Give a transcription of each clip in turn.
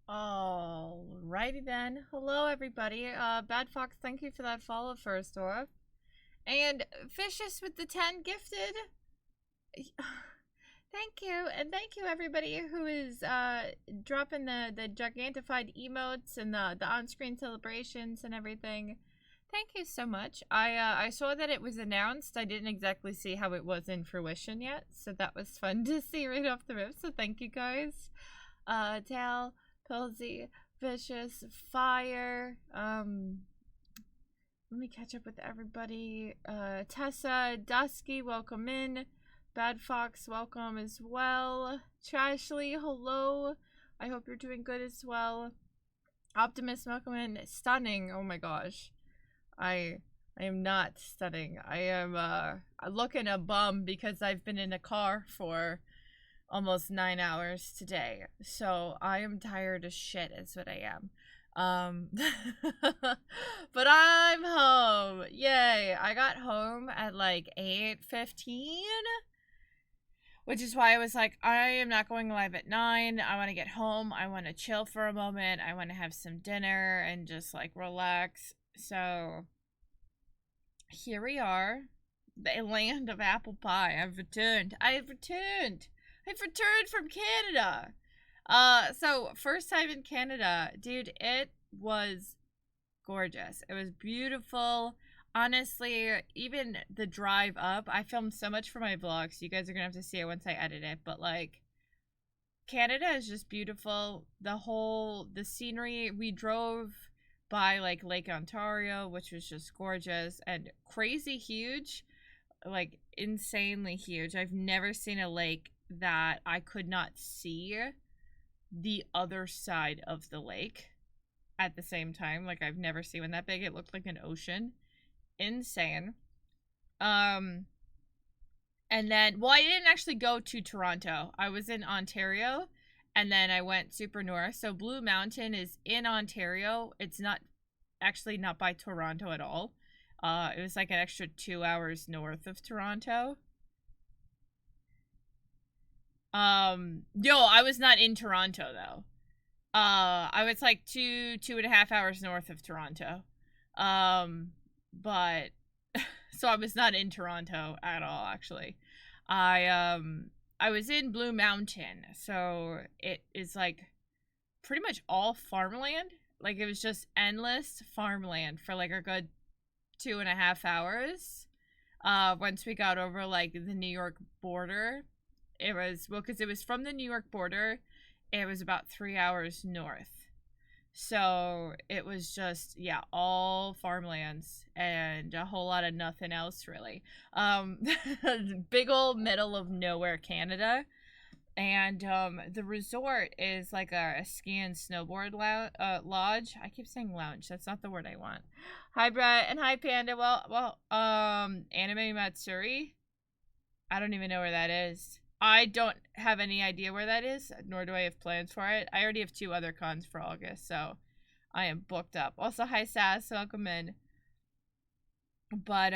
Alrighty then. Hello everybody. Bad Fox, thank you for that follow first off. And Vicious with the 10 gifted. Thank you. And thank you everybody who is dropping the gigantified emotes and the on-screen celebrations and everything. Thank you so much. I saw that it was announced. I didn't exactly see how it was in fruition yet, so that was fun to see right off the rip. So thank you guys. Tal, Pilsy, Vicious, Fire, let me catch up with everybody. Tessa, Dusky, welcome in. Bad Fox, welcome as well. Trashly, hello. I hope you're doing good as well. Optimus, welcome in. Stunning, oh my gosh. I am not stunning. I am looking a bum because I've been in a car for almost 9 hours today, so I am tired as shit is what I am. But I'm home, yay. I got home at like 8:15, which is why I was like, I am not going live at 9. I want to get home, I want to chill for a moment, I want to have some dinner and just like relax. So here we are, the land of apple pie. I've returned from Canada. So first time in Canada, dude, it was gorgeous. It was beautiful. Honestly, even the drive up, I filmed so much for my vlog, so you guys are gonna have to see it once I edit it, but like, Canada is just beautiful. The scenery, we drove by like Lake Ontario, which was just gorgeous and crazy huge, like insanely huge. I've never seen a lake that I could not see the other side of the lake at the same time. Like, I've never seen one that big. It looked like an ocean. Insane. And then, well, I didn't actually go to Toronto. I was in Ontario, and then I went super north. So Blue Mountain is in Ontario. It's not by Toronto at all. It was like an extra 2 hours north of Toronto. I was not in Toronto though. I was like 2.5 hours north of Toronto. But so I was not in Toronto at all, actually. I was in Blue Mountain, so it is like pretty much all farmland. Like, it was just endless farmland for like a good 2.5 hours. Once we got over like the New York border, it was, well, because it was from the New York border, it was about 3 hours north. So it was just, yeah, all farmlands and a whole lot of nothing else, really. Big old middle of nowhere Canada. And the resort is like a ski and snowboard lodge. I keep saying lounge. That's not the word I want. Hi, Brett, and hi, Panda. Well, Anime Matsuri. I don't even know where that is. I don't have any idea where that is, nor do I have plans for it. I already have 2 other cons for August, so I am booked up. Also, hi, Sass. Welcome in. But,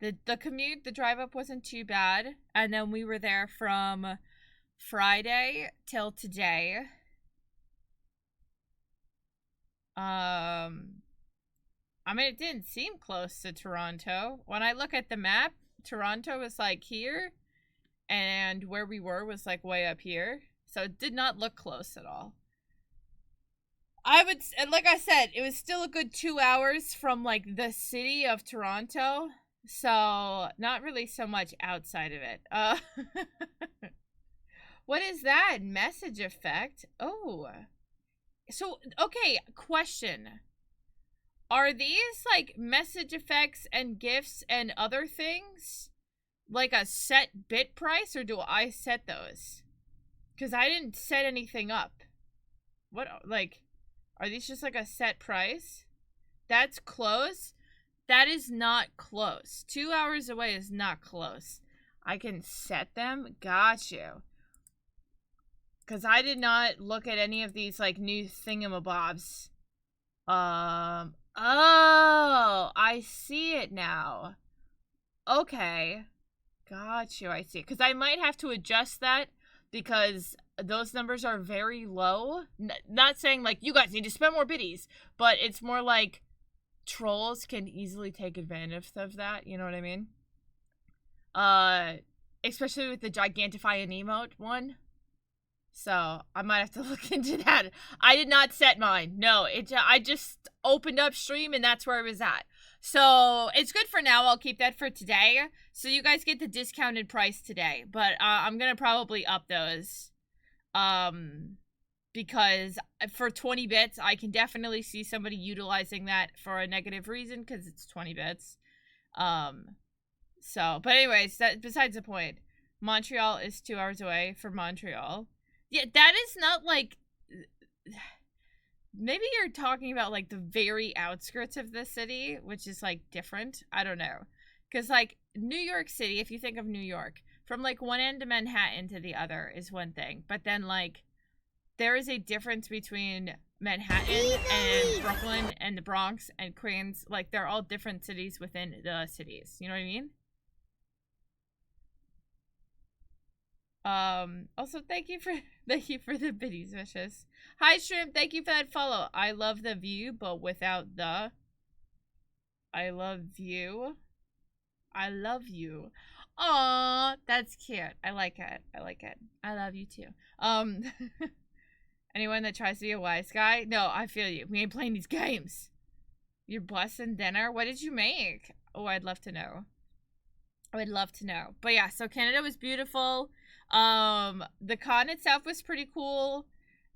the commute, the drive up wasn't too bad. And then we were there from Friday till today. I mean, it didn't seem close to Toronto. When I look at the map, Toronto was like here, and where we were was like way up here. So it did not look close at all. Like I said, it was still a good 2 hours from like the city of Toronto. So not really so much outside of it. What is that? Message effect? Oh. So, okay, question. Are these like message effects and gifts and other things like a set bit price, or do I set those? Because I didn't set anything up. What, like, are these just like a set price? That's close? That is not close. 2 hours away is not close. I can set them? Got you. Because I did not look at any of these, like, new thingamabobs. Oh, I see it now. Okay. Got you, I see. Because I might have to adjust that because those numbers are very low. Not saying, like, you guys need to spend more biddies, but it's more like trolls can easily take advantage of that, you know what I mean? Especially with the Gigantify an emote one. So, I might have to look into that. I did not set mine. No, I just opened up stream and that's where it was at. So, it's good for now. I'll keep that for today. So, you guys get the discounted price today. But I'm going to probably up those. Because for 20 bits, I can definitely see somebody utilizing that for a negative reason because it's 20 bits. So, but anyways, besides the point. Montreal is 2 hours away from Montreal. Yeah, that is not like... Maybe you're talking about, like, the very outskirts of the city, which is, like, different. I don't know. Because, like, New York City, if you think of New York, from, like, one end of Manhattan to the other is one thing. But then, like, there is a difference between Manhattan and Brooklyn and the Bronx and Queens. Like, they're all different cities within the cities. You know what I mean? Also, thank you for the biddies wishes. Hi, Shrimp, thank you for that follow. I love the view, but without the... I love you. I love you. Aww, that's cute. I like it. I like it. I love you too. Anyone that tries to be a wise guy? No, I feel you. We ain't playing these games. You're busting dinner? What did you make? Oh, I'd love to know. I would love to know. But yeah, so Canada was beautiful. The con itself was pretty cool.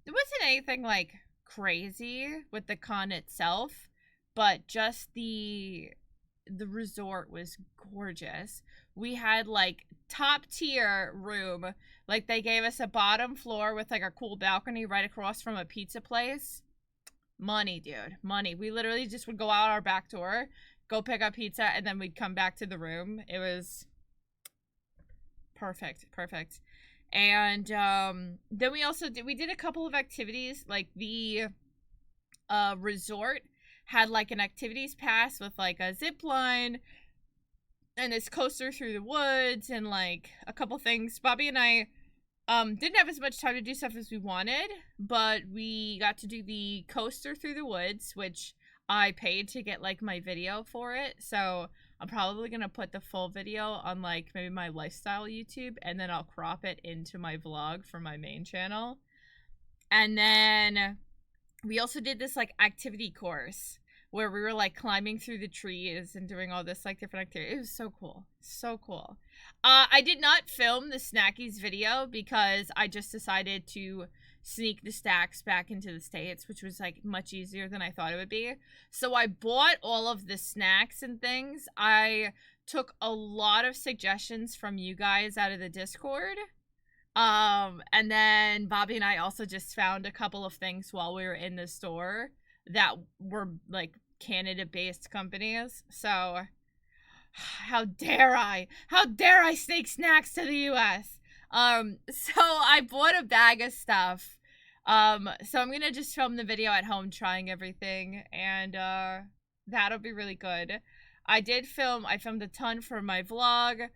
There wasn't anything like crazy with the con itself, but just the resort was gorgeous. We had like top tier room. Like they gave us a bottom floor with like a cool balcony right across from a pizza place. Money, dude. Money. We literally just would go out our back door, go pick up pizza, and then we'd come back to the room. It was perfect. Perfect. And then we also did a couple of activities. Like the resort had like an activities pass with like a zip line and this coaster through the woods and like a couple things. Bobby and I didn't have as much time to do stuff as we wanted, but we got to do the coaster through the woods, which I paid to get like my video for it. So I'm probably gonna put the full video on like maybe my lifestyle YouTube, and then I'll crop it into my vlog for my main channel. And then we also did this like activity course where we were like climbing through the trees and doing all this like different activity. It was so cool. So cool. I did not film the Snackies video because I just decided to sneak the stacks back into the States, which was like much easier than I thought it would be. So I bought all of the snacks and things. I took a lot of suggestions from you guys out of the Discord. And then Bobby and I also just found a couple of things while we were in the store that were like Canada-based companies. So how dare I sneak snacks to the US? So I bought a bag of stuff. So I'm gonna just film the video at home trying everything, and that'll be really good. I filmed a ton for my vlog.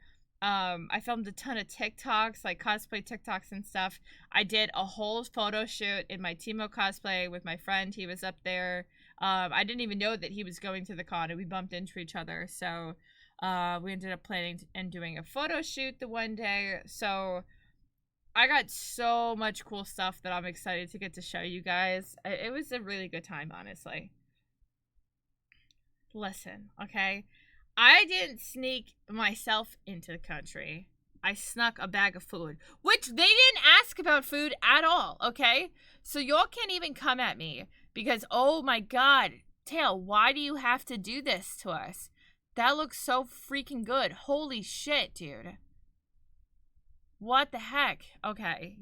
I filmed a ton of TikToks, like cosplay TikToks and stuff. I did a whole photo shoot in my Timo cosplay with my friend. He was up there. I didn't even know that he was going to the con, and we bumped into each other. So we ended up planning and doing a photo shoot the one day. So I got so much cool stuff that I'm excited to get to show you guys. It was a really good time, honestly. Listen, okay? I didn't sneak myself into the country. I snuck a bag of food, which they didn't ask about food at all, okay? So y'all can't even come at me because, oh my god, Tail, why do you have to do this to us? That looks so freaking good. Holy shit, dude. What the heck? Okay,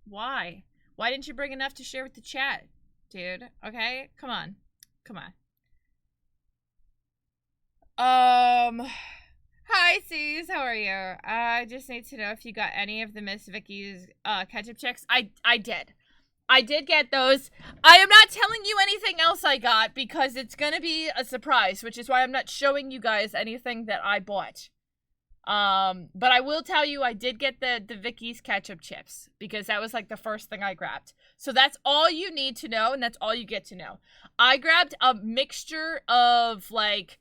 why? Why didn't you bring enough to share with the chat, dude? Okay, come on. Come on. Hi, C's. How are you? I just need to know if you got any of the Miss Vicky's ketchup checks. I did. I did get those. I am not telling you anything else I got because it's gonna be a surprise, which is why I'm not showing you guys anything that I bought. But I will tell you I did get the Vicky's ketchup chips because that was like the first thing I grabbed. So that's all you need to know, and that's all you get to know. I grabbed a mixture of like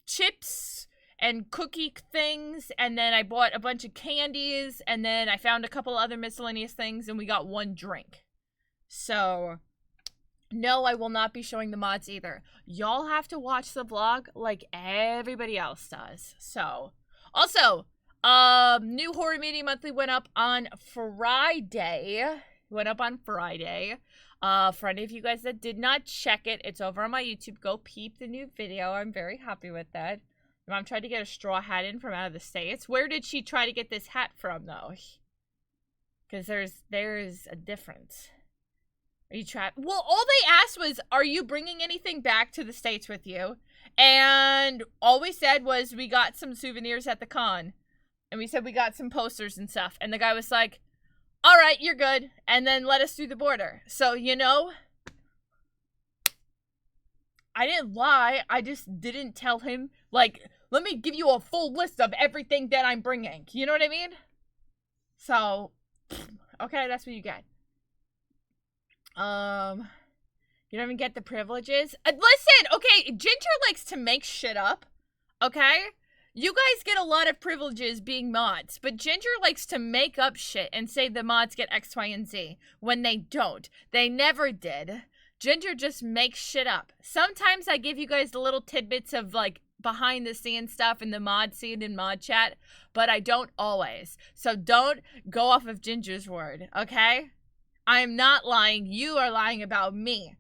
chips and cookie things, and then I bought a bunch of candies, and then I found a couple other miscellaneous things, and we got one drink. So, no, I will not be showing the mods either. Y'all have to watch the vlog like everybody else does. So, also, new Horror Media Monthly went up on Friday. For any of you guys that did not check it, it's over on my YouTube. Go peep the new video. I'm very happy with that. Mom tried to get a straw hat in from out of the States. Where did she try to get this hat from, though? Because there's a difference. Are you trying? Well, all they asked was, are you bringing anything back to the States with you? And all we said was, we got some souvenirs at the con. And we said we got some posters and stuff. And the guy was like, all right, you're good. And then let us through the border. So, you know, I didn't lie. I just didn't tell him, like, let me give you a full list of everything that I'm bringing. You know what I mean? So, okay, that's what you get. You don't even get the privileges. Listen, okay, Ginger likes to make shit up, okay? You guys get a lot of privileges being mods, but Ginger likes to make up shit and say the mods get X, Y, and Z when they don't. They never did. Ginger just makes shit up. Sometimes I give you guys the little tidbits of, like, behind the scenes stuff in the mod scene and mod chat, but I don't always. So don't go off of Ginger's word, okay? I am not lying. You are lying about me.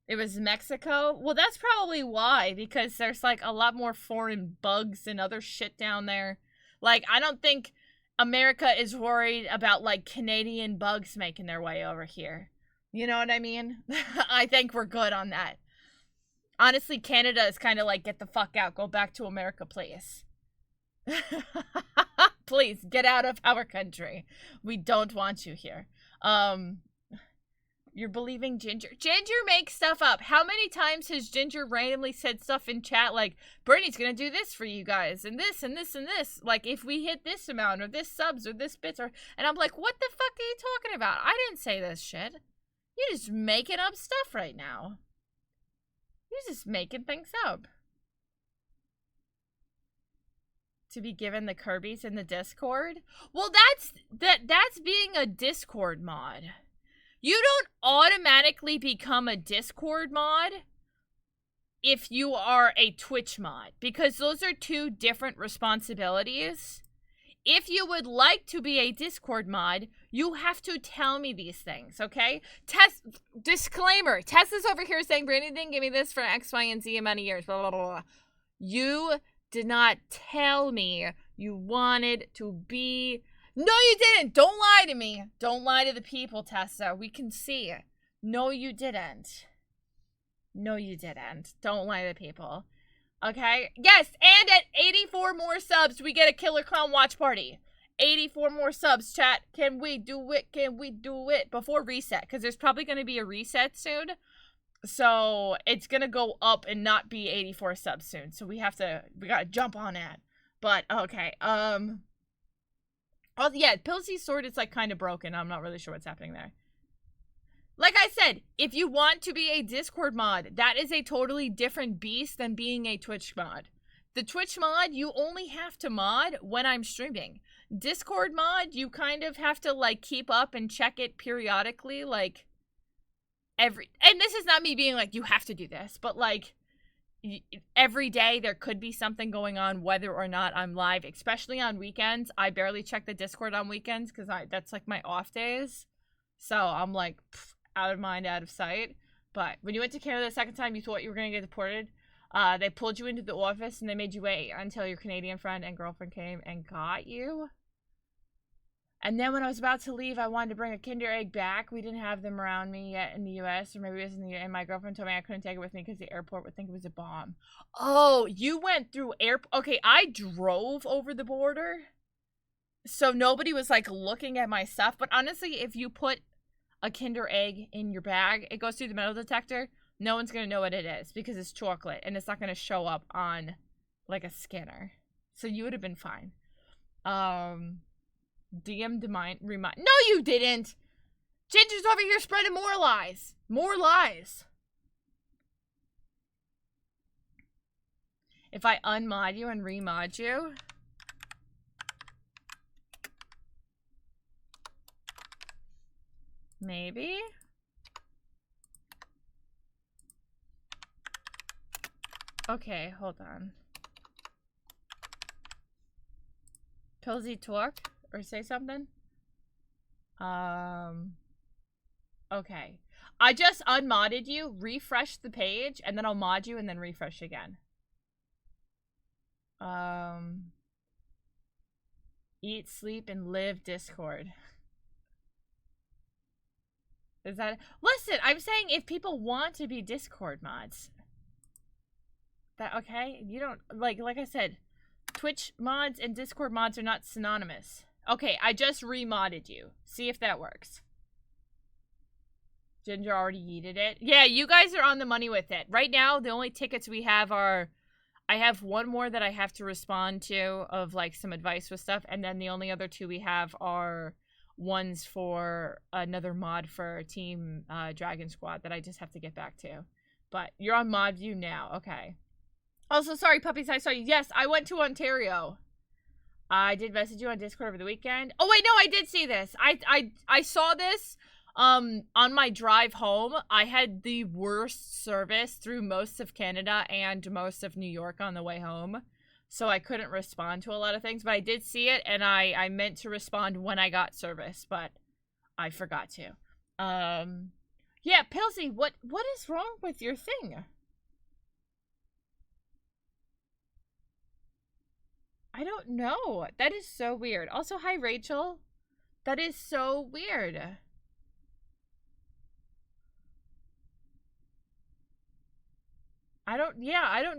It was Mexico? Well, that's probably why, because there's, like, a lot more foreign bugs and other shit down there. Like, I don't think America is worried about, like, Canadian bugs making their way over here. You know what I mean? I think we're good on that. Honestly, Canada is kind of like, get the fuck out. Go back to America, please. Please, get out of our country. We don't want you here. You're believing Ginger. Ginger makes stuff up. How many times has Ginger randomly said stuff in chat like, Bernie's gonna do this for you guys, and this, and this, and this. Like, if we hit this amount, or this subs, or this bits, or... And I'm like, what the fuck are you talking about? I didn't say this shit. You're just making up stuff right now. You're just making things up. To be given the Kirby's in the Discord? Well, that's being a Discord mod. You don't automatically become a Discord mod if you are a Twitch mod, because those are two different responsibilities. If you would like to be a Discord mod, you have to tell me these things, okay? Disclaimer. Tess is over here saying, Brandon didn't give me this for X, Y, and Z amount of years, blah, blah, blah, blah. You did not tell me you wanted to be... No, you didn't. Don't lie to me. Don't lie to the people, Tessa. We can see. No, you didn't. No, you didn't. Don't lie to the people. Okay? Yes, and at 84 more subs, we get a Killer Clown watch party. 84 more subs, chat. Can we do it? Can we do it? Before reset, because there's probably going to be a reset soon. So, it's going to go up and not be 84 subs soon. So, we gotta jump on that. But, okay, oh, yeah, Pilsy's sword is, like, kind of broken. I'm not really sure what's happening there. Like I said, if you want to be a Discord mod, that is a totally different beast than being a Twitch mod. The Twitch mod, you only have to mod when I'm streaming. Discord mod, you kind of have to, like, keep up and check it periodically, like, and this is not me being like, you have to do this, but, like, every day there could be something going on whether or not I'm live, especially on weekends. I barely check the Discord on weekends because that's, like, my off days. So I'm, like, out of mind, out of sight. But when you went to Canada the second time, you thought you were going to get deported. They pulled you into the office and they made you wait until your Canadian friend and girlfriend came and got you. And then when I was about to leave, I wanted to bring a Kinder Egg back. We didn't have them around me yet in the U.S., or maybe it was in the, and my girlfriend told me I couldn't take it with me because the airport would think it was a bomb. Oh, you went through Okay, I drove over the border, so nobody was like looking at my stuff. But honestly, if you put a Kinder Egg in your bag, it goes through the metal detector. No one's gonna know what it is because it's chocolate and it's not gonna show up on like a scanner. So you would have been fine. DM remind. No, you didn't. Ginger's over here spreading more lies. More lies. If I unmod you and remod you. Maybe. Okay, hold on. Pillsy talk or say something? Okay. I just unmodded you, refresh the page, and then I'll mod you and then refresh again. Eat, sleep, and live Discord. Is that... Listen, I'm saying if people want to be Discord mods. That, okay? You don't... Like I said, Twitch mods and Discord mods are not synonymous. Okay, I just remodded you. See if that works. Ginger already yeeted it. Yeah, you guys are on the money with it. Right now, the only tickets we have are... I have one more that I have to respond to of, like, some advice with stuff. And then the only other two we have are ones for another mod for Team Dragon Squad that I just have to get back to. But you're on mod view now. Okay. Also, sorry, puppies, I saw you. Yes, I went to Ontario. I did message you on Discord over the weekend. Oh, wait, no, I did see this. I saw this on my drive home. I had the worst service through most of Canada and most of New York on the way home. So I couldn't respond to a lot of things, but I did see it, and I meant to respond when I got service, but I forgot to. Yeah, Pilsy, what is wrong with your thing? I don't know. That is so weird. Also, hi, Rachel. That is so weird. I don't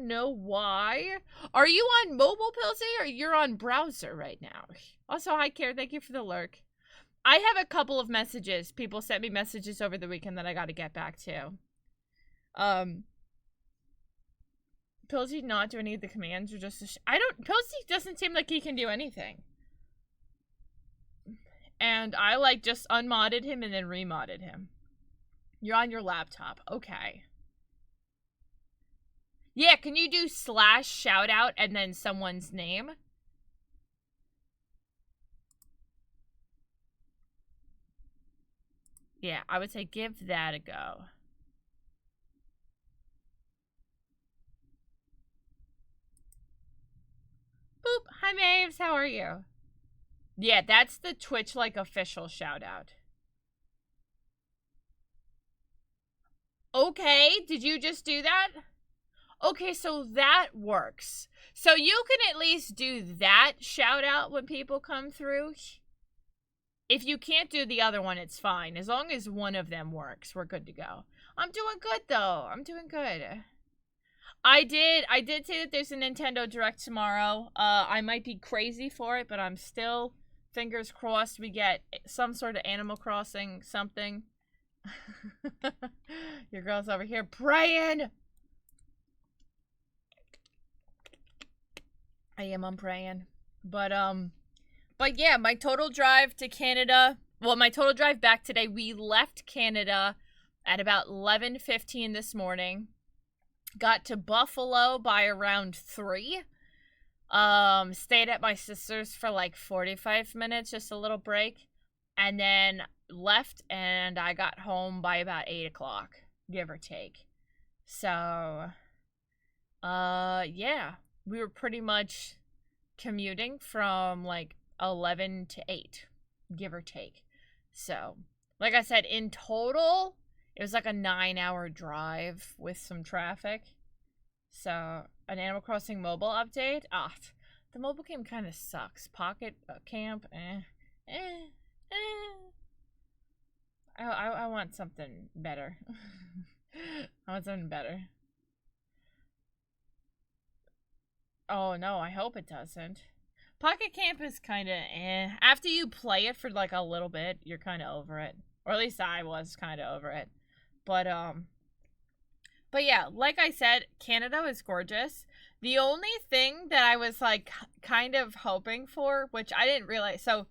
know why. Are you on mobile, Pilsy, or you're on browser right now? Also, hi, Care. Thank you for the lurk. I have a couple of messages. People sent me messages over the weekend that I got to get back to. Pilsy not do any of the commands or just Pilsy doesn't seem like he can do anything. And I like just unmodded him and then remodded him. You're on your laptop. Okay. Yeah, can you do / shout out and then someone's name? Yeah, I would say give that a go. Boop. Hi, Maves. How are you? Yeah, that's the Twitch, like, official shout out. Okay, did you just do that? Okay, so that works. So you can at least do that shout out when people come through. If you can't do the other one, it's fine. As long as one of them works, we're good to go. I'm doing good, though. I'm doing good. I did say that there's a Nintendo Direct tomorrow. I might be crazy for it, but I'm still, fingers crossed, we get some sort of Animal Crossing something. Your girl's over here praying. I am, I'm praying. But yeah, my total drive to Canada, well, my total drive back today, we left Canada at about 11:15 this morning. Got to Buffalo by around 3. Stayed at my sister's for like 45 minutes, just a little break. And then left, and I got home by about 8 o'clock, give or take. So, yeah. We were pretty much commuting from like 11 to 8, give or take. So, like I said, in total, it was like a 9-hour drive with some traffic. So, an Animal Crossing mobile update? Ah, the mobile game kind of sucks. Pocket Camp, Eh, eh. I want something better. I want something better. Oh no, I hope it doesn't. Pocket Camp is kind of eh. After you play it for like a little bit, you're kind of over it. Or at least I was kind of over it. But but yeah, like I said, Canada is gorgeous. The only thing that I was like kind of hoping for, which I didn't realize. So,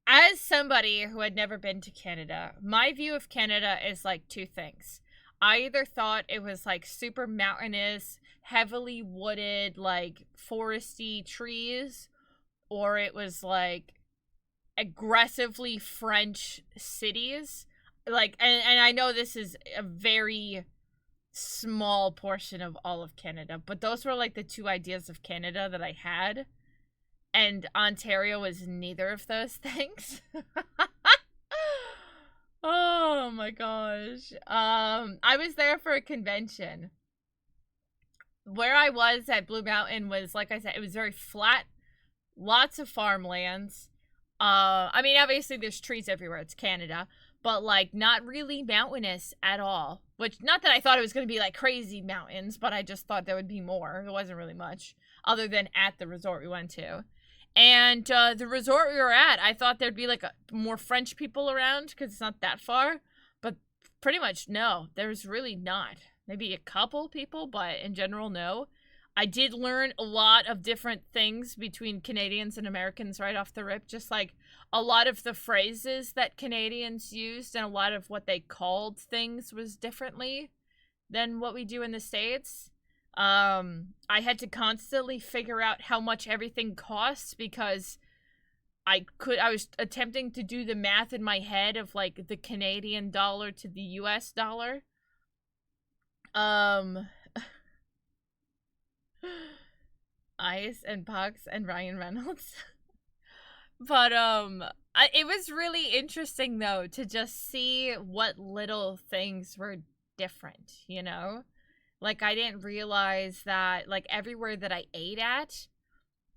as somebody who had never been to Canada, my view of Canada is like two things. I either thought it was like super mountainous, heavily wooded, like foresty trees, or it was like aggressively French cities. Like, and I know this is a very small portion of all of Canada, but those were like the two ideas of Canada that I had. And Ontario was neither of those things. Oh my gosh. I was there for a convention. Where I was at Blue Mountain was, like I said, it was very flat, lots of farmlands. I mean, obviously there's trees everywhere. It's Canada, but like not really mountainous at all. Which, not that I thought it was going to be like crazy mountains, but I just thought there would be more. There wasn't really much other than at the resort we went to. And the resort we were at, I thought there'd be like more French people around because it's not that far. But pretty much no, there's really not. Maybe a couple people, but in general, no. I did learn a lot of different things between Canadians and Americans right off the rip. Just like a lot of the phrases that Canadians used and a lot of what they called things was differently than what we do in the States. I had to constantly figure out how much everything costs because I was attempting to do the math in my head of like the Canadian dollar to the US dollar. Ice and Pox and Ryan Reynolds. But it was really interesting though to just see what little things were different, you know? Like I didn't realize that like everywhere that I ate at,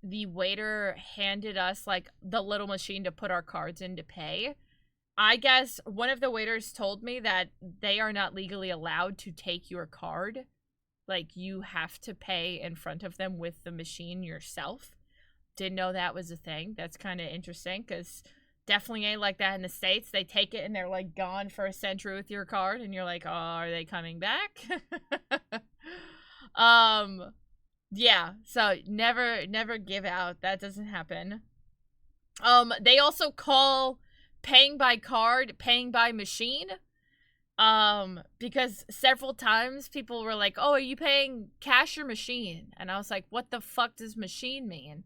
the waiter handed us like the little machine to put our cards in to pay. I guess one of the waiters told me that they are not legally allowed to take your card. Like, you have to pay in front of them with the machine yourself. Didn't know that was a thing. That's kind of interesting because definitely ain't like that in the States. They take it and they're like gone for a century with your card and you're like, oh, are they coming back? Yeah, so never give out. That doesn't happen. They also call paying by card paying by machine. Because several times people were like, oh, are you paying cash or machine? And I was like, what the fuck does machine mean?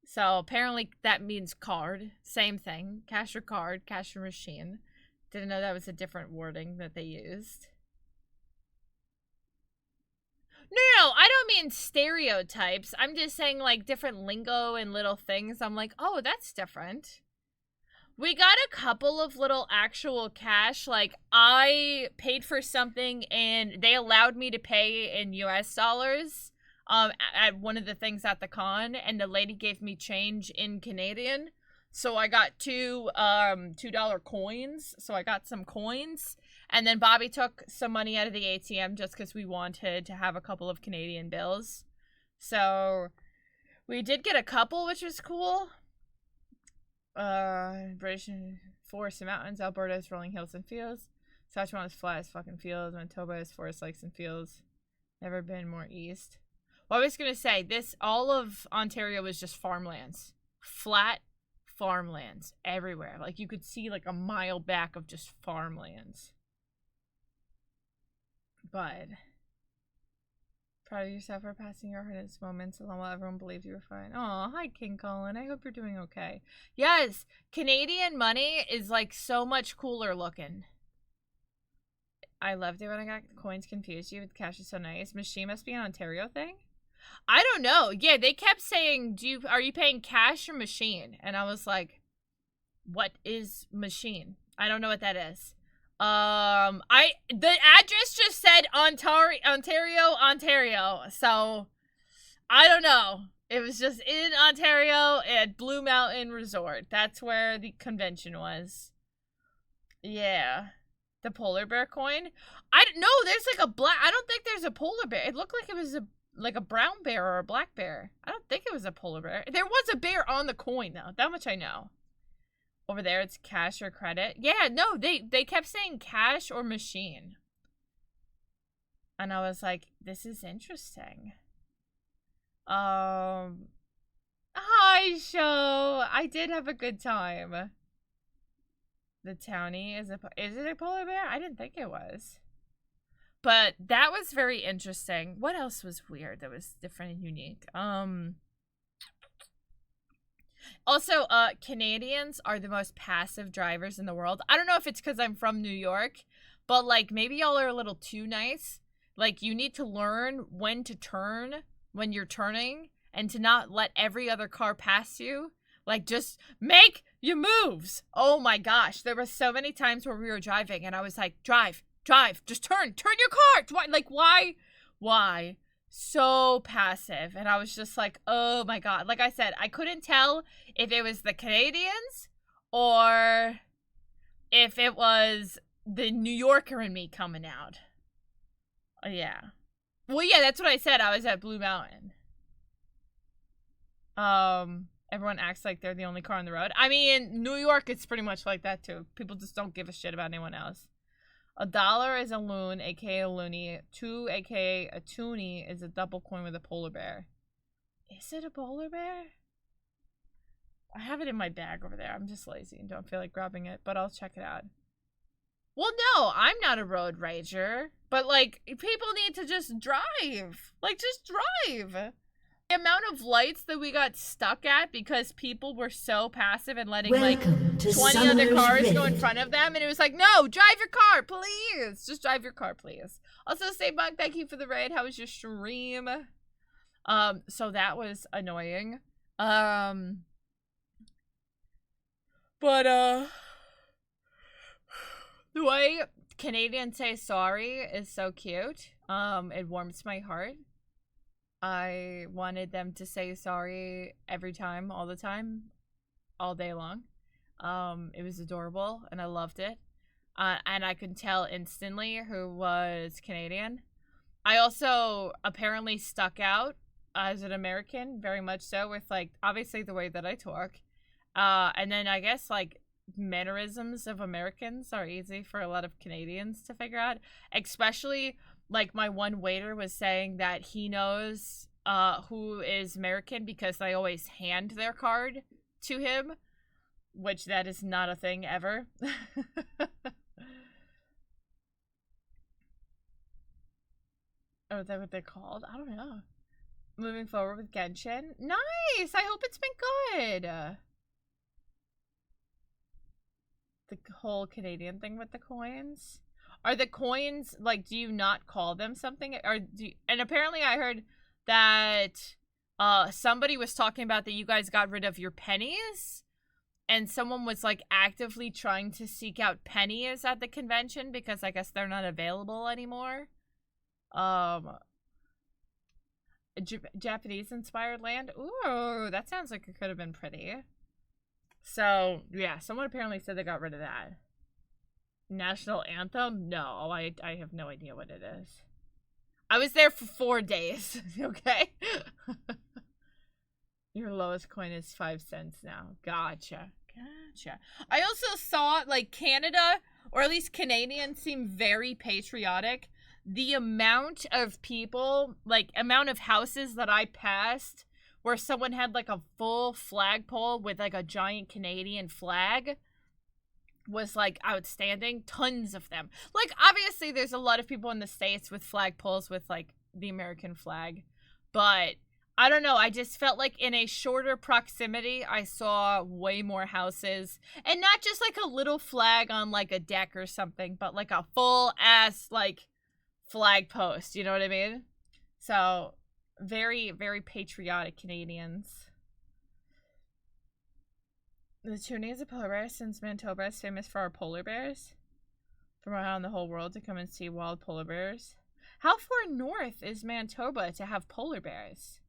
So apparently that means card. Same thing. Cash or card, cash or machine. Didn't know that was a different wording that they used. No, I don't mean stereotypes. I'm just saying like different lingo and little things. I'm like, oh, that's different. We got a couple of little actual cash. Like, I paid for something and they allowed me to pay in US dollars at one of the things at the con, and the lady gave me change in Canadian. So I got two $2 coins. So I got some coins. And then Bobby took some money out of the ATM just because we wanted to have a couple of Canadian bills. So we did get a couple, which was cool. British forests and mountains. Alberta is rolling hills and fields. Saskatchewan is flat as fucking fields. Manitoba is forest, lakes, and fields. Never been more east. Well, I was gonna say this. All of Ontario was just farmlands, flat farmlands everywhere. Like you could see like a mile back of just farmlands. But proud of yourself for passing your hardest moments along while everyone believed you were fine. Oh, hi, King Colin. I hope you're doing okay. Yes, Canadian money is like so much cooler looking. I loved it when I got coins confused. You with cash is so nice. Machine must be an Ontario thing. I don't know. Yeah, they kept saying, are you paying cash or machine? And I was like, what is machine? I don't know what that is. The address just said Ontario. So I don't know. It was just in Ontario at Blue Mountain Resort. That's where the convention was. Yeah. The polar bear coin? I don't know. There's like a black. I don't think there's a polar bear. It looked like it was a brown bear or a black bear. I don't think it was a polar bear. There was a bear on the coin though. That much I know. Over there, it's cash or credit. Yeah, no, they kept saying cash or machine. And I was like, this is interesting. Hi, show. I did have a good time. The townie is it a polar bear? I didn't think it was. But that was very interesting. What else was weird that was different and unique? Also, Canadians are the most passive drivers in the world. I don't know if it's because I'm from New York, but like maybe y'all are a little too nice. Like you need to learn when to turn when you're turning and to not let every other car pass you. Like just make your moves. Oh my gosh. There were so many times where we were driving and I was like, drive, just turn your car. Like why? So passive. And I was just like, oh my god. Like I said, I couldn't tell if it was the Canadians or if it was the New Yorker in me coming out. Yeah. Well, yeah, that's what I said. I was at Blue Mountain. Everyone acts like they're the only car on the road. I mean, New York, it's pretty much like that too. People just don't give a shit about anyone else. $1 is a loon, aka a loony. 2, aka a toonie, is a double coin with a polar bear. Is it a polar bear? I have it in my bag over there. I'm just lazy and don't feel like grabbing it, but I'll check it out. Well, no, I'm not a road rager, but like, people need to just drive. Like, just drive. The amount of lights that we got stuck at because people were so passive and letting like 20 other cars go in front of them, and it was like, no, drive your car, please. Just drive your car, please. Also, Stay Bug, thank you for the raid. How was your stream? So that was annoying. But the way Canadians say sorry is so cute. It warms my heart. I wanted them to say sorry every time, all the time, all day long. It was adorable, and I loved it. And I could tell instantly who was Canadian. I also apparently stuck out as an American, very much so, with, like, obviously the way that I talk. And then I guess, like, mannerisms of Americans are easy for a lot of Canadians to figure out, especially... Like, my one waiter was saying that he knows who is American because they always hand their card to him, which that is not a thing ever. Oh, is that what they're called? I don't know. Moving forward with Genshin. Nice! I hope it's been good. The whole Canadian thing with the coins. Are the coins, like, do you not call them something? Or and apparently I heard that somebody was talking about that you guys got rid of your pennies. And someone was, like, actively trying to seek out pennies at the convention because I guess they're not available anymore. Japanese-inspired land? Ooh, that sounds like it could have been pretty. So, yeah, someone apparently said they got rid of that. National anthem? No, I have no idea what it is. I was there for 4 days, okay? Your lowest coin is 5 cents now. Gotcha. I also saw, like, Canada, or at least Canadians, seem very patriotic. The amount of people, like, amount of houses that I passed where someone had, like, a full flagpole with, like, a giant Canadian flag was, like, outstanding. Tons of them. Like, obviously there's a lot of people in the States with flagpoles with, like, the American flag, but I don't know, I just felt like in a shorter proximity I saw way more houses, and not just like a little flag on like a deck or something, but like a full ass like flag post, you know what I mean? So very, very patriotic Canadians. The toonie is a polar bear since Manitoba is famous for our polar bears. From around the whole world to come and see wild polar bears. How far north is Manitoba to have polar bears?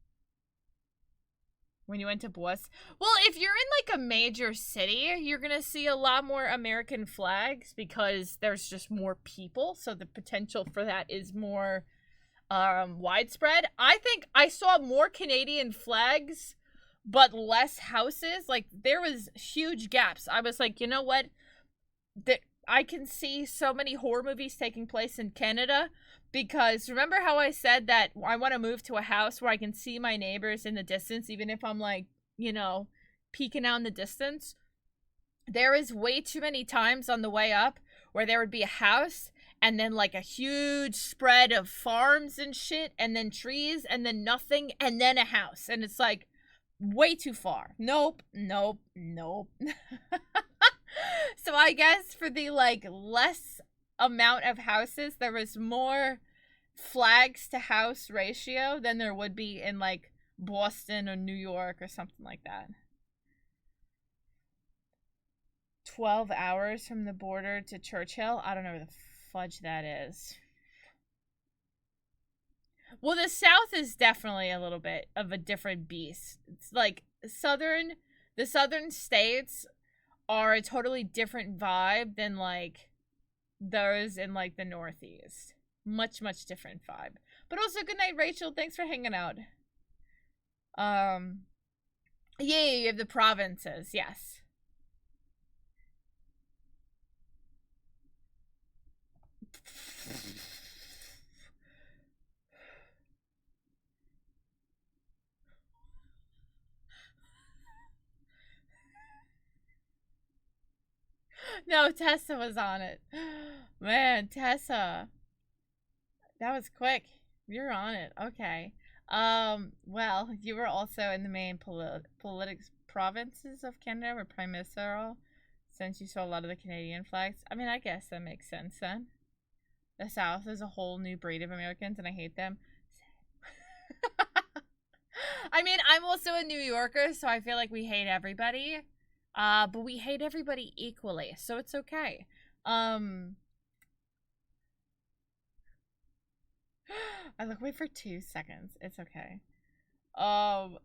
when you went to Boston? Well, if you're in like a major city, you're gonna see a lot more American flags because there's just more people, so the potential for that is more widespread. I think I saw more Canadian flags but less houses. Like, there was huge gaps. I was like, you know what? I can see so many horror movies taking place in Canada because remember how I said that I want to move to a house where I can see my neighbors in the distance, even if I'm like, you know, peeking out in the distance? There is way too many times on the way up where there would be a house and then like a huge spread of farms and shit and then trees and then nothing and then a house. And it's like, way too far. Nope. So I guess for the like less amount of houses, there was more flags to house ratio than there would be in like Boston or New York or something like that. 12 hours from the border to Churchill? I don't know where the fudge that is. Well, the South is definitely a little bit of a different beast. It's like the southern states are a totally different vibe than like those in like the Northeast. Much different vibe. But also, good night, Rachel. Thanks for hanging out. Yeah, you have the provinces. Yes. No, Tessa was on it. Man, Tessa. That was quick. You're on it. Okay. Well, you were also in the main politics provinces of Canada, or provincial, since you saw a lot of the Canadian flags. I mean, I guess that makes sense then. The South is a whole new breed of Americans, and I hate them. I mean, I'm also a New Yorker, so I feel like we hate everybody. But we hate everybody equally, so it's okay. I look away for 2 seconds. It's okay. Oh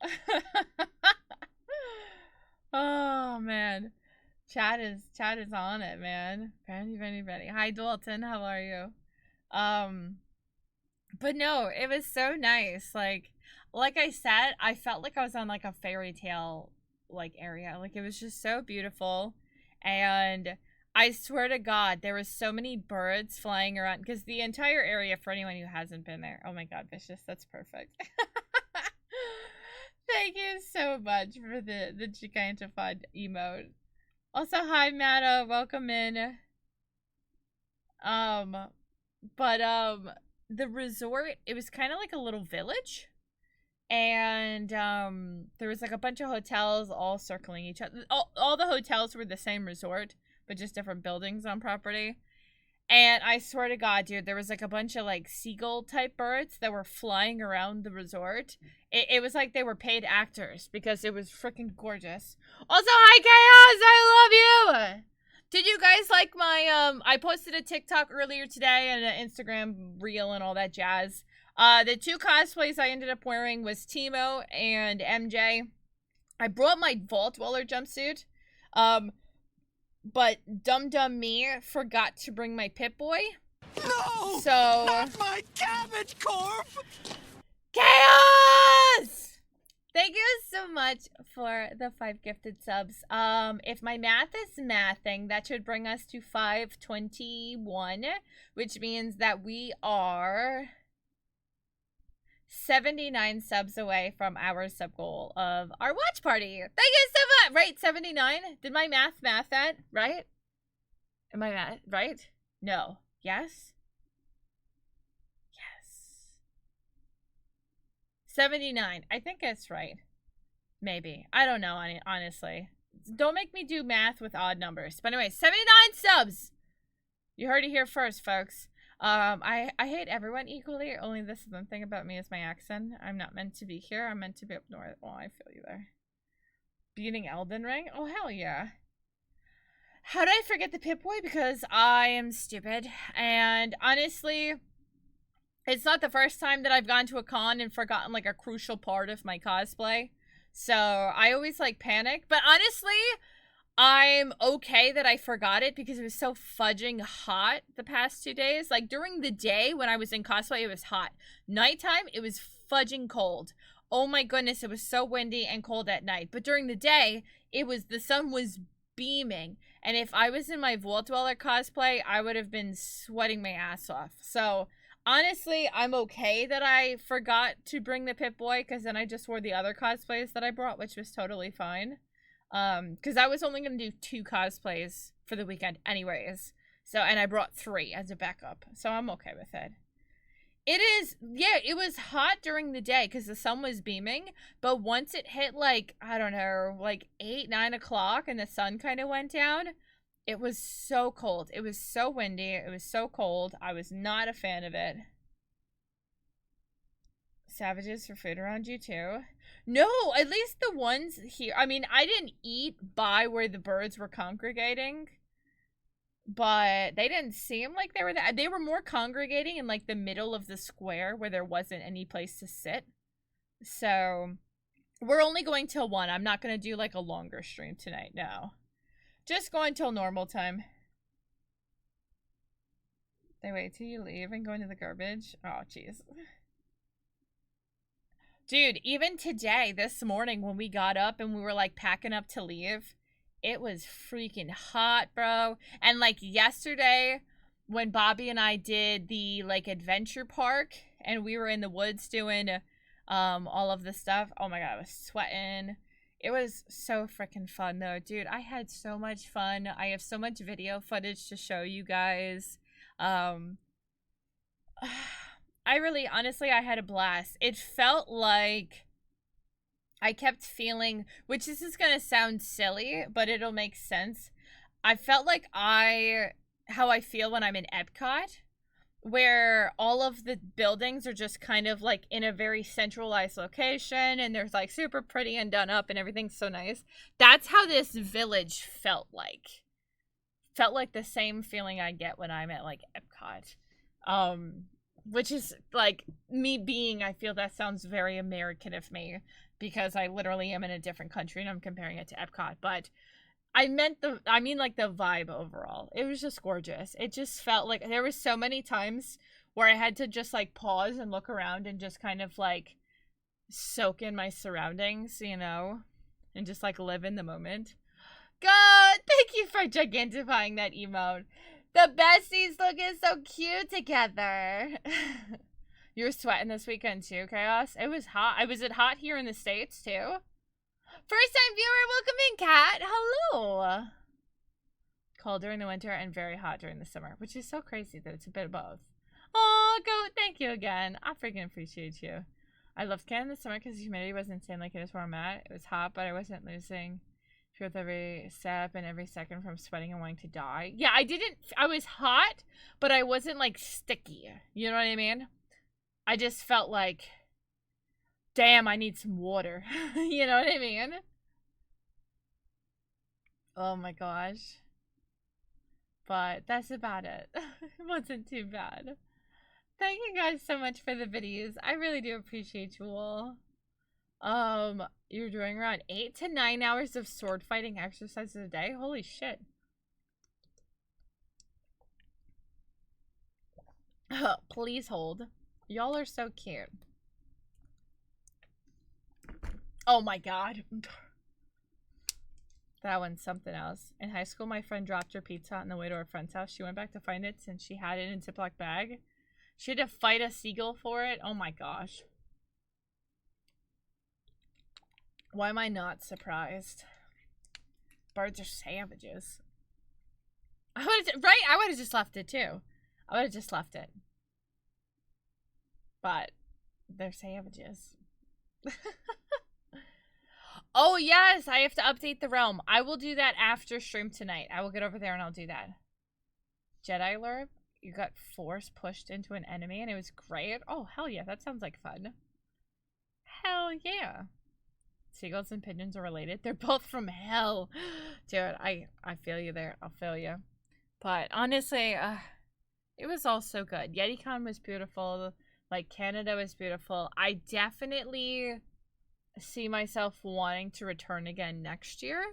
man. Chat is on it, man. Benny. Hi Dalton, how are you? But no, it was so nice. Like I said, I felt like I was on like a fairy tale like area. Like, it was just so beautiful. And I swear to God, there was so many birds flying around because the entire area, for anyone who hasn't been there, oh my God, Vicious, that's perfect. Thank you so much for the gigantified emote. Also, hi Matta, welcome in. The resort, it was kind of like a little village. And there was like a bunch of hotels all circling each other. All the hotels were the same resort, but just different buildings on property. And I swear to God, dude, there was like a bunch of like seagull type birds that were flying around the resort. It was like they were paid actors because it was freaking gorgeous. Also, hi Chaos, I love you. Did you guys like my I posted a TikTok earlier today and an Instagram reel and all that jazz. The 2 cosplays I ended up wearing was Timo and MJ. I brought my Vault Dweller jumpsuit. But Dum me forgot to bring my Pip-Boy. No! So not my Cabbage Corp! Chaos! Thank you so much for the 5 gifted subs. If my math is mathing, that should bring us to 521, which means that we are 79 subs away from our sub goal of our watch party. Thank you so much. Right, 79? Did my math that? Right? Am I right? No. Yes? Yes. 79. I think it's right. Maybe. I don't know, honestly. Don't make me do math with odd numbers. But anyway, 79 subs! You heard it here first, folks. I hate everyone equally. Only this is one thing about me is my accent. I'm not meant to be here. I'm meant to be up north. Oh, I feel you there. Beating Elden Ring? Oh, hell yeah. How did I forget the Pip-Boy? Because I am stupid. And honestly, it's not the first time that I've gone to a con and forgotten like a crucial part of my cosplay. So I always like panic. But honestly, I'm okay that I forgot it because it was so fudging hot the past 2 days. Like during the day when I was in cosplay, it was hot. Nighttime, it was fudging cold. Oh my goodness, it was so windy and cold at night. But during the day, the sun was beaming. And if I was in my Vault Dweller cosplay, I would have been sweating my ass off. So honestly, I'm okay that I forgot to bring the Pip-Boy because then I just wore the other cosplays that I brought, which was totally fine. Because I was only going to do 2 cosplays for the weekend anyways. So, and I brought 3 as a backup. So I'm okay with it. It was hot during the day because the sun was beaming. But once it hit like, I don't know, like 8, 9 o'clock and the sun kind of went down, it was so cold. It was so windy. It was so cold. I was not a fan of it. Savages for food around you too? No, at least the ones here. I mean, I didn't eat by where the birds were congregating, but they didn't seem like they were that. They were more congregating in like the middle of the square where there wasn't any place to sit. So we're only going till 1. I'm not going to do like a longer stream tonight. No, just going till normal time. They wait till you leave and go into the garbage. Oh, jeez. Dude, even today, this morning, when we got up and we were like packing up to leave, it was freaking hot, bro. And like yesterday, when Bobby and I did the like adventure park and we were in the woods doing all of the stuff, oh my god, I was sweating. It was so freaking fun though, dude. I had so much fun. I have so much video footage to show you guys. I really, honestly, I had a blast. It felt like I kept feeling, which this is going to sound silly, but it'll make sense. I felt like how I feel when I'm in Epcot, where all of the buildings are just kind of like in a very centralized location and there's like super pretty and done up and everything's so nice. That's how this village felt like. Felt like the same feeling I get when I'm at like Epcot. Which is like me being, I feel that sounds very American of me because I literally am in a different country and I'm comparing it to Epcot, but I mean like the vibe overall. It was just gorgeous. It just felt like there was so many times where I had to just like pause and look around and just kind of like soak in my surroundings, you know, and just like live in the moment. God, thank you for gigantifying that emote. The besties looking so cute together. You were sweating this weekend too, Chaos? It was hot. Was it hot here in the States too? First time viewer, welcome in, Kat. Hello. Cold during the winter and very hot during the summer, which is so crazy that it's a bit of both. Oh, Goat, thank you again. I freaking appreciate you. I loved Canada in the summer because the humidity was insane like it is where I'm at. It was hot, but I wasn't losing with every step and every second from sweating and wanting to die. Yeah, I was hot, but I wasn't like sticky. You know what I mean? I just felt like, damn, I need some water. You know what I mean? Oh my gosh. But that's about it. It wasn't too bad. Thank you guys so much for the videos. I really do appreciate you all. You're doing around 8 to 9 hours of sword fighting exercises a day? Holy shit. Please hold. Y'all are so cute. Oh my god. That one's something else. In high school, my friend dropped her pizza on the way to her friend's house. She went back to find it since she had it in a Ziploc bag. She had to fight a seagull for it. Oh my gosh. Why am I not surprised? Birds are savages. I would have just left it too. I would have just left it. But they're savages. Oh yes, I have to update the realm. I will do that after stream tonight. I will get over there and I'll do that. Jedi Lurp, you got force pushed into an enemy and it was great. Oh hell yeah, that sounds like fun. Hell yeah. Seagulls and pigeons are related. They're both from hell. Dude, I feel you there. I'll feel you. But honestly, it was all so good. YETICON was beautiful. Like, Canada was beautiful. I definitely see myself wanting to return again next year.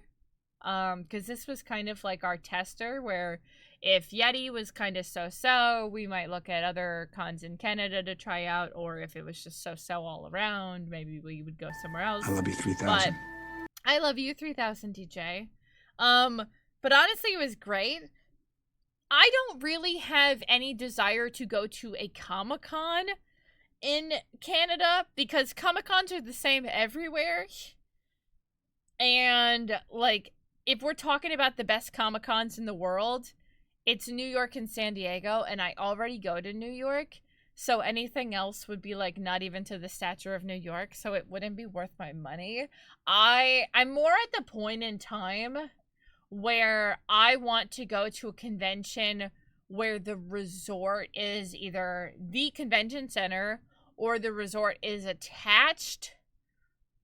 Because this was kind of like our tester, where if Yeti was kind of so-so, we might look at other cons in Canada to try out, or if it was just so-so all around, maybe we would go somewhere else. I love you 3000. But I love you 3000, DJ. But honestly, it was great. I don't really have any desire to go to a Comic-Con in Canada because Comic-Cons are the same everywhere. And, like, if we're talking about the best Comic-Cons in the world, it's New York and San Diego, and I already go to New York, so anything else would be, like, not even to the stature of New York, so it wouldn't be worth my money. I'm more at the point in time where I want to go to a convention where the resort is either the convention center or the resort is attached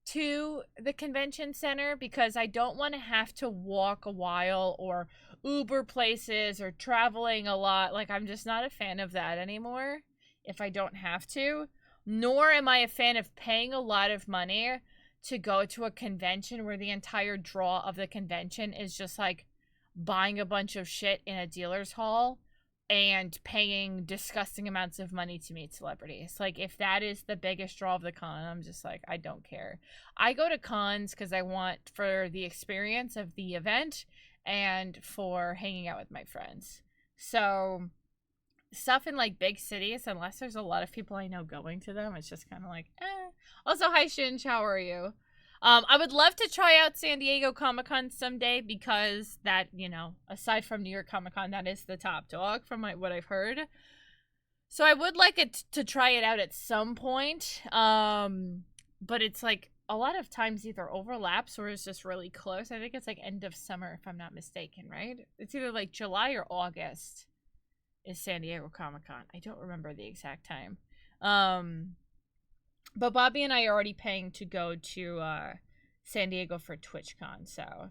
to the convention center, because I don't want to have to walk a while or Uber places or traveling a lot. Like, I'm just not a fan of that anymore if I don't have to. Nor am I a fan of paying a lot of money to go to a convention where the entire draw of the convention is just like buying a bunch of shit in a dealer's hall and paying disgusting amounts of money to meet celebrities. Like, if that is the biggest draw of the con, I'm just like, I don't care. I go to cons because I want for the experience of the event and for hanging out with my friends. So, stuff in, like, big cities, unless there's a lot of people I know going to them, it's just kind of like, eh. Also, hi, Shinj, how are you? I would love to try out San Diego Comic-Con someday because that, you know, aside from New York Comic-Con, that is the top dog from what I've heard. So I would like it to try it out at some point. But it's like a lot of times either overlaps or is just really close. I think it's like end of summer if I'm not mistaken, right? It's either like July or August is San Diego Comic-Con. I don't remember the exact time. But Bobby and I are already paying to go to San Diego for TwitchCon, so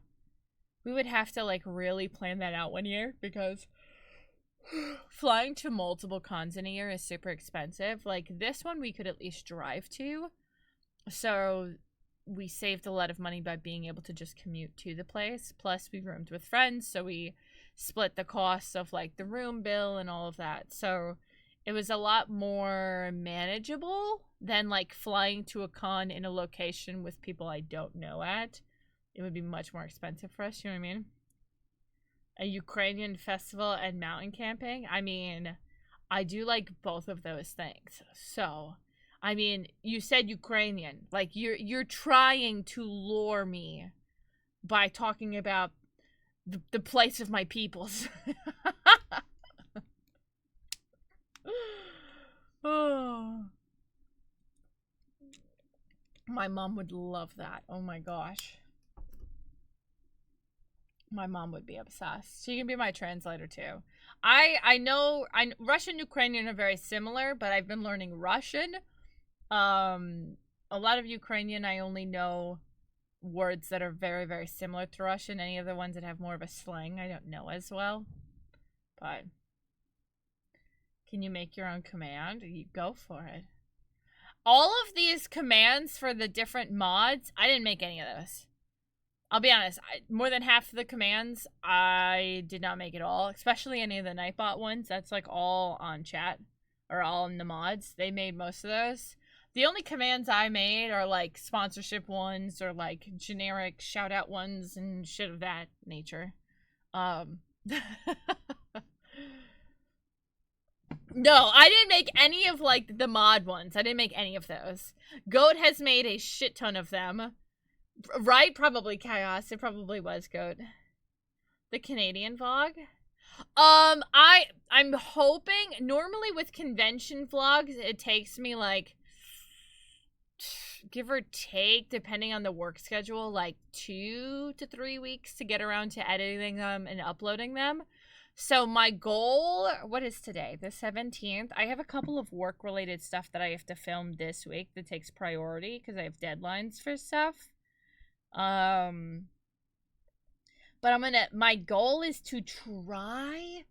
we would have to, like, really plan that out one year, because flying to multiple cons in a year is super expensive. Like, this one we could at least drive to, so we saved a lot of money by being able to just commute to the place. Plus, we roomed with friends, so we split the costs of, like, the room bill and all of that. So it was a lot more manageable than, like, flying to a con in a location with people I don't know at. It would be much more expensive for us, you know what I mean? A Ukrainian festival and mountain camping. I mean, I do like both of those things. So, I mean, you said Ukrainian. Like, you're trying to lure me by talking about the place of my peoples. Oh. My mom would love that. Oh my gosh. My mom would be obsessed. She can be my translator too. I know Russian and Ukrainian are very similar, but I've been learning Russian. A lot of Ukrainian I only know words that are very, very similar to Russian. Any of the ones that have more of a slang I don't know as well. But can you make your own command? You go for it. All of these commands for the different mods, I didn't make any of those. I'll be honest, more than half of the commands, I did not make at all. Especially any of the Nightbot ones. That's like all on chat. Or all in the mods. They made most of those. The only commands I made are like sponsorship ones or like generic shout out ones and shit of that nature. No, I didn't make any of, like, the mod ones. I didn't make any of those. Goat has made a shit ton of them. Right? Probably Chaos. It probably was Goat. The Canadian vlog? I'm hoping, normally with convention vlogs, it takes me, like, give or take, depending on the work schedule, like 2 to 3 weeks to get around to editing them and uploading them. So my goal, what is today? The 17th. I have a couple of work-related stuff that I have to film this week that takes priority because I have deadlines for stuff. But my goal is to try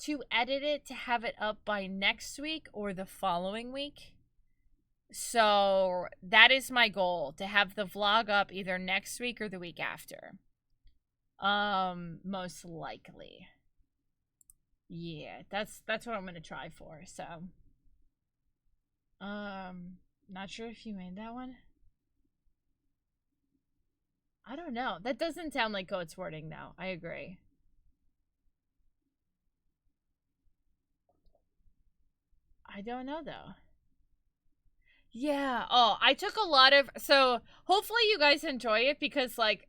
to edit it to have it up by next week or the following week. So that is my goal, to have the vlog up either next week or the week after. Most likely. Yeah, that's what I'm gonna try for. So, not sure if you made that one. I don't know. That doesn't sound like Goat's wording, though. I agree. I don't know, though. Yeah. Oh, I took a lot of... So, hopefully you guys enjoy it, because, like,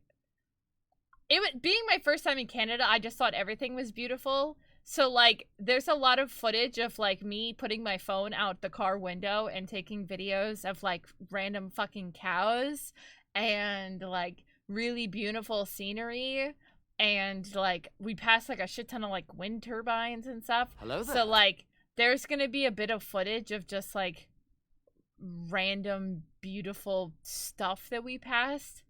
being my first time in Canada, I just thought everything was beautiful. So, like, there's a lot of footage of, like, me putting my phone out the car window and taking videos of, like, random fucking cows and, like, really beautiful scenery. And, like, we passed, like, a shit ton of, like, wind turbines and stuff. Hello there. So, like, there's gonna be a bit of footage of just, like, random beautiful stuff that we passed,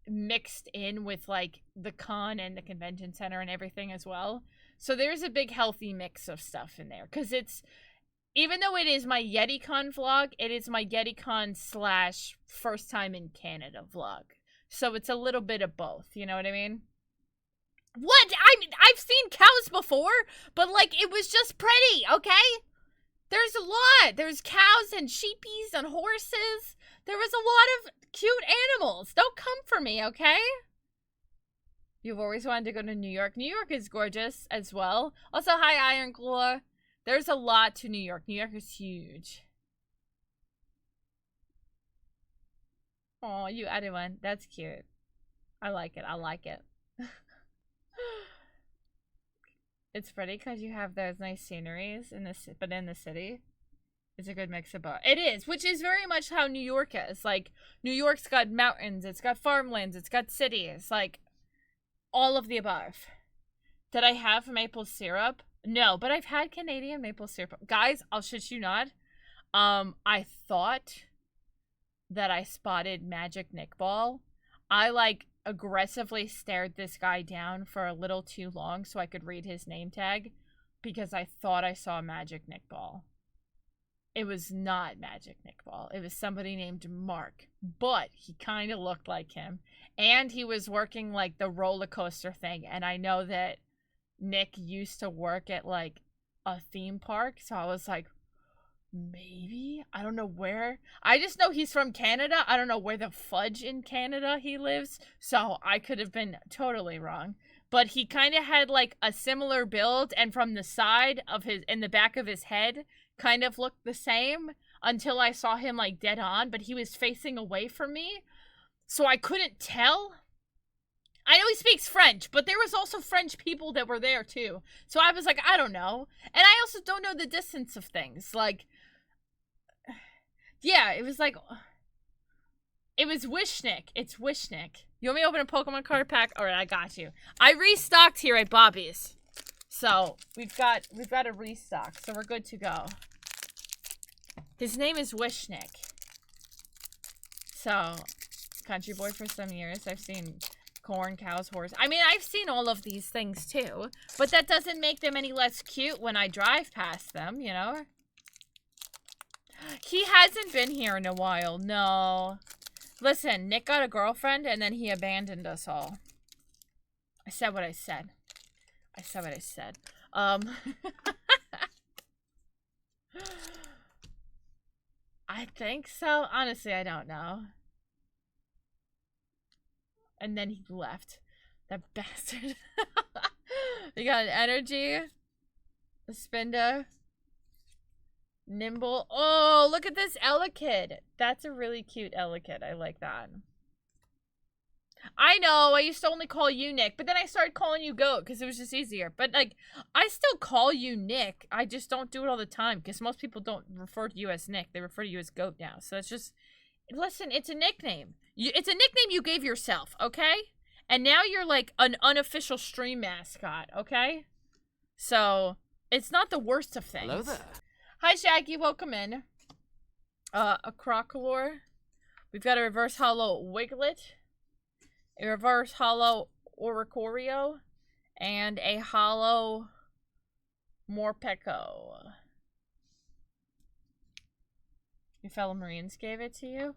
mixed in with, like, the con and the convention center and everything as well. So there's a big healthy mix of stuff in there, because it's, even though it is my YETICON vlog, it is my YETICON / first time in Canada vlog. So it's a little bit of both, you know what I mean? What? I mean, I've seen cows before, but, like, it was just pretty, okay? There's a lot. There's cows and sheepies and horses. There was a lot of cute animals. Don't come for me, okay? You've always wanted to go to New York. New York is gorgeous as well. Also, hi, Iron Claw. There's a lot to New York. New York is huge. Oh, you added one. That's cute. I like it. I like it. It's pretty because you have those nice sceneries in this, but in the city, it's a good mix of both. It is, which is very much how New York is. Like, New York's got mountains, it's got farmlands, it's got cities, like, all of the above. Did I have maple syrup? No, but I've had Canadian maple syrup. Guys, I'll shit you not. I thought that I spotted Magic Nick Ball. I, like, aggressively stared this guy down for a little too long so I could read his name tag, because I thought I saw Magic Nick Ball. It was not Magic Nick Ball. It was somebody named Mark, but he kind of looked like him. And he was working, like, the roller coaster thing. And I know that Nick used to work at, like, a theme park. So I was like, maybe? I don't know where. I just know he's from Canada. I don't know where the fudge in Canada he lives. So I could have been totally wrong. But he kind of had, like, a similar build. And from the side of his, in the back of his head, kind of looked the same until I saw him, like, dead on. But he was facing away from me, so I couldn't tell. I know he speaks French, but there was also French people that were there too. So I was like, I don't know. And I also don't know the distance of things. Like, yeah, it was like, it was Wishnick. It's Wishnick. You want me to open a Pokemon card pack? All right, I got you. I restocked here at Bobby's. So we've got a restock, so we're good to go. His name is Wishnick. So, country boy for some years. I've seen corn, cows, horse. I mean, I've seen all of these things too, but that doesn't make them any less cute when I drive past them, you know? He hasn't been here in a while, no. Listen, Nick got a girlfriend and then he abandoned us all. I said what I said. I said what I said. I think so. Honestly, I don't know. And then he left. That bastard. We got an energy. A Spinda. Nimble. Oh, look at this Elekid. That's a really cute Elekid. I like that. I know, I used to only call you Nick, but then I started calling you Goat because it was just easier. But, like, I still call you Nick. I just don't do it all the time because most people don't refer to you as Nick. They refer to you as Goat now. So it's just, listen, it's a nickname. It's a nickname you gave yourself, okay? And now you're, like, an unofficial stream mascot, okay? So, it's not the worst of things. Hello there. Hi, Shaggy. Welcome in. A Crocolore. We've got a reverse hollow Wiglet. A reverse hollow Oricorio, and a hollow Morpeko. Your fellow Marines gave it to you?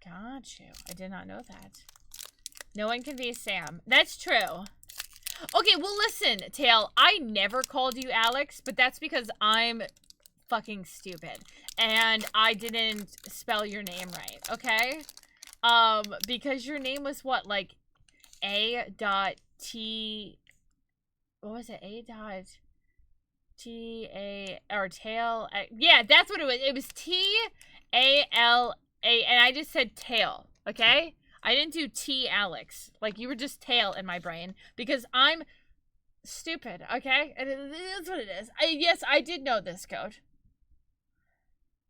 Got you. I did not know that. No one can be Sam. That's true. Okay, well listen, Tail. I never called you Alex, but that's because I'm fucking stupid. And I didn't spell your name right, okay? Because your name was what, like A.T... What was it? A.T.A... or Tail... yeah, that's what it was. It was T-A-L-A, and I just said Tail, okay? I didn't do T Alex. Like, you were just Tail in my brain. Because I'm stupid, okay? And it is what it is. Yes, I did know this code.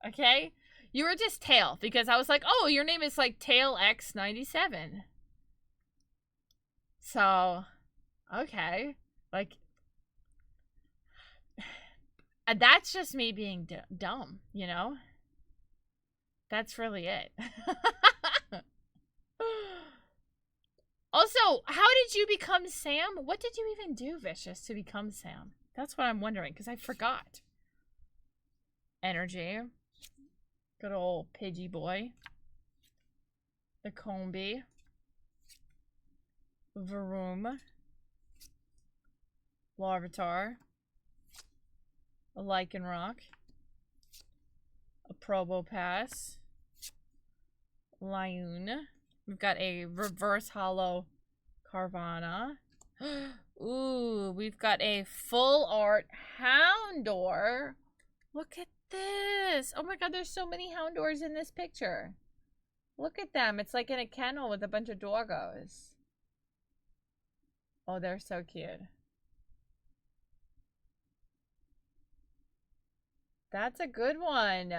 Okay? You were just Tail. Because I was like, oh, your name is like Tail X97. So, okay. Like, and that's just me being dumb, you know? That's really it. Also, how did you become Sam? What did you even do, Vicious, to become Sam? That's what I'm wondering, because I forgot. Energy. Good old Pidgey boy. The Combi. Vroom. Larvitar. A Lycanroc. A Probopass. Lyoon. We've got a reverse hollow Carvana. Ooh, we've got a full art Houndour. Look at this. Oh my god, there's so many Houndours in this picture. Look at them. It's like in a kennel with a bunch of doggos. Oh, they're so cute. That's a good one.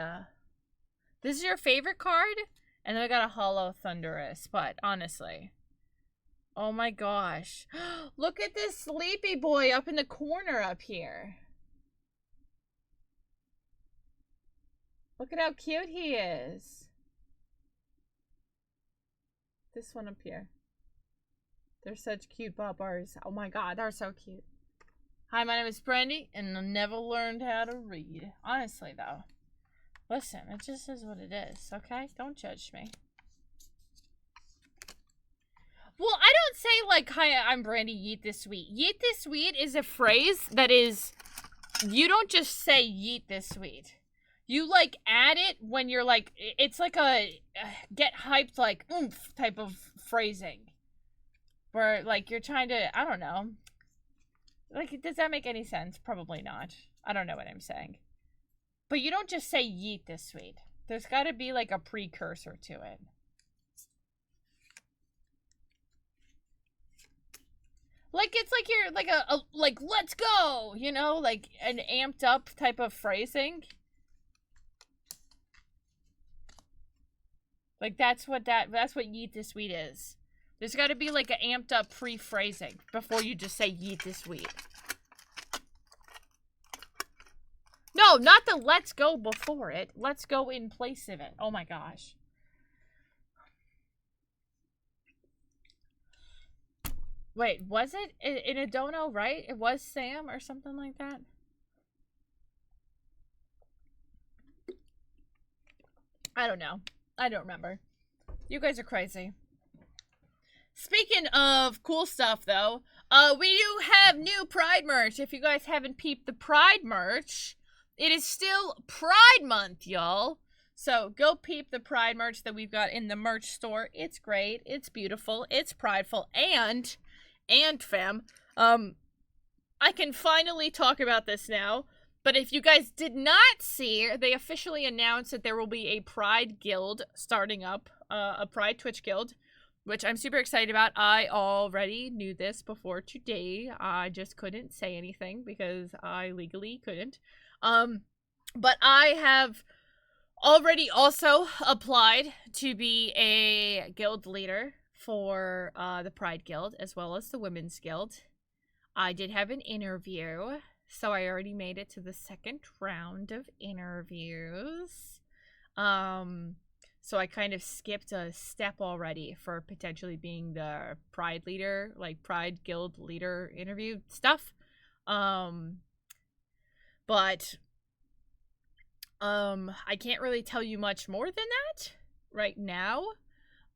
This is your favorite card? And then we got a Hollow Thundurus, but honestly. Oh my gosh. Look at this sleepy boy up in the corner up here. Look at how cute he is. This one up here. They're such cute bubbers. Oh my god, they're so cute. Hi, my name is Brandy, and I never learned how to read. Honestly, though. Listen, it just is what it is, okay? Don't judge me. Well, I don't say, like, hi, I'm Brandy, yeet this sweet. Yeet this sweet is a phrase that is... You don't just say yeet this sweet. You, like, add it when you're, like... It's like a get hyped, like, oomph type of phrasing. Where, like, you're trying to... I don't know. Like, does that make any sense? Probably not. I don't know what I'm saying. But you don't just say yeet this sweet. There's got to be like a precursor to it. Like it's like you're like a like let's go, you know, like an amped up type of phrasing. Like that's what yeet this sweet is. There's got to be like an amped up pre-phrasing before you just say yeet this sweet. No, not the let's go before it. Let's go in place of it. Oh my gosh. Wait, was it in a dono, right? It was Sam or something like that? I don't know. I don't remember. You guys are crazy. Speaking of cool stuff, though, we do have new Pride merch. If you guys haven't peeped the Pride merch... It is still Pride Month, y'all. So go peep the Pride merch that we've got in the merch store. It's great. It's beautiful. It's prideful. And fam, I can finally talk about this now. But if you guys did not see, they officially announced that there will be a Pride Guild starting up. A Pride Twitch Guild, which I'm super excited about. I already knew this before today. I just couldn't say anything because I legally couldn't. But I have already also applied to be a guild leader for the Pride Guild as well as the Women's Guild. I did have an interview, so I already made it to the second round of interviews. So I kind of skipped a step already for potentially being the Pride leader, like Pride Guild leader interview stuff. But I can't really tell you much more than that right now,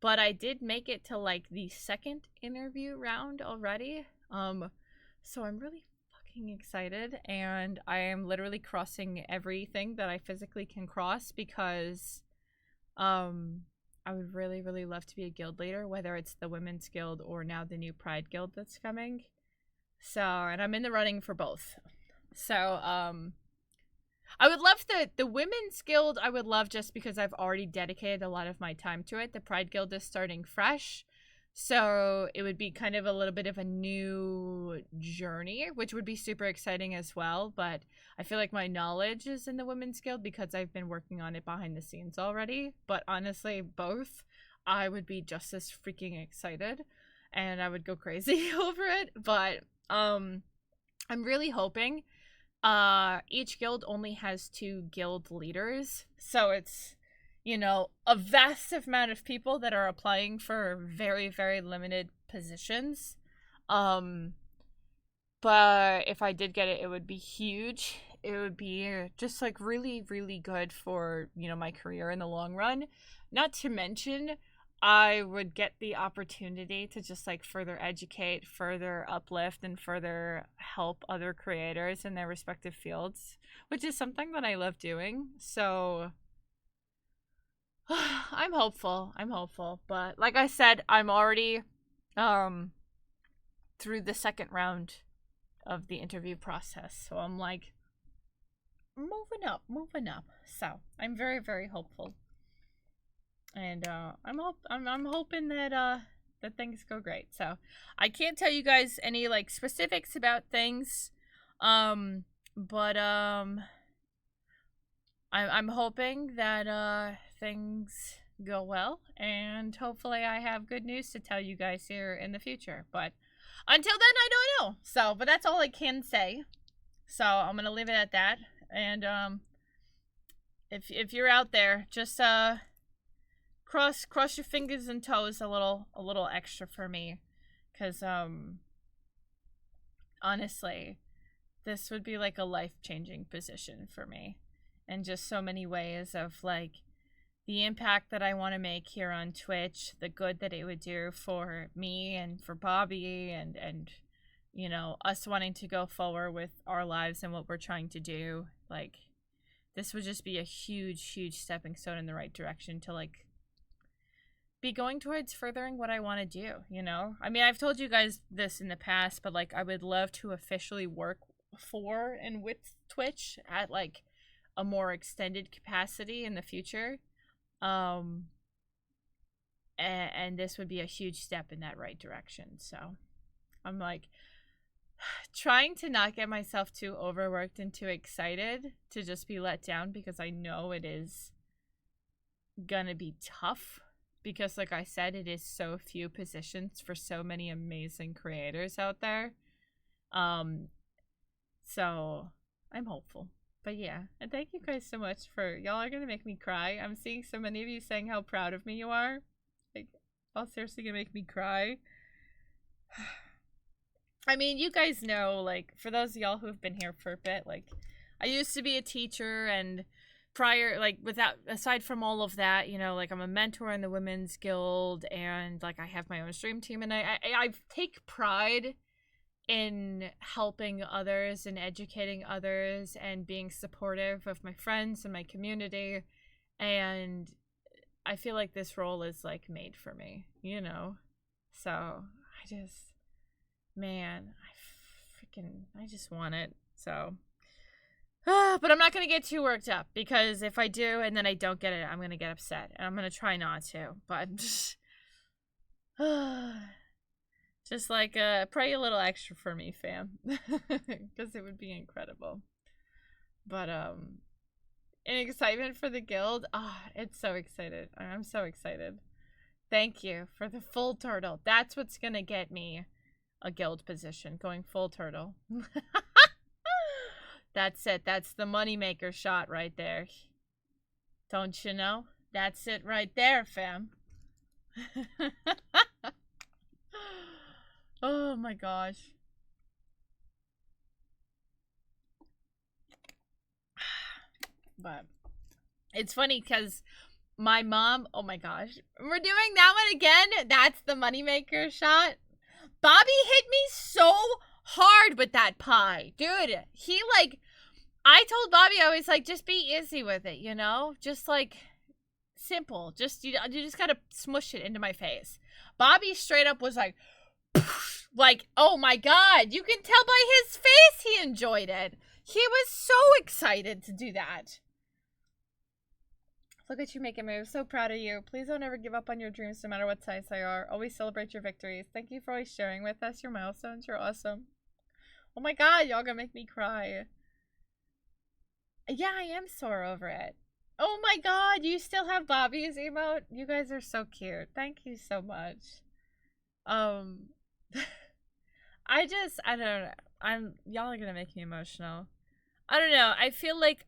but I did make it to like the second interview round already. So I'm really fucking excited, and I am literally crossing everything that I physically can cross because I would really, really love to be a guild leader, whether it's the Women's Guild or now the new Pride Guild that's coming. So, and I'm in the running for both. So, I would love the Women's Guild. I would love just because I've already dedicated a lot of my time to it. The Pride Guild is starting fresh. So it would be kind of a little bit of a new journey, which would be super exciting as well. But I feel like my knowledge is in the Women's Guild because I've been working on it behind the scenes already. But honestly, both, I would be just as freaking excited and I would go crazy over it. But I'm really hoping each guild only has 2 guild leaders. So it's, you know, a vast amount of people that are applying for very, very limited positions. But if I did get it, it would be huge. It would be just like really, really good for, you know, my career in the long run. Not to mention, I would get the opportunity to just like further educate, further uplift, and further help other creators in their respective fields, which is something that I love doing. So I'm hopeful. I'm hopeful. But like I said, I'm already through the second round of the interview process. So I'm like moving up, moving up. So I'm very, very hopeful. And I'm hoping that that things go great. So I can't tell you guys any like specifics about things. But I'm hoping that things go well, and hopefully I have good news to tell you guys here in the future. But until then, I don't know. So, but that's all I can say. So I'm gonna leave it at that. And if you're out there, just cross your fingers and toes a little extra for me, because honestly, this would be like a life-changing position for me in just so many ways of like the impact that I want to make here on Twitch, the good that it would do for me and for Bobby, and you know, us wanting to go forward with our lives and what we're trying to do. Like, this would just be a huge stepping stone in the right direction to like be going towards furthering what I want to do, you know? I mean, I've told you guys this in the past, but like I would love to officially work for and with Twitch at like a more extended capacity in the future. And this would be a huge step in that right direction. So I'm like trying to not get myself too overworked and too excited to just be let down, because I know it is gonna be tough, because like I said, it is so few positions for so many amazing creators out there. So I'm hopeful. But yeah, and thank you guys so much for, y'all are gonna make me cry. I'm seeing so many of you saying how proud of me you are. Like, y'all seriously gonna make me cry. I mean, you guys know, like, for those of y'all who have been here for a bit, like, I used to be a teacher, and prior, like, without, aside from all of that, you know, like, I'm a mentor in the Women's Guild, and, like, I have my own stream team, and I take pride in helping others and educating others and being supportive of my friends and my community. And I feel like this role is like made for me, you know? So I just, man, I just want it. So, but I'm not going to get too worked up, because if I do and then I don't get it, I'm going to get upset, and I'm going to try not to. But just like pray a little extra for me, fam, because it would be incredible. But in excitement for the guild, it's so excited. I'm so excited. Thank you for the full turtle. That's what's gonna get me a guild position, going full turtle. That's it. That's the moneymaker shot right there. Don't you know? That's it right there, fam. Oh my gosh. But It's funny because my mom, oh my gosh, we're doing that one again. That's the moneymaker shot. Bobby hit me so hard with that pie. Dude, he like, I told Bobby, I was like, just be easy with it, you know? Just like, simple. Just, you just gotta smush it into my face. Bobby straight up was like, like, oh my God, you can tell by his face he enjoyed it. He was so excited to do that. Look at you making moves. So proud of you. Please don't ever give up on your dreams no matter what size they are. Always celebrate your victories. Thank you for always sharing with us your milestones. You're awesome. Oh my God, y'all gonna make me cry. Yeah, I am sore over it. Oh my God, you still have Bobby's emote? You guys are so cute. Thank you so much. I don't know. Y'all are gonna make me emotional. I don't know. I feel like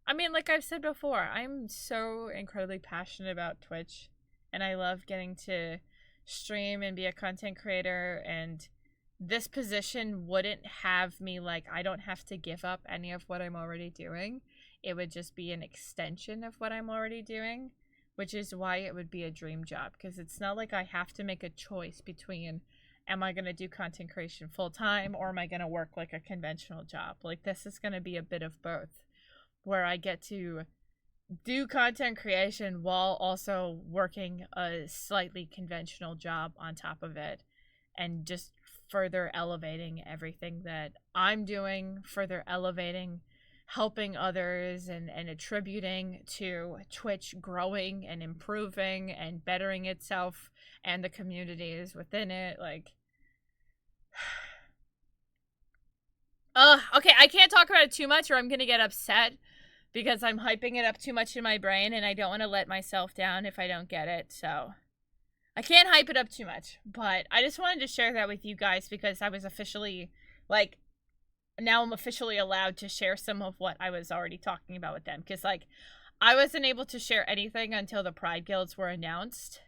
I mean, like I've said before, I'm so incredibly passionate about Twitch, and I love getting to stream and be a content creator, and this position wouldn't have me, like, I don't have to give up any of what I'm already doing. It would just be an extension of what I'm already doing, which is why it would be a dream job, because it's not like I have to make a choice between, am I going to do content creation full time, or am I going to work like a conventional job? Like, this is going to be a bit of both, where I get to do content creation while also working a slightly conventional job on top of it, and just further elevating everything that I'm doing, further elevating, helping others, and attributing to Twitch growing and improving and bettering itself and the communities within it. Like, okay, I can't talk about it too much or I'm gonna get upset, because I'm hyping it up too much in my brain, and I don't want to let myself down if I don't get it, so I can't hype it up too much. But I just wanted to share that with you guys, because I was officially, like, now I'm officially allowed to share some of what I was already talking about with them, because, like, I wasn't able to share anything until the Pride Guilds were announced,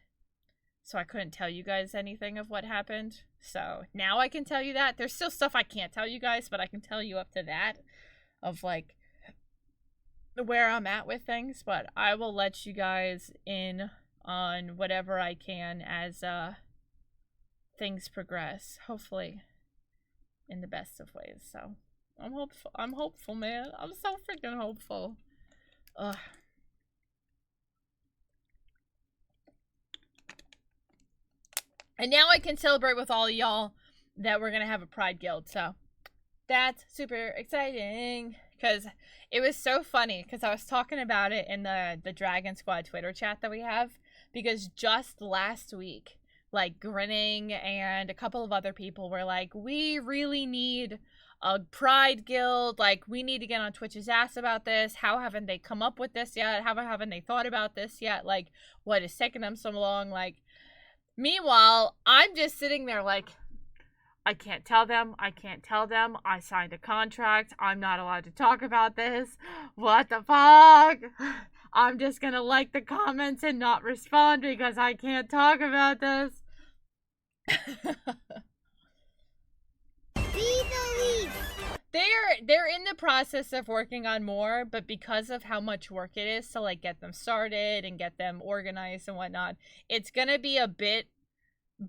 so I couldn't tell you guys anything of what happened. So now I can tell you that. There's still stuff I can't tell you guys, but I can tell you up to that, of, like, where I'm at with things. But I will let you guys in on whatever I can as things progress, hopefully in the best of ways. So I'm hopeful, man. I'm so freaking hopeful. Ugh. And now I can celebrate with all of y'all that we're gonna have a Pride Guild, so that's super exciting. Because it was so funny, because I was talking about it in the Dragon Squad Twitter chat that we have, because just last week, like, Grinning and a couple of other people were like, we really need a Pride Guild, like, we need to get on Twitch's ass about this. How haven't they come up with this yet? How haven't they thought about this yet? Like, what is taking them so long? Like, meanwhile, I'm just sitting there like, I can't tell them. I signed a contract. I'm not allowed to talk about this. What the fuck? I'm just gonna like the comments and not respond because I can't talk about this. They're in the process of working on more, but because of how much work it is to, like, get them started and get them organized and whatnot, it's gonna be a bit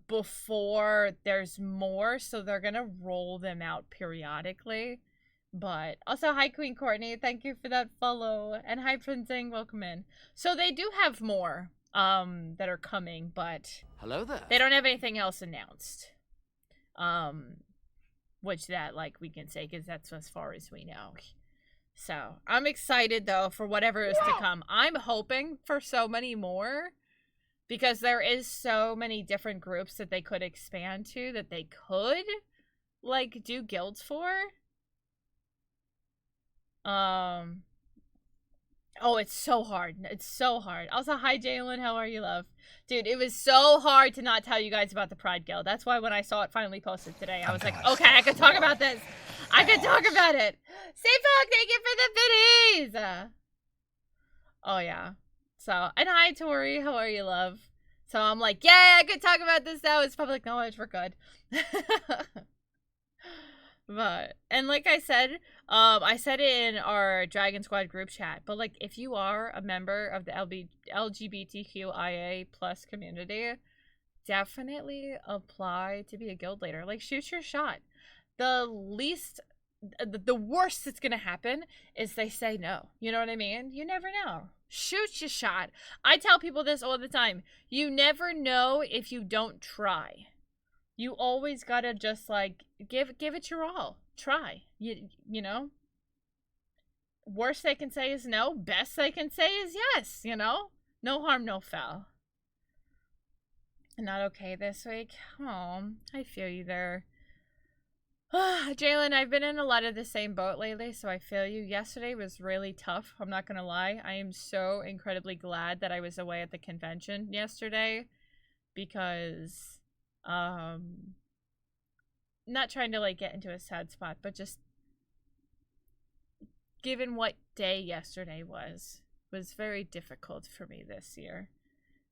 before there's more, so they're gonna roll them out periodically. But also, hi Queen Courtney, thank you for that follow, and hi Prinzing, welcome in. So they do have more that are coming, but hello there. They don't have anything else announced, which that, like, we can say, because that's as far as we know. So I'm excited though for whatever is to come. I'm hoping for so many more, because there is so many different groups that they could expand to, that they could, like, do guilds for. Oh, it's so hard. It's so hard. Also, hi Jalen, how are you, love? Dude, it was so hard to not tell you guys about the Pride Guild. That's why when I saw it finally posted today, I was like, okay, I could talk about this. I could talk about it. Sayfog, thank you for the biddies. Oh, yeah. So, and hi, Tori. How are you, love? So I'm like, yeah, I could talk about this now. It's public knowledge. We're good. But and like I said it in our Dragon Squad group chat. But like, if you are a member of the LGBTQIA plus community, definitely apply to be a guild leader. Like, shoot your shot. The least, the worst that's gonna happen is they say no. You know what I mean? You never know. Shoot your shot. I tell people this all the time. You never know if you don't try. You always gotta just like give it your all. Try. You know? Worst they can say is no. Best they can say is yes, you know? No harm, no foul. Not okay this week. Oh, I feel you there. Jalen, I've been in a lot of the same boat lately, so I feel you. Yesterday was really tough. I'm not gonna lie. I am so incredibly glad that I was away at the convention yesterday because not trying to like get into a sad spot, but just given what day yesterday was very difficult for me this year.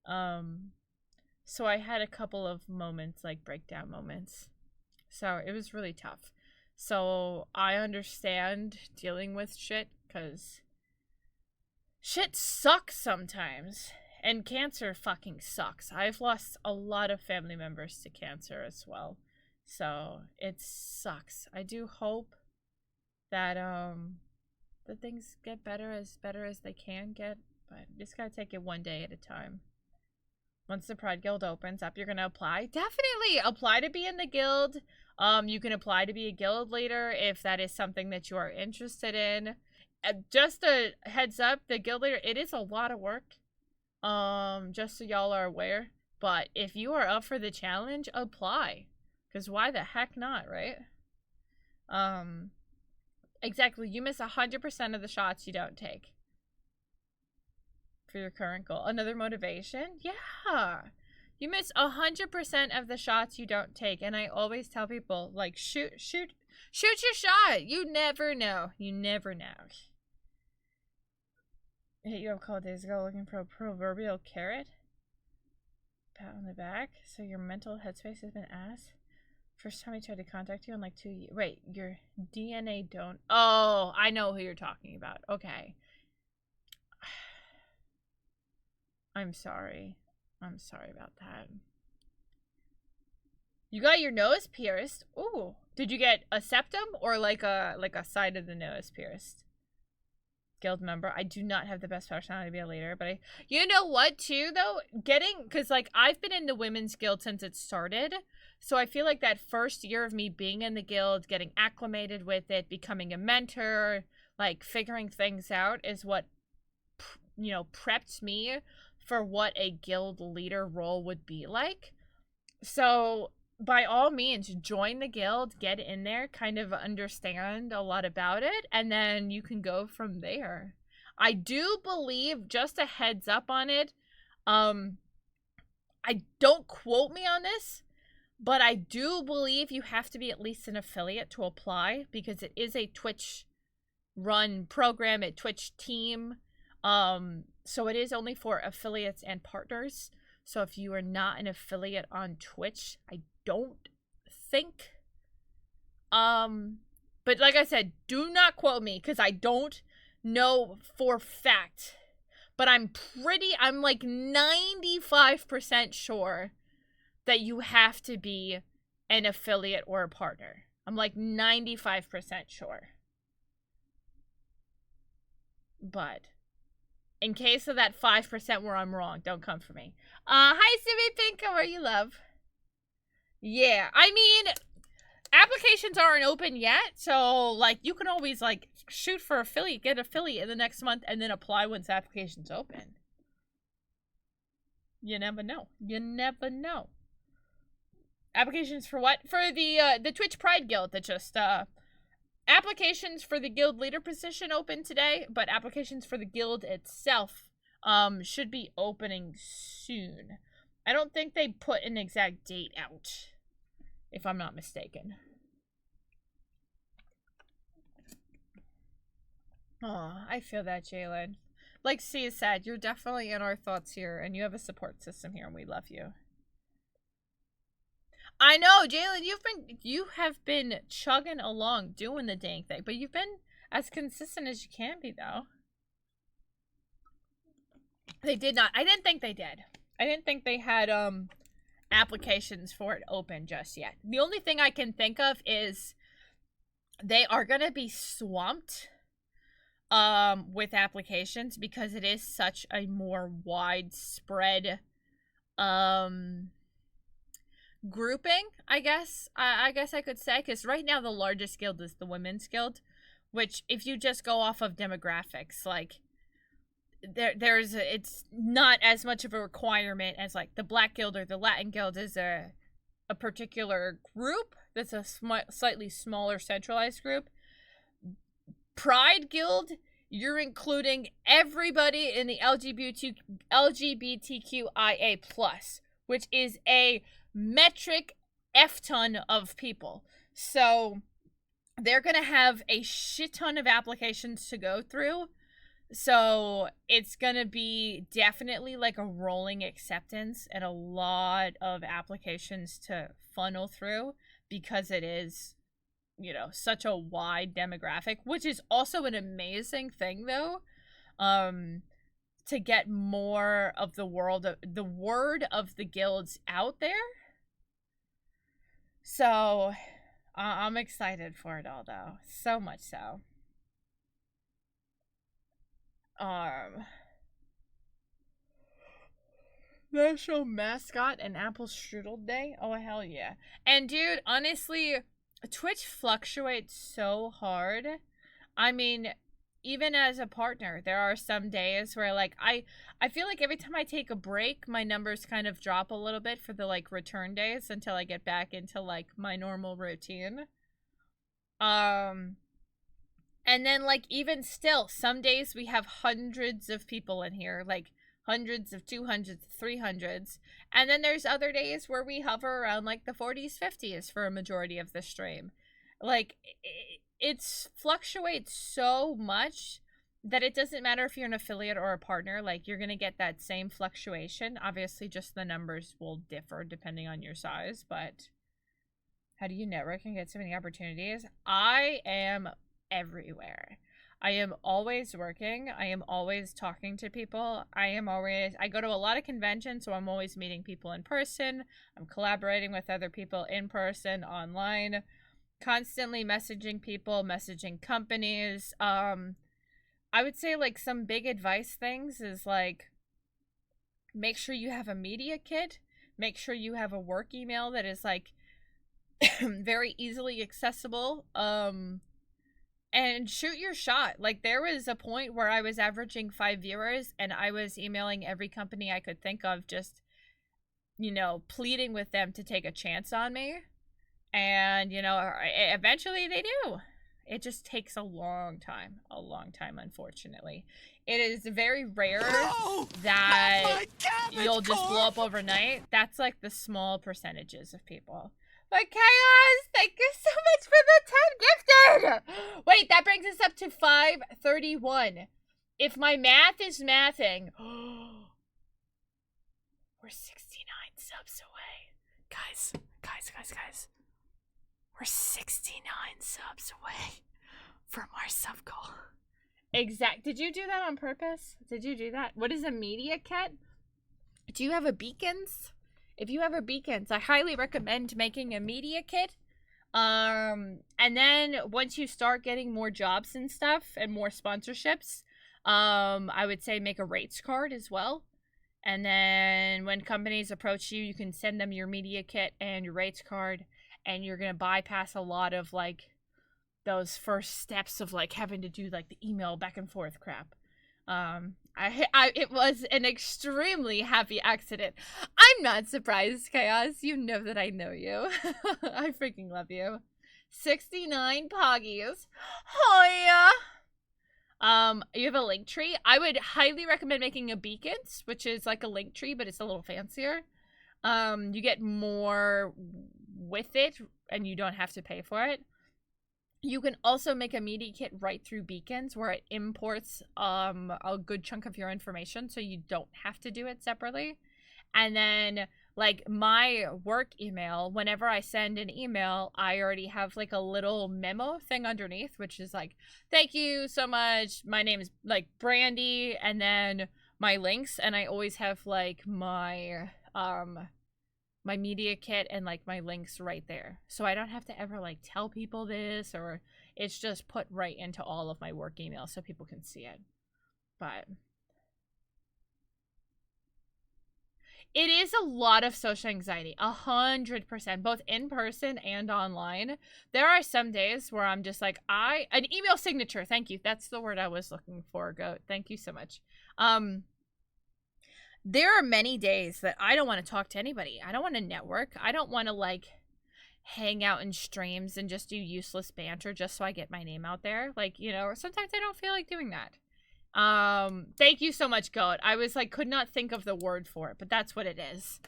So I had a couple of moments, like breakdown moments. So it was really tough. So I understand dealing with shit because shit sucks sometimes. And cancer fucking sucks. I've lost a lot of family members to cancer as well. So it sucks. I do hope that that things get better as they can get, but just gotta take it one day at a time. Once the Pride Guild opens up, you're gonna apply. Definitely apply to be in the guild. You can apply to be a guild leader if that is something that you are interested in. Just a heads up, the guild leader, it is a lot of work. Just so y'all are aware. But if you are up for the challenge, apply. Because why the heck not, right? Exactly. You miss 100% of the shots you don't take. For your current goal. Another motivation? Yeah. You miss 100% of the shots you don't take. And I always tell people, like, shoot your shot. You never know. You never know. I hit you up a couple days ago looking for a proverbial carrot. Pat on the back. So your mental headspace has been asked. First time I tried to contact you in like 2 years. Wait, your DNA don't. Oh, I know who you're talking about. Okay. I'm sorry. I'm sorry about that. You got your nose pierced. Ooh. Did you get a septum or like a side of the nose pierced? Guild member. I do not have the best personality to be a leader, but you know what too though? Cause like I've been in the women's guild since it started. So I feel like that first year of me being in the guild, getting acclimated with it, becoming a mentor, like figuring things out is what, you know, prepped me for what a guild leader role would be like. So by all means, join the guild, get in there, kind of understand a lot about it, and then you can go from there. I do believe, just a heads up on it, I don't quote me on this, but I do believe you have to be at least an affiliate to apply because it is a Twitch run program, a Twitch team. So it is only for affiliates and partners. So if you are not an affiliate on Twitch, I don't think. But like I said, do not quote me because I don't know for fact. But I'm like 95% sure that you have to be an affiliate or a partner. I'm like 95% sure. But in case of that 5% where I'm wrong, don't come for me. Hi, Simi Pink. How are you, love? Yeah, I mean, applications aren't open yet, so, like, you can always, like, shoot for affiliate, get affiliate in the next month, and then apply once applications open. You never know. You never know. Applications for what? For the Twitch Pride Guild that just, applications for the guild leader position open today, but applications for the guild itself should be opening soon. I don't think they put an exact date out, if I'm not mistaken. Oh, I feel that, Jalen. Like C said, you're definitely in our thoughts here, and you have a support system here, and we love you. I know, Jalen, you have been chugging along doing the dang thing, but you've been as consistent as you can be, though. They did not. I didn't think they did. I didn't think they had applications for it open just yet. The only thing I can think of is they are gonna be swamped with applications because it is such a more widespread grouping, I guess. I guess I could say, because right now the largest guild is the Women's Guild, which if you just go off of demographics, like it's not as much of a requirement as like the Black Guild or the Latin Guild is a particular group that's a slightly smaller centralized group. Pride Guild, you're including everybody in the LGBTQIA plus, which is a metric F ton of people. So they're gonna have a shit ton of applications to go through. So it's gonna be definitely like a rolling acceptance and a lot of applications to funnel through because it is, you know, such a wide demographic, which is also an amazing thing though. To get more of the word of the guilds out there. So I'm excited for it all though. So much so. National Mascot and Apple Strudel Day? Oh, hell yeah. And dude, honestly, Twitch fluctuates so hard. I mean, even as a partner, there are some days where like I feel like every time I take a break, my numbers kind of drop a little bit for the like return days until I get back into like my normal routine. And then, like, even still, some days we have hundreds of people in here, like hundreds of 200s, 300s. And then there's other days where we hover around like the 40s, 50s for a majority of the stream. Like, it fluctuates so much that it doesn't matter if you're an affiliate or a partner. Like, you're going to get that same fluctuation. Obviously, just the numbers will differ depending on your size. But how do you network and get so many opportunities? I am everywhere. I am always working. I am always talking to people. I go to a lot of conventions, so I'm always meeting people in person. I'm collaborating with other people in person, online, constantly messaging people, messaging companies. I would say like some big advice things is like, make sure you have a media kit. Make sure you have a work email that is like very easily accessible. And shoot your shot. Like, there was a point where I was averaging 5 viewers and I was emailing every company I could think of, just, you know, pleading with them to take a chance on me. And, you know, eventually they do. It just takes a long time, unfortunately. It is very rare that you'll just blow up overnight. That's like the small percentages of people. But Chaos, thank you so much for the 10 gifted! Wait, that brings us up to 531. If my math is mathing, we're 69 subs away. Guys. We're 69 subs away from our sub goal. Did you do that on purpose? Did you do that? What is a media kit? Do you have a beacons? If you have a beacons, I highly recommend making a media kit. And then once you start getting more jobs and stuff and more sponsorships, I would say make a rates card as well. And then when companies approach you, you can send them your media kit and your rates card, and you're going to bypass a lot of like those first steps of like having to do like the email back and forth crap. It was an extremely happy accident. I'm not surprised, Chaos. You know that I know you. I freaking love you. 69 Poggies. Oh yeah. You have a link tree. I would highly recommend making a beacons, which is like a link tree, but it's a little fancier. You get more with it, and you don't have to pay for it. You can also make a media kit right through beacons where it imports a good chunk of your information, so you don't have to do it separately. And then Like my work email, whenever I send an email, I already have like a little memo thing underneath, which is like, thank you so much. My name is like Brandy, and then my links, and I always have like my media kit and like my links right there. So I don't have to ever like tell people this, or it's just put right into all of my work emails so people can see it. But it is a lot of social anxiety, 100%, both in person and online. There are some days where I'm just like, an email signature. Thank you. That's the word I was looking for. Goat. Thank you so much. There are many days that I don't want to talk to anybody. I don't want to network. I don't want to like hang out in streams and just do useless banter just so I get my name out there. Like, you know, or sometimes I don't feel like doing that. Thank you so much, Goat. I was like, could not think of the word for it, but that's what it is.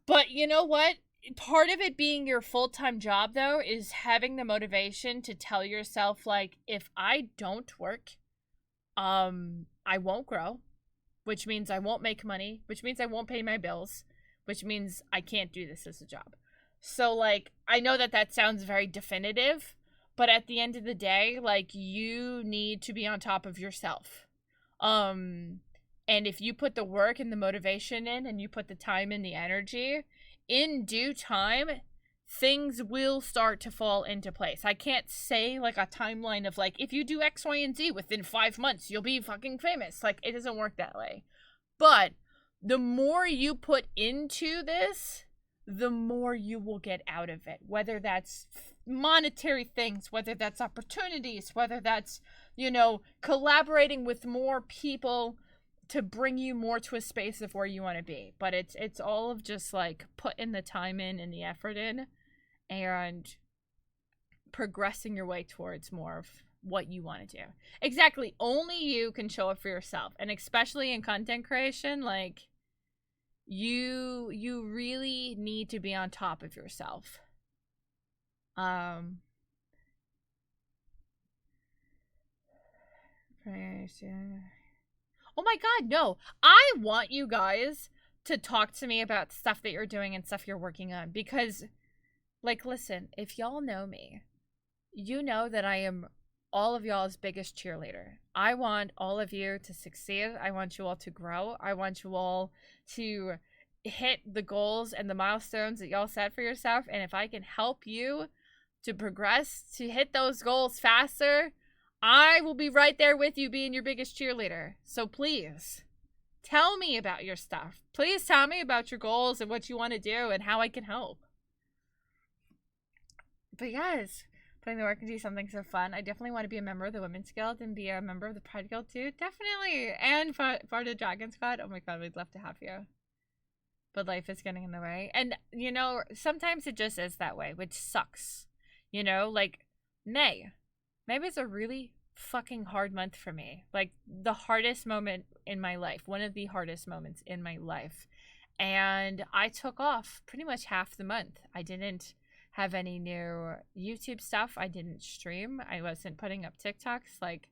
But you know what? Part of it being your full-time job, though, is having the motivation to tell yourself, like, if I don't work, I won't grow, which means I won't make money, which means I won't pay my bills, which means I can't do this as a job. So, like, I know that that sounds very definitive, but at the end of the day, like, you need to be on top of yourself. And if you put the work and the motivation in, and you put the time and the energy, in due time, things will start to fall into place. I can't say, like, a timeline of, like, if you do X, Y, and Z within 5 months, you'll be fucking famous. Like, it doesn't work that way. But the more you put into this, the more you will get out of it. Whether that's monetary things, whether that's opportunities, whether that's, you know, collaborating with more people to bring you more to a space of where you want to be. But it's all of just like putting the time in and the effort in and progressing your way towards more of what you want to do. Exactly. Only you can show up for yourself. And especially in content creation, like, you really need to be on top of yourself. Oh my god, no. I want you guys to talk to me about stuff that you're doing and stuff you're working on, because, like, listen, if y'all know me, you know that I am all of y'all's biggest cheerleader. I want all of you to succeed. I want you all to grow. I want you all to hit the goals and the milestones that y'all set for yourself. And if I can help you to progress, to hit those goals faster, I will be right there with you, being your biggest cheerleader. So please, tell me about your stuff. Please tell me about your goals and what you want to do and how I can help. But yes, putting the work into something so fun. I definitely want to be a member of the Women's Guild and be a member of the Pride Guild too. Definitely. And for the Dragon Squad. Oh my god, we'd love to have you. But life is getting in the way. And, you know, sometimes it just is that way, which sucks. You know, like, May was a really fucking hard month for me. Like, the hardest moment in my life. One of the hardest moments in my life. And I took off pretty much half the month. I didn't have any new YouTube stuff. I didn't stream. I wasn't putting up TikToks. Like,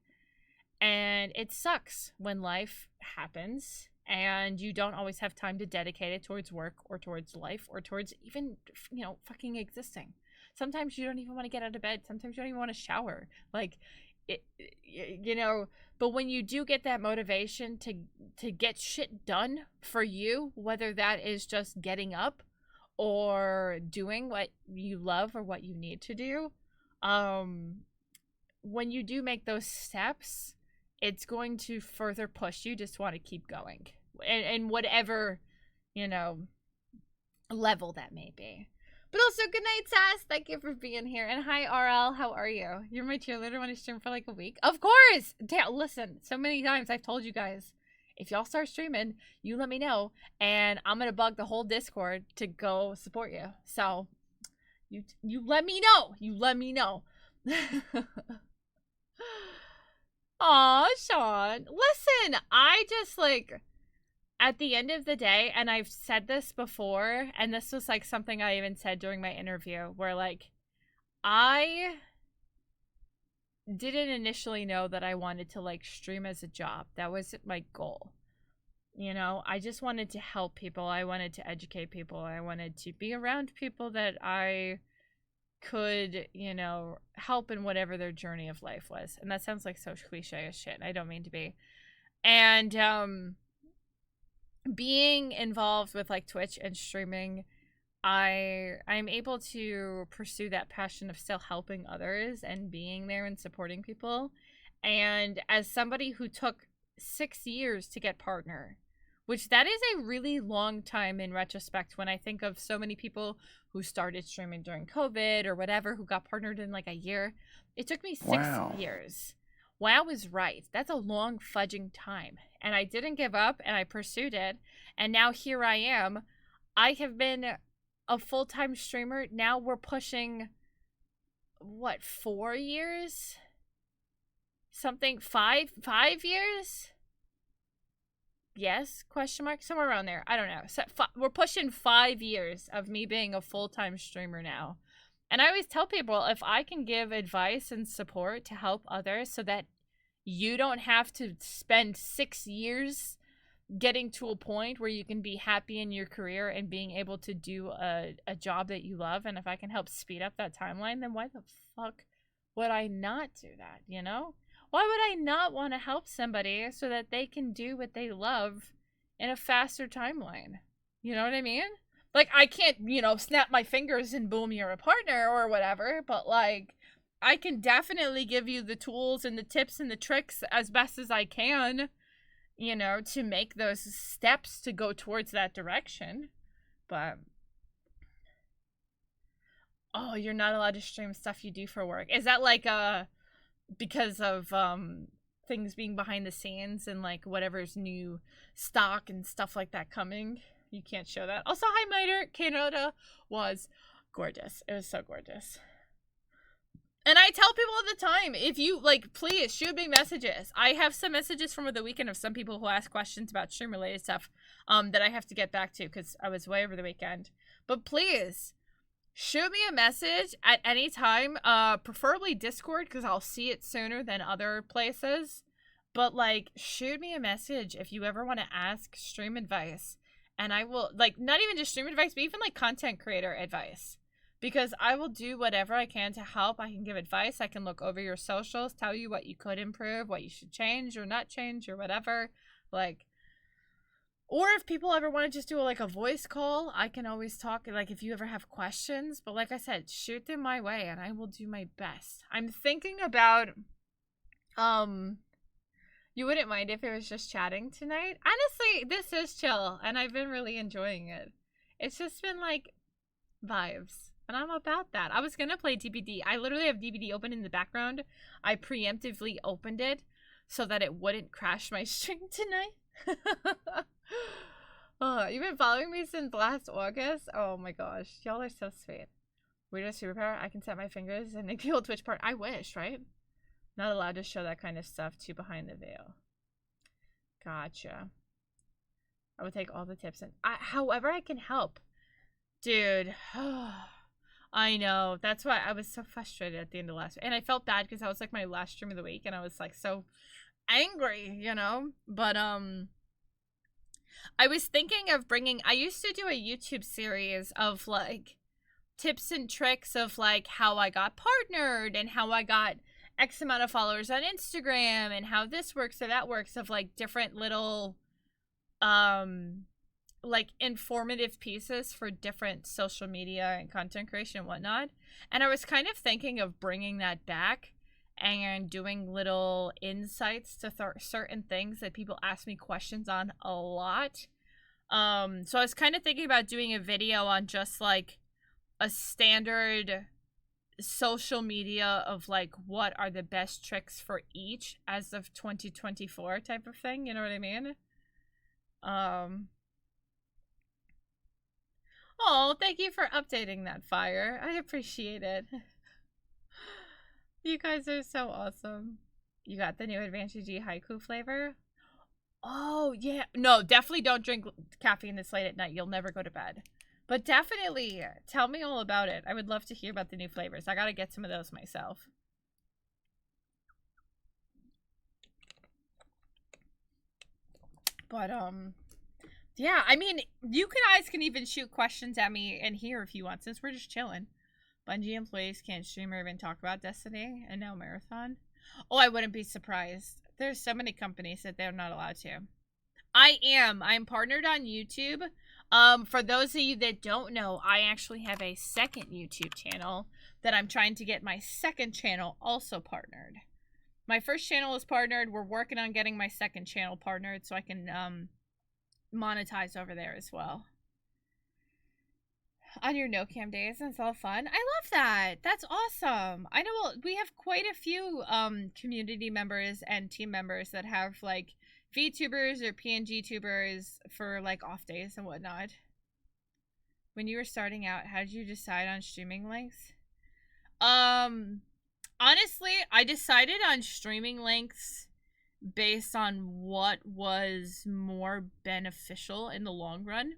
and it sucks when life happens and you don't always have time to dedicate it towards work or towards life or towards even, you know, fucking existing. Sometimes you don't even want to get out of bed. Sometimes you don't even want to shower. Like, you know, but when you do get that motivation to get shit done for you, whether that is just getting up or doing what you love or what you need to do, when you do make those steps, it's going to further push you just want to keep going. And whatever, you know, level that may be. But also, good night, Sass. Thank you for being here. And hi, RL. How are you? You're my cheerleader when I stream for like a week. Of course! Listen, so many times I've told you guys, if y'all start streaming, you let me know. And I'm going to bug the whole Discord to go support you. So, you let me know. You let me know. Aw, Sean. Listen, I just, like, at the end of the day, and I've said this before, and this was, like, something I even said during my interview, where, like, I didn't initially know that I wanted to, like, stream as a job. That wasn't my goal. You know, I just wanted to help people. I wanted to educate people. I wanted to be around people that I could, you know, help in whatever their journey of life was. And that sounds like so cliche as shit. I don't mean to be. And being involved with like Twitch and streaming, I'm able to pursue that passion of still helping others and being there and supporting people. And as somebody who took 6 years to get partner, which that is a really long time in retrospect when I think of so many people who started streaming during COVID or whatever who got partnered in like a year. It took me 6 years. Wow is right. That's a long fudging time. And I didn't give up and I pursued it. And now here I am. I have been a full-time streamer. Now we're pushing, what, 4 years? Something, five years? Yes, question mark, somewhere around there. I don't know. So we're pushing 5 years of me being a full-time streamer now. And I always tell people, if I can give advice and support to help others so that you don't have to spend 6 years getting to a point where you can be happy in your career and being able to do a job that you love, and if I can help speed up that timeline, then why the fuck would I not do that, you know? Why would I not want to help somebody so that they can do what they love in a faster timeline? You know what I mean? Like, I can't, you know, snap my fingers and boom, you're a partner or whatever, but like, I can definitely give you the tools and the tips and the tricks as best as I can, you know, to make those steps to go towards that direction. But, oh, you're not allowed to stream stuff you do for work. Is that like because of things being behind the scenes and like whatever's new stock and stuff like that coming? You can't show that. Also, hi Miter. Canada was gorgeous. It was so gorgeous. And I tell people all the time, if you, like, please shoot me messages. I have some messages from the weekend of some people who ask questions about stream-related stuff that I have to get back to because I was away over the weekend. But please, shoot me a message at any time, preferably Discord because I'll see it sooner than other places. But, like, shoot me a message if you ever want to ask stream advice. And I will, like, not even just stream advice, but even, like, content creator advice. Because I will do whatever I can to help. I can give advice. I can look over your socials, tell you what you could improve, what you should change or not change or whatever. Like, or if people ever want to just do like a voice call, I can always talk, like if you ever have questions. But like I said, shoot them my way and I will do my best. I'm thinking about, you wouldn't mind if it was just chatting tonight? Honestly, this is chill and I've been really enjoying it. It's just been like vibes. And I'm about that. I was going to play DBD. I literally have DBD open in the background. I preemptively opened it so that it wouldn't crash my stream tonight. Oh, you've been following me since last August? Oh my gosh. Y'all are so sweet. Weirdest superpower? I can set my fingers and make people Twitch part. I wish, right? Not allowed to show that kind of stuff too behind the veil. Gotcha. I would take all the tips and however I can help. Dude. I know. That's why I was so frustrated at the end of last week. And I felt bad because I was like my last stream of the week and I was like so angry, you know? But I was thinking of bringing, I used to do a YouTube series of like tips and tricks of like how I got partnered and how I got X amount of followers on Instagram and how this works or that works, of like different little like informative pieces for different social media and content creation and whatnot. And I was kind of thinking of bringing that back and doing little insights to certain things that people ask me questions on a lot. So I was kind of thinking about doing a video on just like a standard social media of like what are the best tricks for each as of 2024 type of thing, you know what I mean? Oh, thank you for updating that, Fire. I appreciate it. You guys are so awesome. You got the new Advantage G haiku flavor? Oh, yeah. No, definitely don't drink caffeine this late at night. You'll never go to bed. But definitely tell me all about it. I would love to hear about the new flavors. I gotta get some of those myself. But, Yeah, I mean, you guys can even shoot questions at me in here if you want, since we're just chilling. Bungie employees can't stream or even talk about Destiny and now Marathon. Oh, I wouldn't be surprised. There's so many companies that they're not allowed to. I'm partnered on YouTube. For those of you that don't know, I actually have a second YouTube channel that I'm trying to get my second channel also partnered. My first channel is partnered. We're working on getting my second channel partnered so I can monetize over there as well. On your no cam days, it's all fun. I love that. That's awesome. I know we have quite a few community members and team members that have like VTubers or PNG tubers for like off days and whatnot. When you were starting out, how did you decide on streaming lengths? Honestly, I decided on streaming lengths based on what was more beneficial in the long run.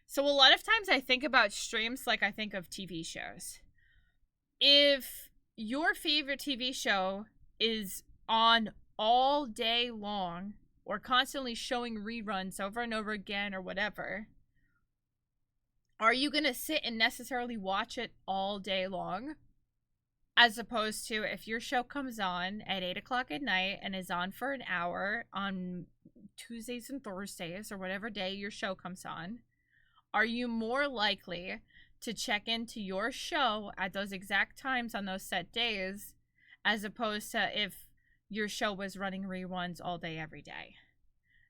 So a lot of times I think about streams like I think of TV shows. If your favorite TV show is on all day long or constantly showing reruns over and over again or whatever, are you going to sit and necessarily watch it all day long? As opposed to if your show comes on at 8 o'clock at night and is on for an hour on Tuesdays and Thursdays or whatever day your show comes on, are you more likely to check into your show at those exact times on those set days as opposed to if your show was running reruns all day every day?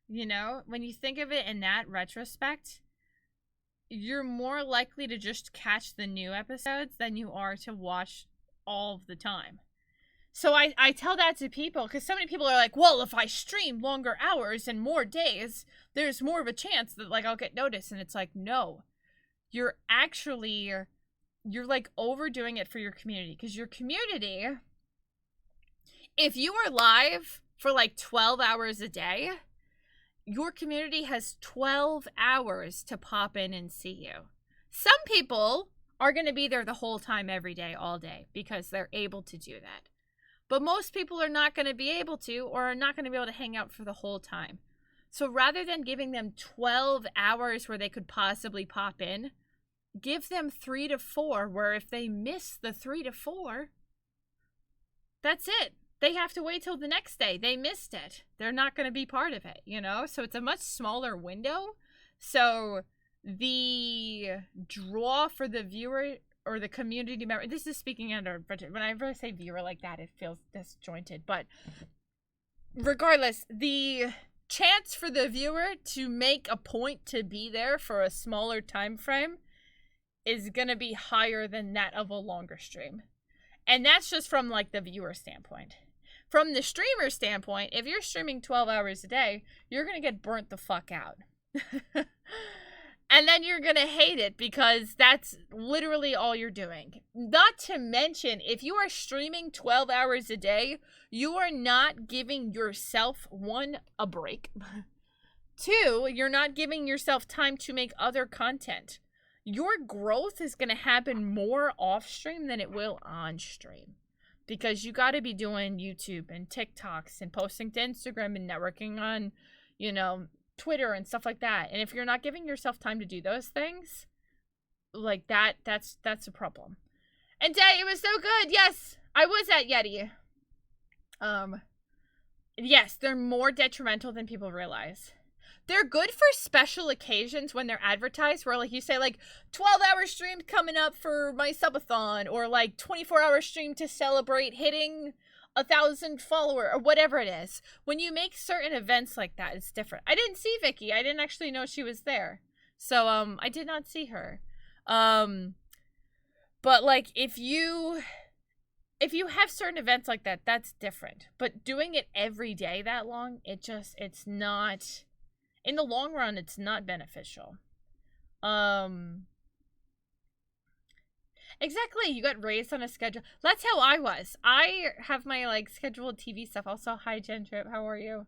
You know, when you think of it in that retrospect, you're more likely to just catch the new episodes than you are to watch all of the time. So I tell that to people because so many people are like, well, if I stream longer hours and more days, there's more of a chance that like I'll get noticed. And it's like, no, you're like overdoing it for your community, because your community, if you are live for like 12 hours a day, your community has 12 hours to pop in and see you. Some people are going to be there the whole time every day, all day, because they're able to do that. But most people are not going to be able to, or are not going to be able to hang out for the whole time. So rather than giving them 12 hours where they could possibly pop in, give them 3 to 4, where if they miss the 3 to 4, that's it. They have to wait till the next day. They missed it. They're not going to be part of it, you know? So it's a much smaller window. So the draw for the viewer or the community member, this is speaking under, whenever I say viewer like that, it feels disjointed. But regardless, the chance for the viewer to make a point to be there for a smaller time frame is going to be higher than that of a longer stream. And that's just from like the viewer standpoint. From the streamer standpoint, if you're streaming 12 hours a day, you're going to get burnt the fuck out. And then you're going to hate it because that's literally all you're doing. Not to mention, if you are streaming 12 hours a day, you are not giving yourself, 1, a break. 2, you're not giving yourself time to make other content. Your growth is going to happen more off stream than it will on stream. Because you got to be doing YouTube and TikToks and posting to Instagram and networking on, you know, Twitter and stuff like that. And if you're not giving yourself time to do those things, like that's a problem. And Day, it was so good. Yes, I was at Yeti. Yes, they're more detrimental than people realize. They're good for special occasions when they're advertised, where like you say like 12-hour stream coming up for my subathon, or like 24-hour stream to celebrate hitting 1,000 follower, or whatever it is. When you make certain events like that, it's different. I didn't see Vicky. I didn't actually know she was there. So I did not see her. But like if you have certain events like that, that's different. But doing it every day that long, it's not, in the long run, it's not beneficial. Exactly, you got raised on a schedule. That's how I was. I have my like scheduled TV stuff. Also, hi Jen Trip, how are you?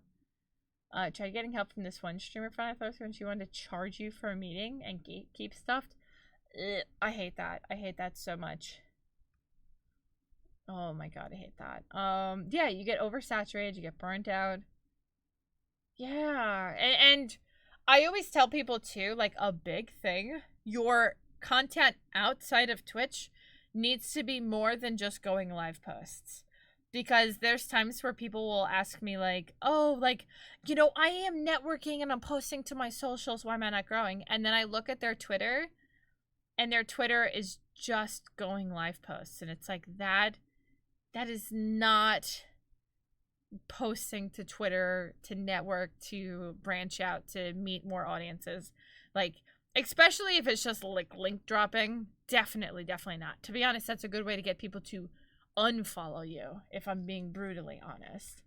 Tried getting help from this one streamer friend I thought when she wanted to charge you for a meeting and gatekeep stuff. Ugh, I hate that. I hate that so much. Oh my god, I hate that. Yeah, you get oversaturated, you get burnt out. Yeah, and I always tell people too, like a big thing, your content outside of Twitch needs to be more than just going live posts. Because there's times where people will ask me like, oh, like, I am networking and I'm posting to my socials, why am I not growing? And then I look at their Twitter and their Twitter is just going live posts. And it's like that is not posting to Twitter, to network, to branch out, to meet more audiences. Like, especially if it's just like link dropping, definitely not. To be honest, that's a good way to get people to unfollow you, if I'm being brutally honest.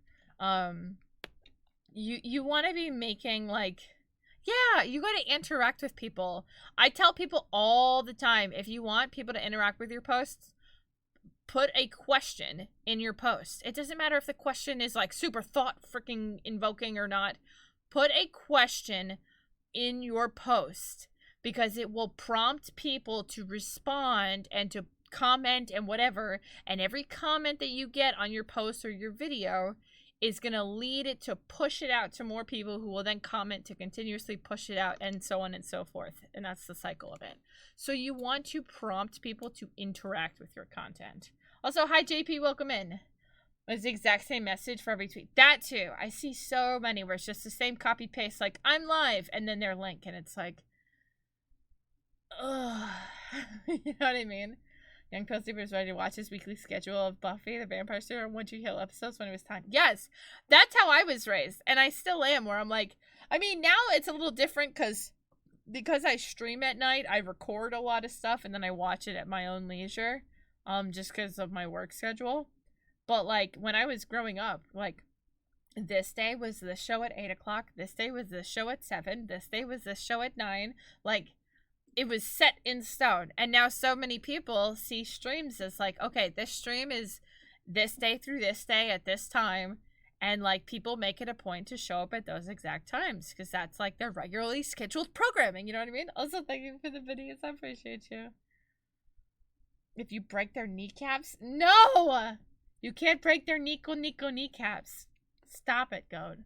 You want to be making like, yeah, you got to interact with people. I tell people all the time, if you want people to interact with your posts, put a question in your post. It doesn't matter if the question is like super thought freaking invoking or not. Put a question in your post because it will prompt people to respond and to comment and whatever. And every comment that you get on your post or your video is going to lead it to push it out to more people who will then comment to continuously push it out, and so on and so forth. And that's the cycle of it. So you want to prompt people to interact with your content. Also, hi JP, welcome in. It's the exact same message for every tweet. That too. I see so many where it's just the same copy paste, like I'm live, and then their link, and it's like, ugh. You know what I mean? Young Toasty was ready to watch his weekly schedule of Buffy the Vampire Slayer and One Tree Hill episodes when it was time. Yes, that's how I was raised, and I still am, where I'm like, I mean, now it's a little different because I stream at night, I record a lot of stuff, and then I watch it at my own leisure, just because of my work schedule. But, like, when I was growing up, like, this day was the show at 8 o'clock, this day was the show at 7, this day was the show at 9, like, it was set in stone. And now so many people see streams as like, okay, this stream is this day through this day at this time, and like people make it a point to show up at those exact times because that's like their regularly scheduled programming, you know what I mean? Also, thank you for the videos, I appreciate you. If you break their kneecaps, no, you can't break their Nico kneecaps. Stop it, Goat.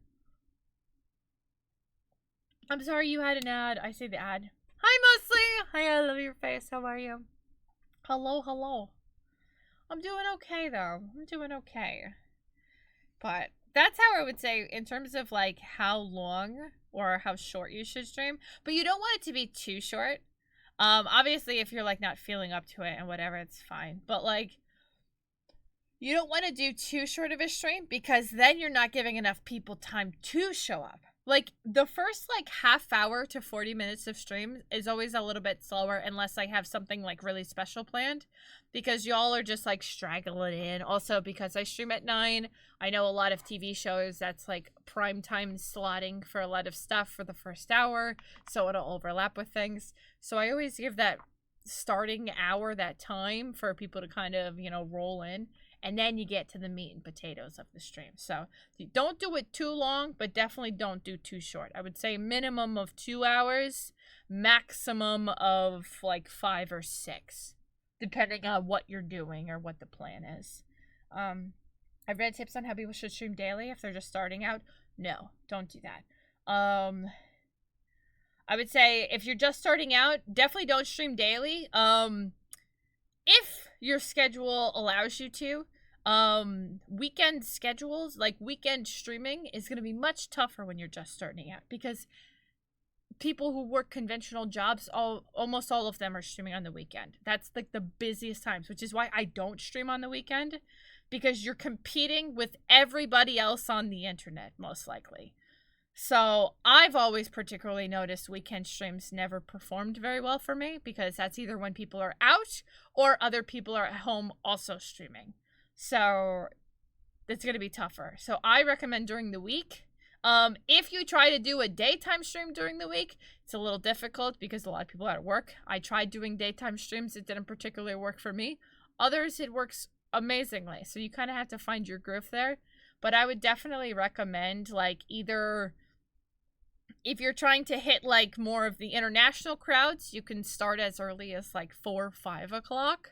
I'm sorry you had an ad. I say the ad. Hi, Mostly. Hi, I love your face. How are you? Hello. I'm doing okay, though. I'm doing okay. But that's how I would say in terms of, like, how long or how short you should stream. But you don't want it to be too short. Obviously, if you're, like, not feeling up to it and whatever, it's fine. But, like, you don't want to do too short of a stream because then you're not giving enough people time to show up. Like, the first, like, half hour to 40 minutes of stream is always a little bit slower unless I have something, like, really special planned. Because y'all are just, like, straggling in. Also, because I stream at 9, I know a lot of TV shows that's, like, prime time slotting for a lot of stuff for the first hour. So it'll overlap with things. So I always give that starting hour, that time, for people to kind of, you know, roll in. And then you get to the meat and potatoes of the stream. So don't do it too long, but definitely don't do too short. I would say minimum of 2 hours, maximum of like 5 or 6, depending on what you're doing or what the plan is. I've read tips on how people should stream daily if they're just starting out. No, don't do that. I would say if you're just starting out, definitely don't stream daily. If your schedule allows you to, weekend schedules, like weekend streaming, is going to be much tougher when you're just starting out because people who work conventional jobs, almost all of them are streaming on the weekend. That's like the busiest times, which is why I don't stream on the weekend, because you're competing with everybody else on the internet, most likely. So I've always particularly noticed weekend streams never performed very well for me because that's either when people are out or other people are at home also streaming. So it's going to be tougher. So I recommend during the week. If you try to do a daytime stream during the week, it's a little difficult because a lot of people are at work. I tried doing daytime streams. It didn't particularly work for me. Others, it works amazingly. So you kind of have to find your groove there. But I would definitely recommend like either... If you're trying to hit, like, more of the international crowds, you can start as early as, like, 4 or 5 o'clock.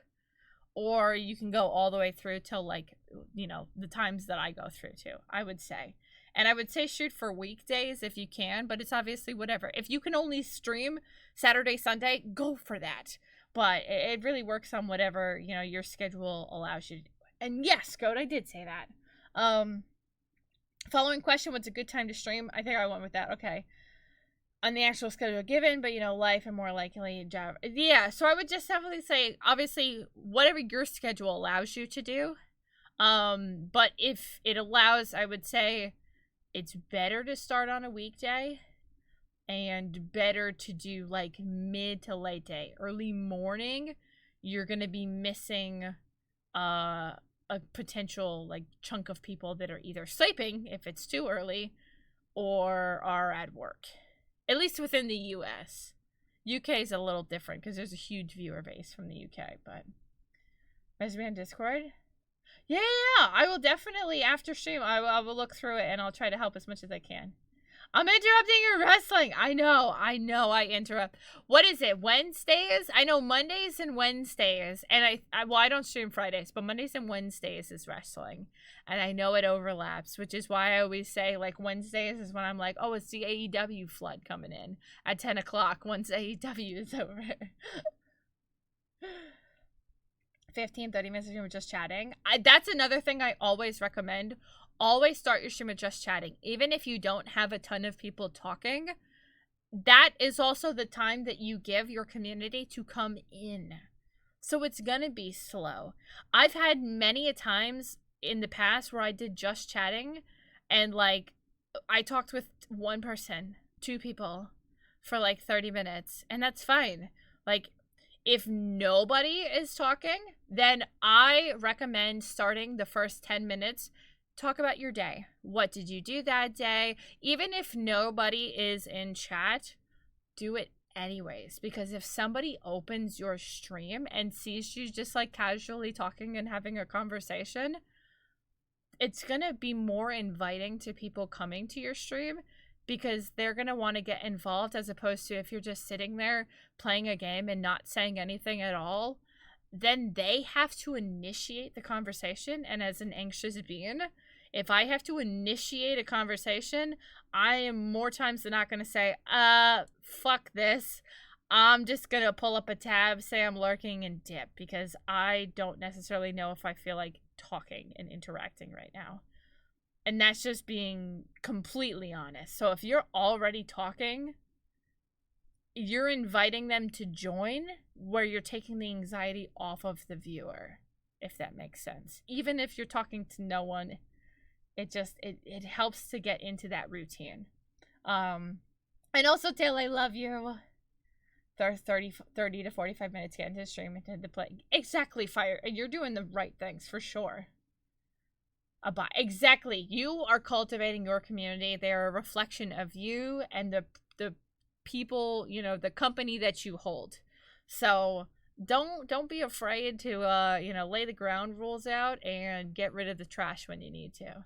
Or you can go all the way through till, like, you know, the times that I go through to, I would say. And I would say shoot for weekdays if you can, but it's obviously whatever. If you can only stream Saturday, Sunday, go for that. But it really works on whatever, you know, your schedule allows you to do. And yes, Goat, I did say that. Following question, what's a good time to stream? I think I went with that. Okay. On the actual schedule given, but, you know, life and more likely job. Yeah, so I would just definitely say, obviously, whatever your schedule allows you to do. But if it allows, I would say it's better to start on a weekday and better to do like mid to late day. Early morning, you're going to be missing a potential like chunk of people that are either sleeping if it's too early or are at work. At least within the US. UK is a little different because there's a huge viewer base from the UK, but message me on Discord. Yeah, I will definitely, after stream, I will look through it and I'll try to help as much as I can. I'm interrupting your wrestling. I know, I interrupt. What is it, Wednesdays? I know Mondays and Wednesdays, and I don't stream Fridays, but Mondays and Wednesdays is wrestling. And I know it overlaps, which is why I always say, like, Wednesdays is when I'm like, oh, it's the AEW flood coming in at 10 o'clock once AEW is over. 15, 30 minutes of stream with just chatting. That's another thing I always recommend. Always start your stream with just chatting. Even if you don't have a ton of people talking, that is also the time that you give your community to come in. So it's gonna be slow. I've had many a times in the past where I did just chatting and like I talked with one person, two people for like 30 minutes, and that's fine. Like, if nobody is talking, then I recommend starting the first 10 minutes. Talk about your day. What did you do that day? Even if nobody is in chat, do it anyways. Because if somebody opens your stream and sees you just like casually talking and having a conversation, it's going to be more inviting to people coming to your stream because they're going to want to get involved, as opposed to if you're just sitting there playing a game and not saying anything at all, then they have to initiate the conversation. And as an anxious being, if I have to initiate a conversation, I am more times than not going to say, fuck this. I'm just going to pull up a tab, say I'm lurking, and dip, because I don't necessarily know if I feel like talking and interacting right now. And that's just being completely honest. So if you're already talking, you're inviting them to join, where you're taking the anxiety off of the viewer, if that makes sense. Even if you're talking to no one, it helps to get into that routine. And also, Taylor, I love you. 30 to 45 minutes to get into the stream and into the play. Exactly, Fire. You're doing the right things, for sure. Exactly. You are cultivating your community. They are a reflection of you and the people, you know, the company that you hold. So don't be afraid to lay the ground rules out and get rid of the trash when you need to.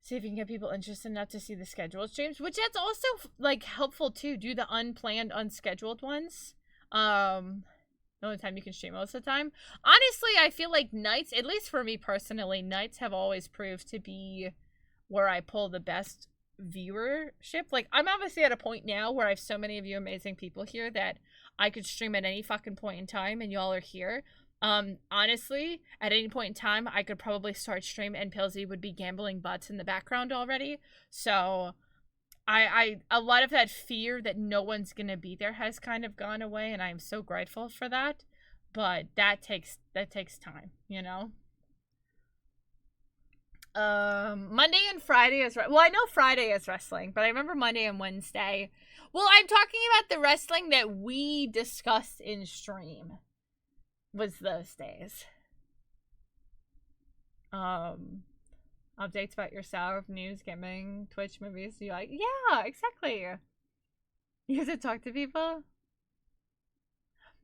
See if you can get people interested enough to see the scheduled streams, which that's also like helpful too. Do the unplanned, unscheduled ones. The only time you can stream most of the time. Honestly, I feel like nights, at least for me personally, nights have always proved to be where I pull the best viewership. Like, I'm obviously at a point now where I have so many of you amazing people here that I could stream at any fucking point in time and y'all are here. Honestly, at any point in time, I could probably start stream and Pilsy would be gambling butts in the background already. So I a lot of that fear that no one's gonna be there has kind of gone away, and I'm so grateful for that. But that takes time, you know. Monday and Friday is well, I know Friday is wrestling, but I remember Monday and Wednesday. Well, I'm talking about the wrestling that we discussed in stream. Was those days. Updates about yourself, news, gaming, Twitch, movies. You like, yeah, exactly. You have to talk to people.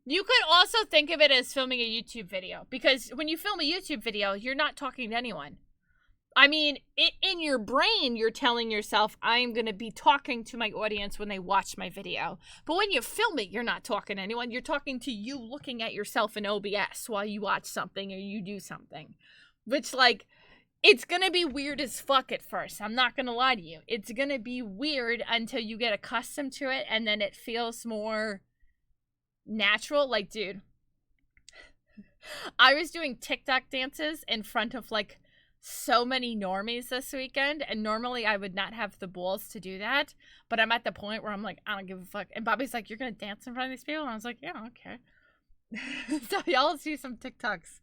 You could also think of it as filming a YouTube video, because when you film a YouTube video, you're not talking to anyone. I mean, in your brain, you're telling yourself, I'm going to be talking to my audience when they watch my video. But when you film it, you're not talking to anyone. You're talking to you looking at yourself in OBS while you watch something or you do something. Which, like, It's gonna be weird as fuck at first. I'm not gonna lie to you. It's gonna be weird until you get accustomed to it, and then it feels more natural. Like, dude, I was doing TikTok dances in front of like so many normies this weekend, and normally I would not have the balls to do that, but I'm at the point where I'm like, I don't give a fuck. And Bobby's like, you're gonna dance in front of these people? And I was like, yeah, okay. So y'all see some TikToks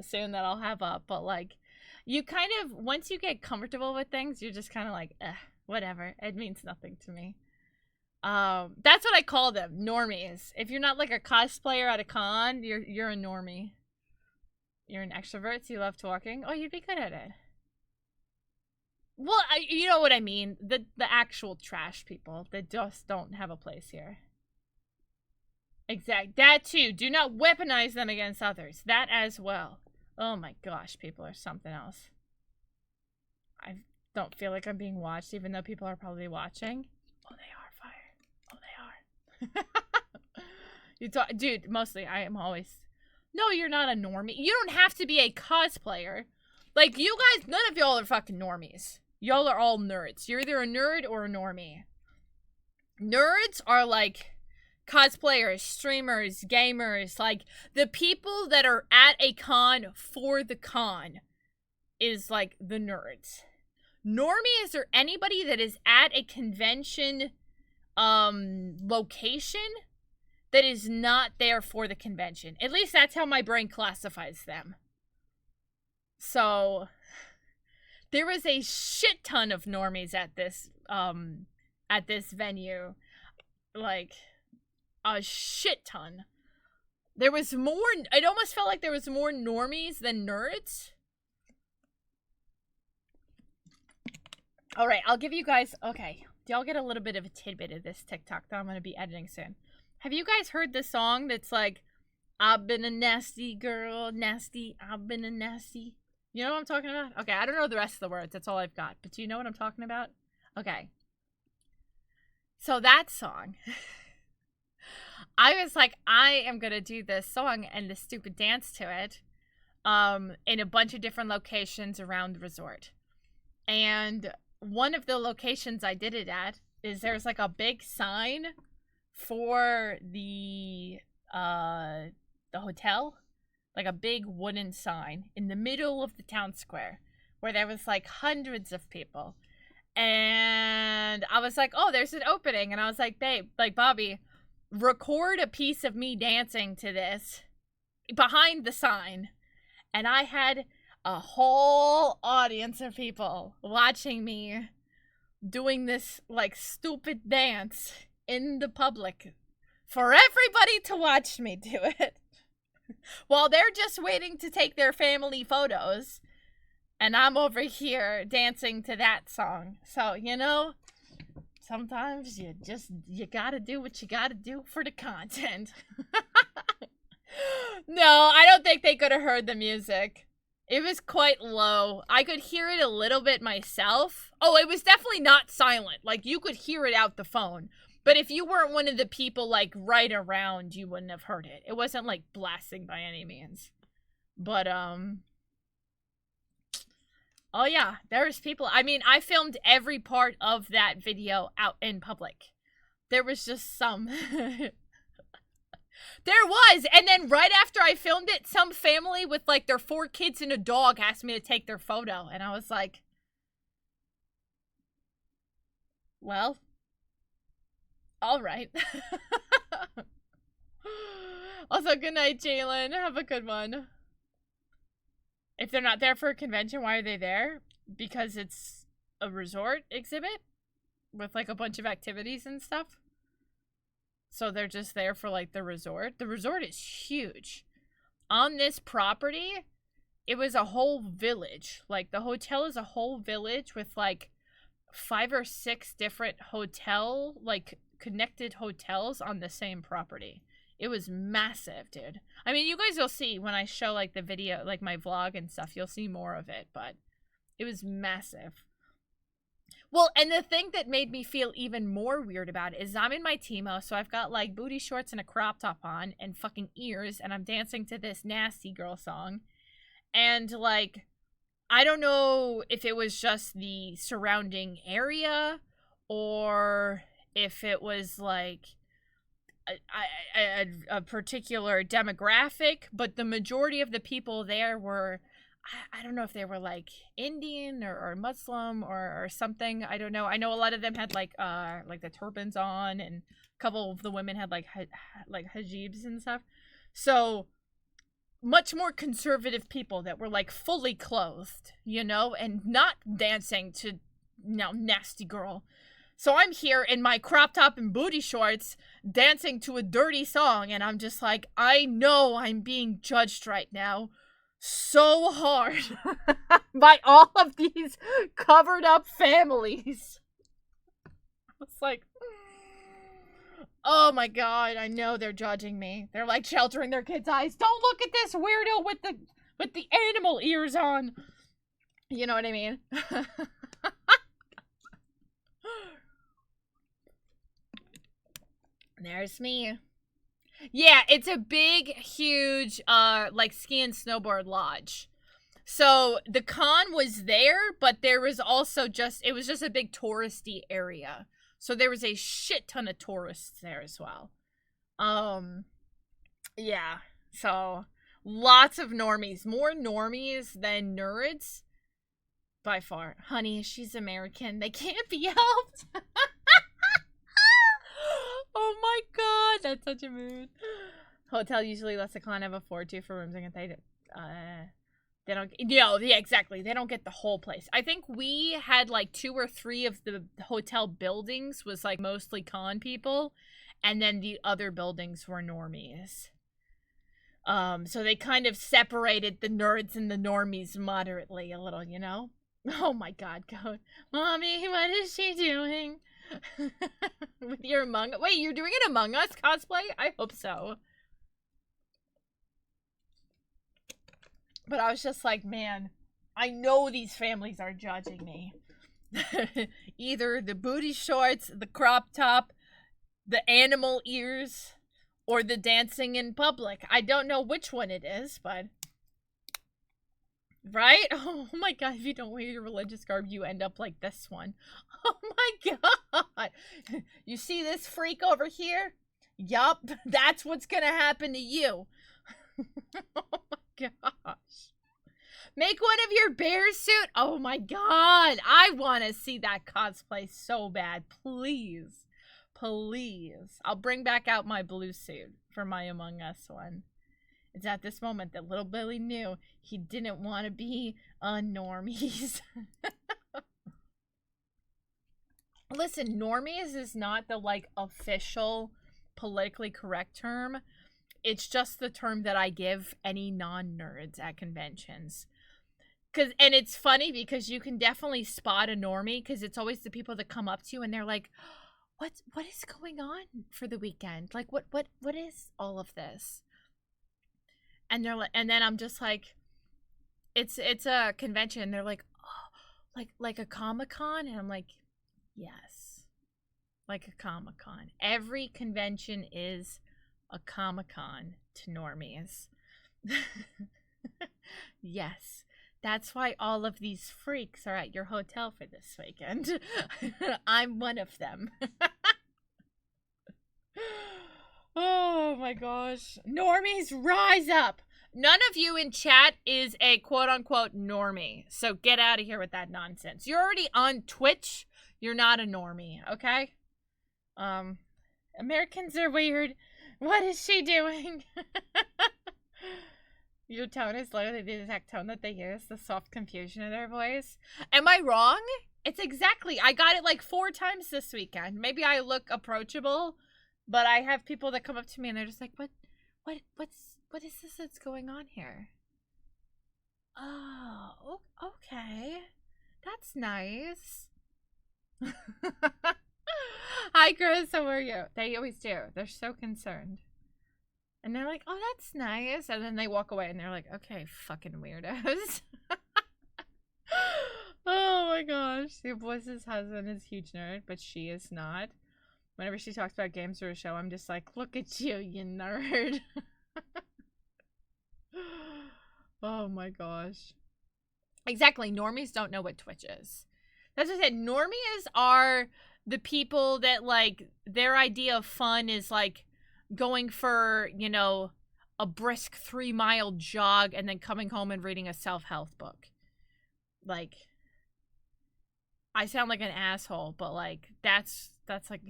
soon that I'll have up, but like, you kind of, once you get comfortable with things, you're just kind of like, whatever, it means nothing to me. That's what I call them, normies. If you're not like a cosplayer at a con, you're a normie. You're an extrovert, so you love talking. Oh, you'd be good at it. Well, you know what I mean. The actual trash people that just don't have a place here. Exact. That too. Do not weaponize them against others. That as well. Oh my gosh, people are something else. I don't feel like I'm being watched, even though people are probably watching. Oh, they are, fire. Oh, they are. You talk, dude, mostly I am always... No, you're not a normie. You don't have to be a cosplayer. Like, you guys, none of y'all are fucking normies. Y'all are all nerds. You're either a nerd or a normie. Nerds are like cosplayers, streamers, gamers. Like, the people that are at a con for the con is like the nerds. Normies are anybody that is at a convention location that is not there for the convention. At least that's how my brain classifies them. So there was a shit ton of normies at this venue. Like, a shit ton. There was more, it almost felt like there was more normies than nerds. Alright, I'll give you guys, okay, y'all get a little bit of a tidbit of this TikTok that I'm going to be editing soon. Have you guys heard the song that's like, I've been a nasty girl, nasty, I've been a nasty. You know what I'm talking about? Okay, I don't know the rest of the words, that's all I've got. But do you know what I'm talking about? Okay. So that song, I was like, I am going to do this song and the stupid dance to it in a bunch of different locations around the resort. And one of the locations I did it at is there's like a big sign for the hotel, like a big wooden sign in the middle of the town square where there was like hundreds of people. And I was like, oh, there's an opening. And I was like, babe, like, Bobby, record a piece of me dancing to this behind the sign. And I had a whole audience of people watching me doing this like stupid dance in the public for everybody to watch me do it while they're just waiting to take their family photos, and I'm over here dancing to that song. So, you know, sometimes you gotta do what you gotta do for the content. No, I don't think they could have heard the music. It was quite low. I could hear it a little bit myself. Oh, it was definitely not silent. Like, you could hear it out the phone. But if you weren't one of the people, like, right around, you wouldn't have heard it. It wasn't, like, blasting by any means. But, oh, yeah. There's people. I mean, I filmed every part of that video out in public. There was just some... There was! And then right after I filmed it, some family with, like, their 4 kids and a dog asked me to take their photo. And I was like... Well... Alright. Also, good night, Jalen. Have a good one. If they're not there for a convention, why are they there? Because it's a resort exhibit with, like, a bunch of activities and stuff. So they're just there for, like, the resort. The resort is huge. On this property, it was a whole village. Like, the hotel is a whole village with, like, 5 or 6 different hotel, like, connected hotels on the same property. It was massive, dude. I mean, you guys will see when I show, like, the video, like, my vlog and stuff. You'll see more of it, but it was massive. Well, and the thing that made me feel even more weird about it is I'm in my Timo, so I've got, like, booty shorts and a crop top on and fucking ears, and I'm dancing to this nasty girl song. And, like, I don't know if it was just the surrounding area or if it was like a particular demographic, but the majority of the people there were, I don't know if they were like Indian or Muslim or something. I don't know. I know a lot of them had like the turbans on, and a couple of the women had like hijabs and stuff. So much more conservative people that were like fully clothed, you know, and not dancing to nasty girl. So I'm here in my crop top and booty shorts dancing to a dirty song, and I'm just like, I know I'm being judged right now so hard by all of these covered up families. It's like, oh my god, I know they're judging me. They're like sheltering their kids' eyes. Don't look at this weirdo with the animal ears on. You know what I mean? There's me. Yeah, it's a big, huge, like ski and snowboard lodge. So the con was there, but there was also it was just a big touristy area. So there was a shit ton of tourists there as well. Yeah. So lots of normies, more normies than nerds by far. Honey, she's American. They can't be helped. Oh my god, that's such a mood. Hotel usually lets the client have a 4-2 for rooms, and they don't, yeah, exactly. They don't get the whole place. I think we had like 2 or 3 of the hotel buildings was like mostly con people, and then the other buildings were normies. So they kind of separated the nerds and the normies moderately a little, you know? Oh my god, go. Mommy, what is she doing? With your Wait, you're doing an Among Us cosplay? I hope so. But I was just like, man, I know these families are judging me. Either the booty shorts, the crop top, the animal ears, or the dancing in public. I don't know which one it is, but... Right? Oh my god, if you don't wear your religious garb, you end up like this one. Oh my god! You see this freak over here? Yup, that's what's gonna happen to you. Oh my gosh. Make one of your bear suit. Oh my god, I want to see that cosplay so bad. Please. Please. I'll bring back out my blue suit for my Among Us one. It's at this moment that little Billy knew he didn't want to be a normies. Listen, normies is not the like official politically correct term. It's just the term that I give any non-nerds at conventions. And it's funny because you can definitely spot a normie because it's always the people that come up to you and they're like, what is going on for the weekend? Like what is all of this? And they're like, and then I'm just like, it's a convention. And they're like, oh, like a Comic-Con? And I'm like, yes, like a Comic-Con. Every convention is a Comic-Con to normies. Yes, that's why all of these freaks are at your hotel for this weekend. I'm one of them. Oh my gosh. Normies, rise up. None of you in chat is a quote-unquote normie. So get out of here with that nonsense. You're already on Twitch. You're not a normie, okay? Americans are weird. What is she doing? Your tone is literally the exact tone that they use. The soft confusion in their voice. Am I wrong? It's exactly. I got it like 4 times this weekend. Maybe I look approachable. But I have people that come up to me and they're just like, what is this that's going on here? Oh, okay. That's nice. Hi, Chris, how are you? They always do. They're so concerned. And they're like, oh, that's nice. And then they walk away and they're like, okay, fucking weirdos. Oh my gosh. Bliss's husband is a huge nerd, but she is not. Whenever she talks about games or a show, I'm just like, look at you, you nerd. Oh my gosh. Exactly. Normies don't know what Twitch is. That's what I said. Normies are the people that, like, their idea of fun is, like, going for, you know, a brisk 3-mile jog and then coming home and reading a self-help book. Like, I sound like an asshole, but, like, that's like...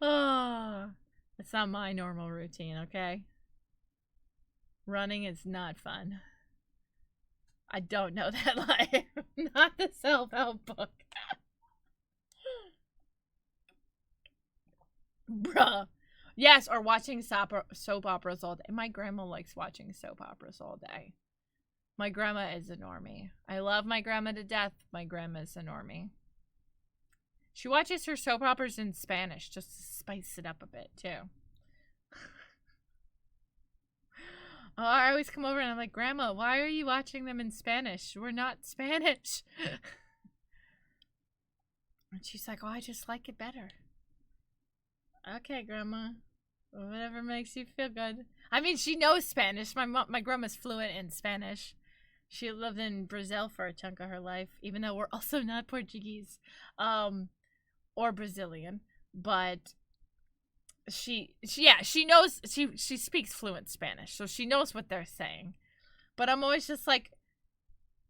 Oh, it's not my normal routine, okay? Running is not fun. I don't know that life. Not the self-help book. Bruh. Yes, or watching soap operas all day. My grandma likes watching soap operas all day. My grandma is a normie. I love my grandma to death. My grandma's a normie. She watches her soap operas in Spanish just to spice it up a bit, too. Oh, I always come over and I'm like, Grandma, why are you watching them in Spanish? We're not Spanish. And she's like, oh, I just like it better. Okay, Grandma. Whatever makes you feel good. I mean, she knows Spanish. My grandma's fluent in Spanish. She lived in Brazil for a chunk of her life, even though we're also not Portuguese. Or Brazilian. But she knows, she speaks fluent Spanish, so she knows what they're saying. But I'm always just like,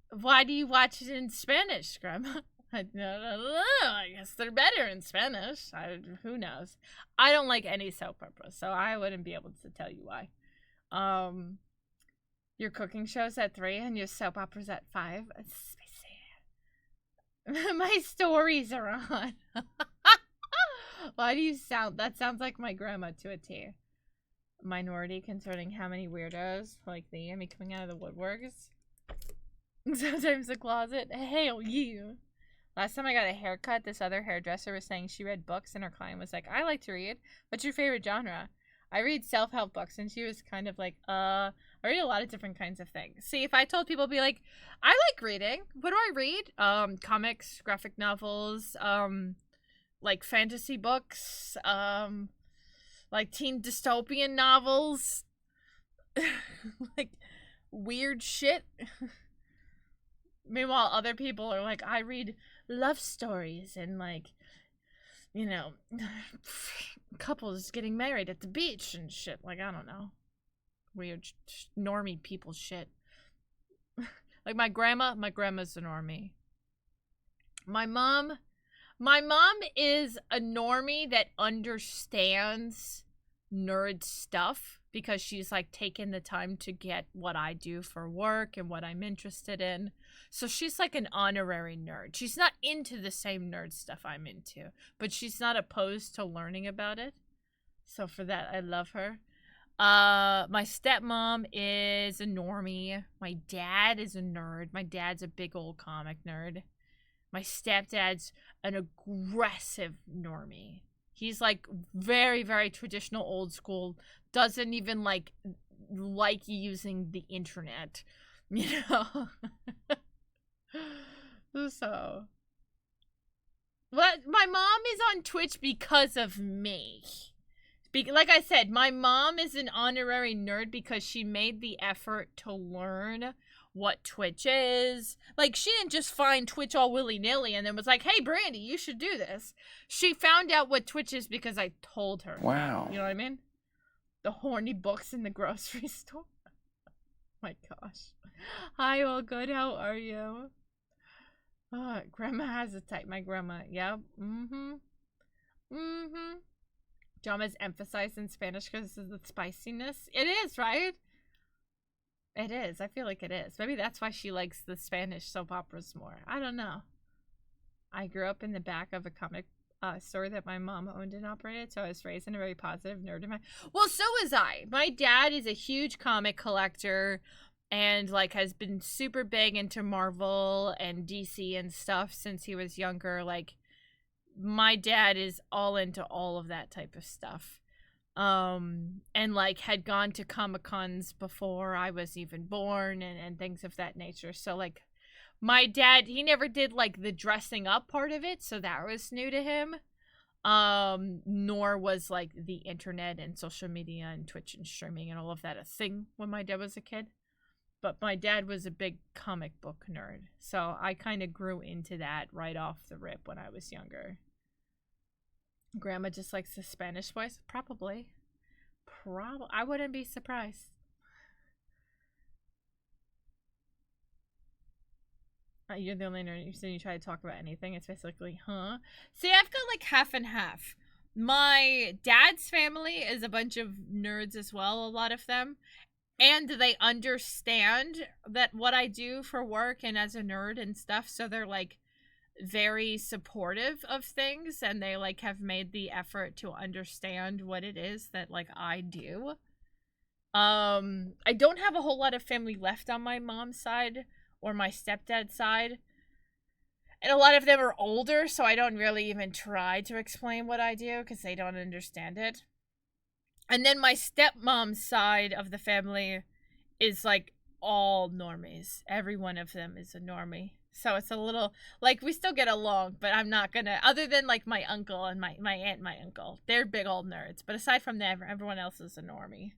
why do you watch it in Spanish, Grandma? I don't know. I guess they're better in Spanish. Who knows? I don't like any soap operas, so I wouldn't be able to tell you why. Your cooking show's at 3 and your soap opera's at 5. It's spicy. My stories are on. Why do you sound... That sounds like my grandma to a T. Minority concerning how many weirdos like thee and me coming out of the woodworks. Sometimes the closet. Hail you. Last time I got a haircut, this other hairdresser was saying she read books and her client was like, I like to read. What's your favorite genre? I read self-help books, and she was kind of like, I read a lot of different kinds of things. See, if I told people, be like, I like reading. What do I read? Comics, graphic novels, like fantasy books, like teen dystopian novels, like weird shit. Meanwhile, other people are like, I read love stories and, like, you know, couples getting married at the beach and shit. Like, I don't know. Weird normie people shit. Like my grandma's a normie. My mom is a normie that understands nerd stuff because she's, like, taken the time to get what I do for work and what I'm interested in. So she's like an honorary nerd. She's not into the same nerd stuff I'm into, but she's not opposed to learning about it. So for that, I love her. My stepmom is a normie. My dad is a nerd. My dad's a big old comic nerd. My stepdad's an aggressive normie. He's, like, very, very traditional, old school. Doesn't even, like using the internet, you know? So. But my mom is on Twitch because of me. Like I said, my mom is an honorary nerd because she made the effort to learn what Twitch is. Like, she didn't just find Twitch all willy-nilly and then was like, hey, Brandy, you should do this. She found out what Twitch is because I told her. Wow. You know what I mean? The horny books in the grocery store. My gosh. Hi, all good. How are you? Oh, grandma has a type. My grandma. Yep. Drama's emphasized in Spanish because of the spiciness. It is, right? It is. I feel like it is. Maybe that's why she likes the Spanish soap operas more. I don't know. I grew up in the back of a comic store that my mom owned and operated, so I was raised in a very positive nerd environment. Well, so was I. My dad is a huge comic collector and, like, has been super big into Marvel and DC and stuff since he was younger. Like, my dad is all into all of that type of stuff. And, like, had gone to Comic-Cons before I was even born and things of that nature. So, like, my dad, he never did, like, the dressing up part of it, so that was new to him. Nor was, like, the internet and social media and Twitch and streaming and all of that a thing when my dad was a kid. but my dad was a big comic book nerd, so I kind of grew into that right off the rip when I was younger. Grandma just likes the Spanish voice? Probably. I wouldn't be surprised. You're the only nerd. You said you try to talk about anything. It's basically, huh? See, I've got like half and half. My dad's family is a bunch of nerds as well, a lot of them. And they understand that what I do for work and as a nerd and stuff, so they're like very supportive of things, and they like have made the effort to understand what it is that like I do. I don't have a whole lot of family left on my mom's side or my stepdad's side. And a lot of them are older, so I don't really even try to explain what I do because they don't understand it. And then my stepmom's side of the family is like all normies. Every one of them is a normie. So it's a little, like, we still get along, but I'm not gonna, other than like my uncle and my aunt and my uncle. They're big old nerds. But aside from that, everyone else is a normie.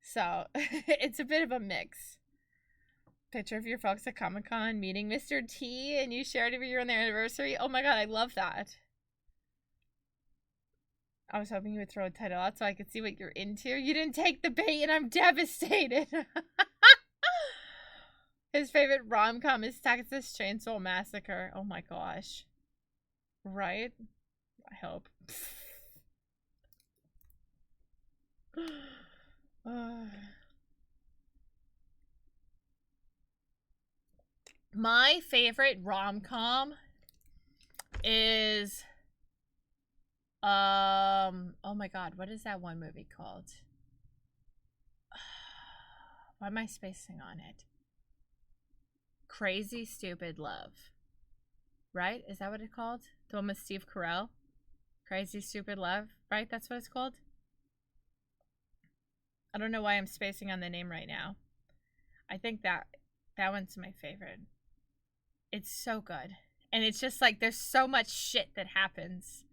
So it's a bit of a mix. Picture of your folks at Comic-Con meeting Mr. T and you shared it with you on their anniversary. Oh my god, I love that. I was hoping you would throw a title out so I could see what you're into. You didn't take the bait and I'm devastated. His favorite rom-com is Texas Chainsaw Massacre. Oh my gosh. Right? I hope. My favorite rom-com is oh my god, what is that one movie called? Why am I spacing on it? Crazy Stupid Love. Right? Is that what it's called? The one with Steve Carell? Crazy Stupid Love? Right? That's what it's called? I don't know why I'm spacing on the name right now. I think that one's my favorite. It's so good. And it's just like there's so much shit that happens.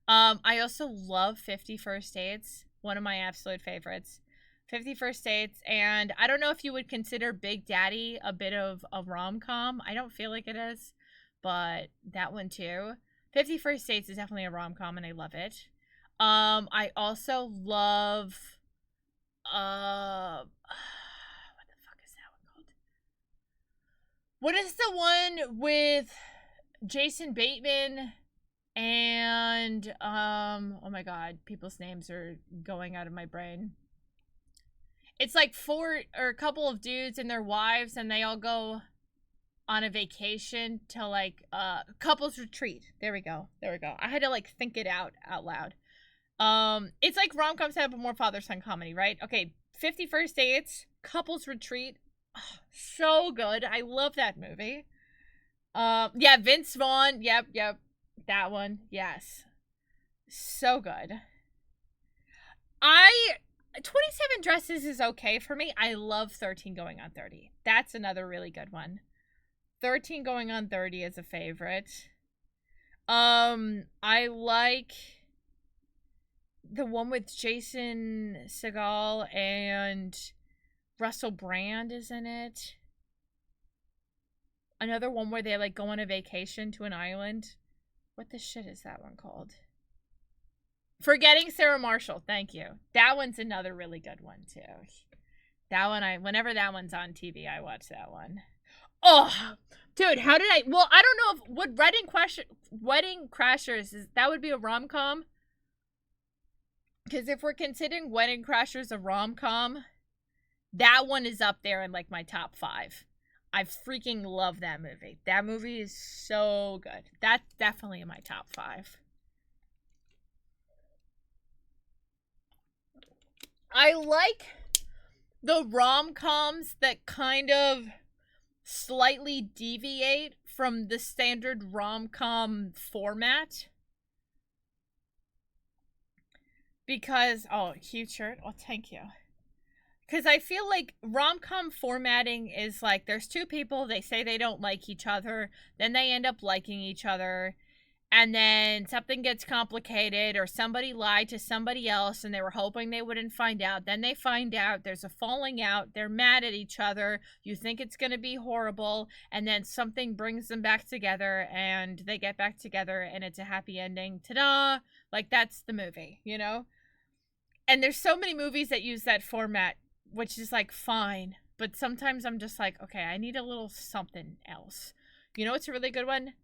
I also love 50 First Dates. One of my absolute favorites. 50 First Dates, and I don't know if you would consider Big Daddy a bit of a rom-com. I don't feel like it is, but that one too. 50 First Dates is definitely a rom-com, and I love it. I also love, what the fuck is that one called? What is the one with Jason Bateman and, oh my god, people's names are going out of my brain. It's like a couple of dudes and their wives, and they all go on a vacation to like couples retreat. There we go. I had to like think it out loud. It's like rom-com set up a more father-son comedy, right? Okay, 50 First Dates, couples retreat. Oh, so good. I love that movie. Yeah, Vince Vaughn. Yep. That one. Yes. So good. 27 Dresses is okay for me. I love 13 Going on 30. That's another really good one. 13 Going on 30 is a favorite. I like the one with Jason Segel and Russell Brand is in it. Another one where they like go on a vacation to an island. What the shit is that one called? Forgetting Sarah Marshall, thank you. That one's another really good one too. That one, whenever that one's on TV, I watch that one. Oh, dude, how did I? Well, I don't know if Wedding Crashers that would be a rom-com. Because if we're considering Wedding Crashers a rom-com, that one is up there in like my top 5. I freaking love that movie. That movie is so good. That's definitely in my top 5. I like the rom-coms that kind of slightly deviate from the standard rom-com format. Because, oh, cute shirt. Oh, thank you. Because I feel like rom-com formatting is like there's two people, they say they don't like each other, then they end up liking each other, and then something gets complicated, or somebody lied to somebody else and they were hoping they wouldn't find out. Then they find out, there's a falling out, they're mad at each other, you think it's going to be horrible, and then something brings them back together and they get back together and it's a happy ending. Ta-da! Like, that's the movie, you know? And there's so many movies that use that format, which is like fine, but sometimes I'm just like, okay, I need a little something else. You know what's a really good one?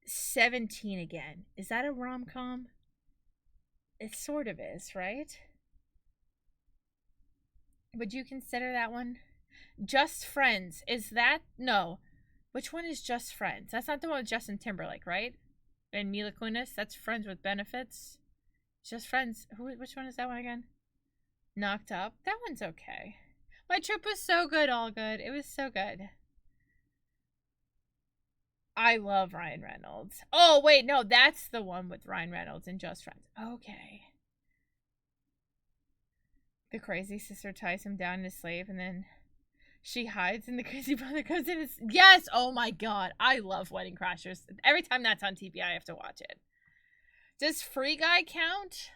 17 Again. Is that a rom-com? It sort of is, right? Would you consider that one? Just Friends. Is that? No. Which one is Just Friends? That's not the one with Justin Timberlake, right? And Mila Kunis. That's Friends with Benefits. Just Friends. Which one is that one again? Knocked Up. That one's okay. My Trip was so good, all good. It was so good. I love Ryan Reynolds. Oh, wait, no, that's the one with Ryan Reynolds and Just Friends. Okay. The crazy sister ties him down in his slave, and then she hides, and the crazy brother comes in. Yes! Oh my god. I love Wedding Crashers. Every time that's on TV, I have to watch it. Does Free Guy count?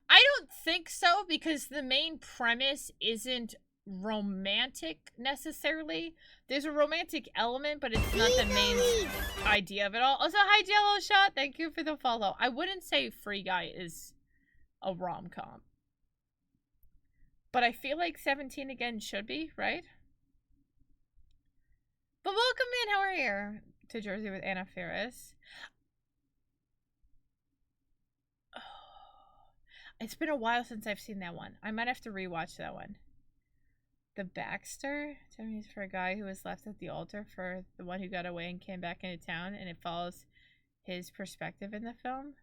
I don't think so, because the main premise isn't romantic necessarily. There's a romantic element, but it's not the main idea of it all. Also, hi Jello Shot, thank you for the follow. I wouldn't say Free Guy is a rom-com, but I feel like 17 Again should be, right? But welcome in, how are you? To Jersey with Anna Faris. It's been a while since I've seen that one. I might have to rewatch that one. The Baxter, Timmy's for a guy who was left at the altar for the one who got away and came back into town, and it follows his perspective in the film.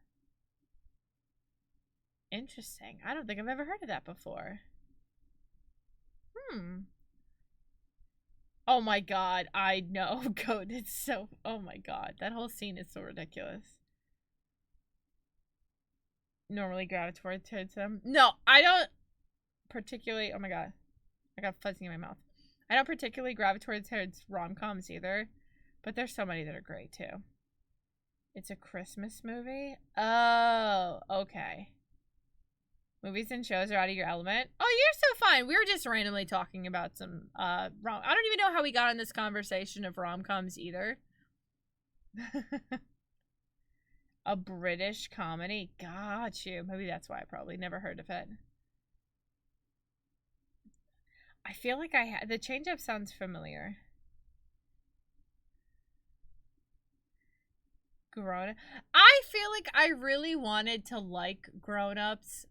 Interesting. I don't think I've ever heard of that before. Oh my god, I know. Goat, it's so... Oh my god, that whole scene is so ridiculous. Normally gravitate towards them. No, I don't particularly... Oh my god. I got fuzzy in my mouth. I don't particularly gravitate towards rom-coms either, but there's so many that are great too. It's a Christmas movie? Oh, okay. Movies and shows are out of your element. Oh, you're so fine. We were just randomly talking about some I don't even know how we got in this conversation of rom-coms either. A British comedy? Got you. Maybe that's why I probably never heard of it. I feel like I had... The change-up sounds familiar. Grown... I feel like I really wanted to like Grown Ups,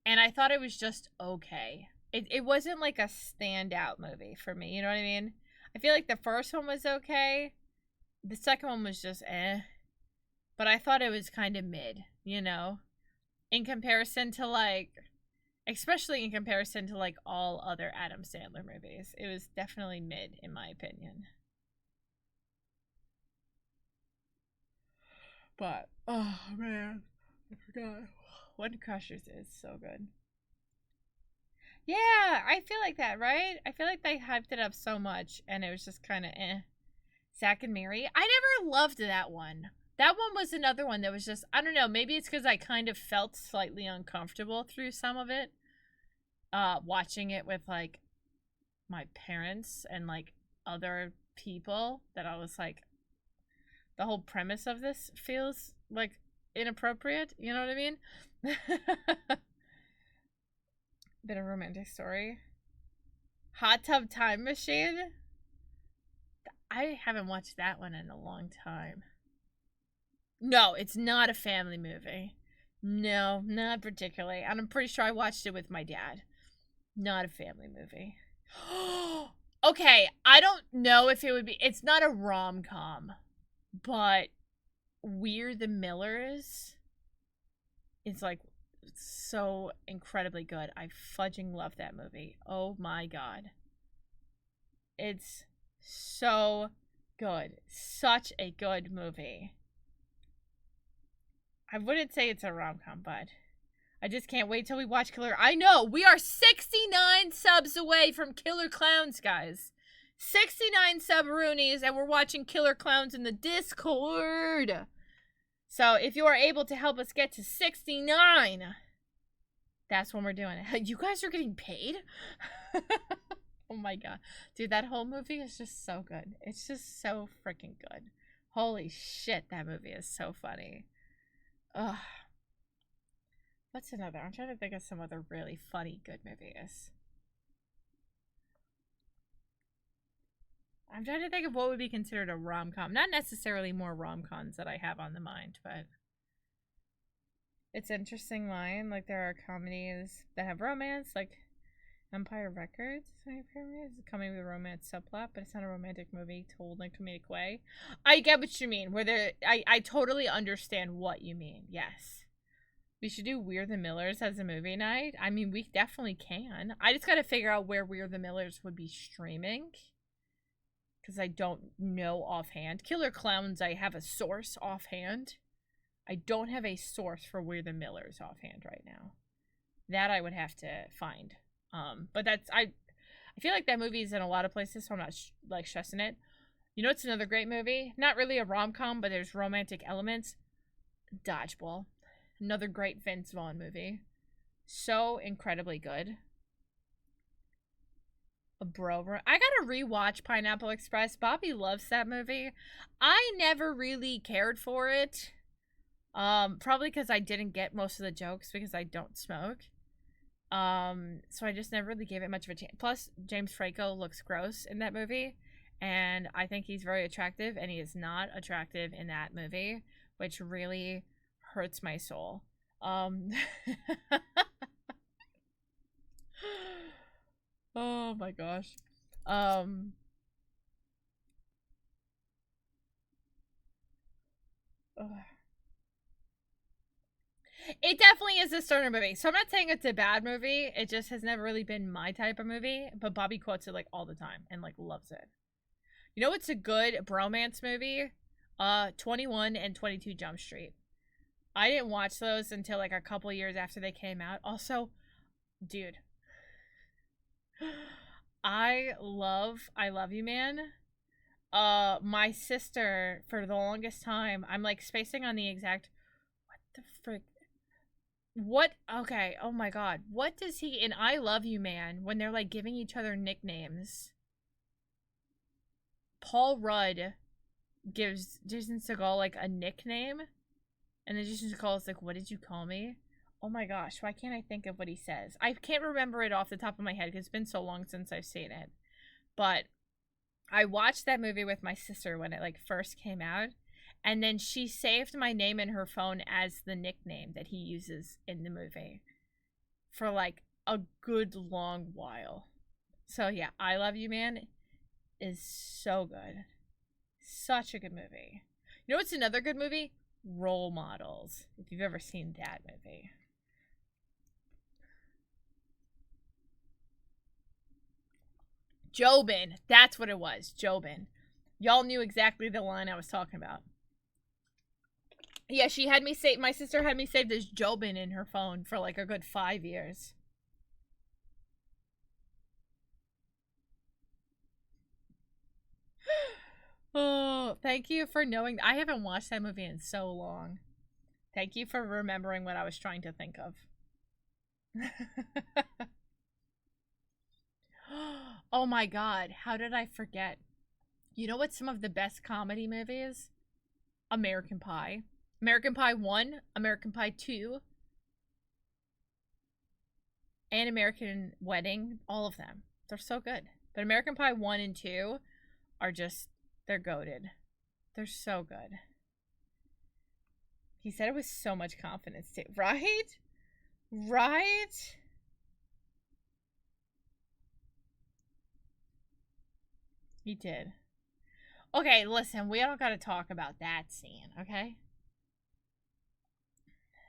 and I thought it was just okay. It wasn't like a standout movie for me, you know what I mean? I feel like the first one was okay. The second one was just eh. But I thought it was kind of mid, you know? In comparison to like... Especially in comparison to like all other Adam Sandler movies. It was definitely mid, in my opinion. But, oh man, I forgot. Wedding Crashers is so good. Yeah, I feel like that, right? I feel like they hyped it up so much, and it was just kind of eh. Zack and Mary. I never loved that one. That one was another one that was just, I don't know, maybe it's because I kind of felt slightly uncomfortable through some of it. Watching it with like my parents and like other people, that I was like, the whole premise of this feels like inappropriate, you know what I mean? Bit of a romantic story. Hot Tub Time Machine? I haven't watched that one in a long time. No, it's not a family movie. No, not particularly. And I'm pretty sure I watched it with my dad. Not a family movie. Okay, I don't know if it would be... It's not a rom-com, but We're the Millers is like so incredibly good. I fudging love that movie. Oh my god. It's so good. Such a good movie. I wouldn't say it's a rom-com, but I just can't wait till we watch Killer. I know, we are 69 subs away from Killer Clowns, guys. 69 sub-roonies, and we're watching Killer Clowns in the Discord. So if you are able to help us get to 69, that's when we're doing it. You guys are getting paid? Oh my god. Dude, that whole movie is just so good. It's just so freaking good. Holy shit, that movie is so funny. Ugh. What's another? I'm trying to think of some other really funny, good movies. I'm trying to think of what would be considered a rom-com. Not necessarily more rom-coms that I have on the mind, but it's interesting line. Like, there are comedies that have romance, like Empire Records is coming with a romance subplot, but it's not a romantic movie told in a comedic way. I get what you mean. I totally understand what you mean. Yes. We should do We're the Millers as a movie night. I mean, we definitely can. I just gotta figure out where We're the Millers would be streaming, because I don't know offhand. Killer Clowns, I have a source offhand. I don't have a source for We're the Millers offhand right now. That I would have to find. But that's, I feel like that movie is in a lot of places, so I'm not like stressing it. You know, it's another great movie. Not really a rom-com, but there's romantic elements. Dodgeball. Another great Vince Vaughn movie. So incredibly good. I gotta rewatch Pineapple Express. Bobby loves that movie. I never really cared for it. Probably because I didn't get most of the jokes because I don't smoke. So I just never really gave it much of a chance. Plus, James Franco looks gross in that movie. And I think he's very attractive, and he is not attractive in that movie, which really hurts my soul. Oh my gosh. It definitely is a stoner movie. So I'm not saying it's a bad movie. It just has never really been my type of movie. But Bobby quotes it like all the time and like loves it. You know what's a good bromance movie? 21 and 22 Jump Street. I didn't watch those until like a couple years after they came out. Also, dude, I love You Man. My sister, for the longest time, I'm like spacing on the exact, what the frick? What? Okay, oh my god. What does he in I Love You Man when they're like giving each other nicknames? Paul Rudd gives Jason Segel like a nickname, and then Jason Segel is like, "What did you call me?" Oh my gosh, why can't I think of what he says? I can't remember it off the top of my head because it's been so long since I've seen it. But I watched that movie with my sister when it like first came out, and then she saved my name in her phone as the nickname that he uses in the movie for like a good long while. So yeah, I Love You Man is so good. Such a good movie. You know what's another good movie? Role Models. If you've ever seen that movie. Jobin. That's what it was. Jobin. Y'all knew exactly the line I was talking about. Yeah, she had me save. My sister had me save this Jobin in her phone for like a good 5 years. Oh, thank you for knowing. I haven't watched that movie in so long. Thank you for remembering what I was trying to think of. Oh my god, how did I forget? You know what's some of the best comedy movies? American Pie. American Pie 1, American Pie 2, and American Wedding. All of them. They're so good. But American Pie 1 and 2 are just, they're goated. They're so good. He said it with so much confidence too. Right? Right? He did. Okay, listen, we don't gotta talk about that scene, okay?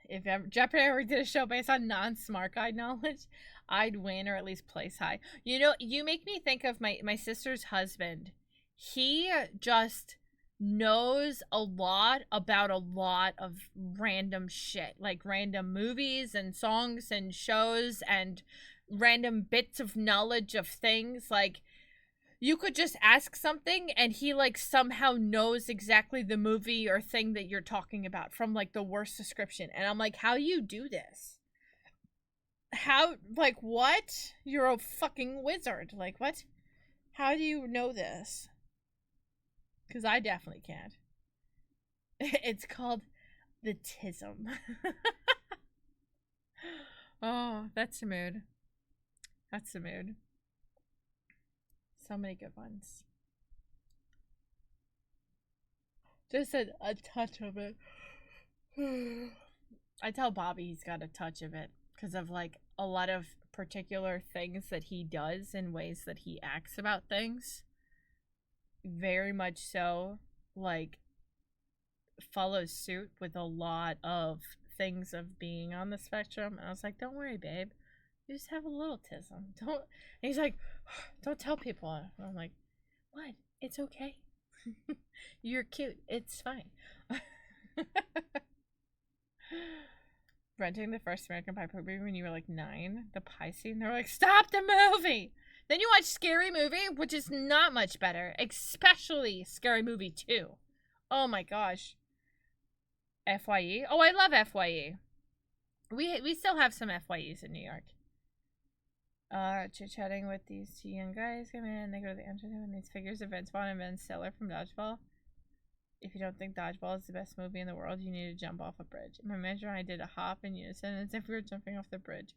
If ever, Jeopardy ever did a show based on non-smart guy knowledge, I'd win or at least place high. You know, you make me think of my sister's husband. He just knows a lot about a lot of random shit, like random movies and songs and shows and random bits of knowledge of things. Like, you could just ask something and he like somehow knows exactly the movie or thing that you're talking about from like the worst description. And I'm like, how do you do this? How, like, what? You're a fucking wizard. Like, what? How do you know this? Because I definitely can't. It's called the tism. Oh, that's the mood. That's the mood. So many good ones. Just a touch of it. I tell Bobby he's got a touch of it because of like a lot of particular things that he does and ways that he acts about things. Very much so, like, follows suit with a lot of things of being on the spectrum. And I was like, don't worry, babe. You just have a little tism. Don't. And he's like, don't tell people. And I'm like, what? It's okay. You're cute. It's fine. Renting the first American Pie movie when you were like 9, the pie scene, they're like, stop the movie! Then you watch Scary Movie, which is not much better, especially Scary Movie 2. Oh my gosh. FYE? Oh, I love FYE. We still have some FYEs in New York. Chit-chatting with these two young guys come in, they go to the entertainment and these figures of Vince Vaughn and Ben Stiller from Dodgeball. If you don't think Dodgeball is the best movie in the world, you need to jump off a bridge. My manager and I did a hop in unison as if we were jumping off the bridge.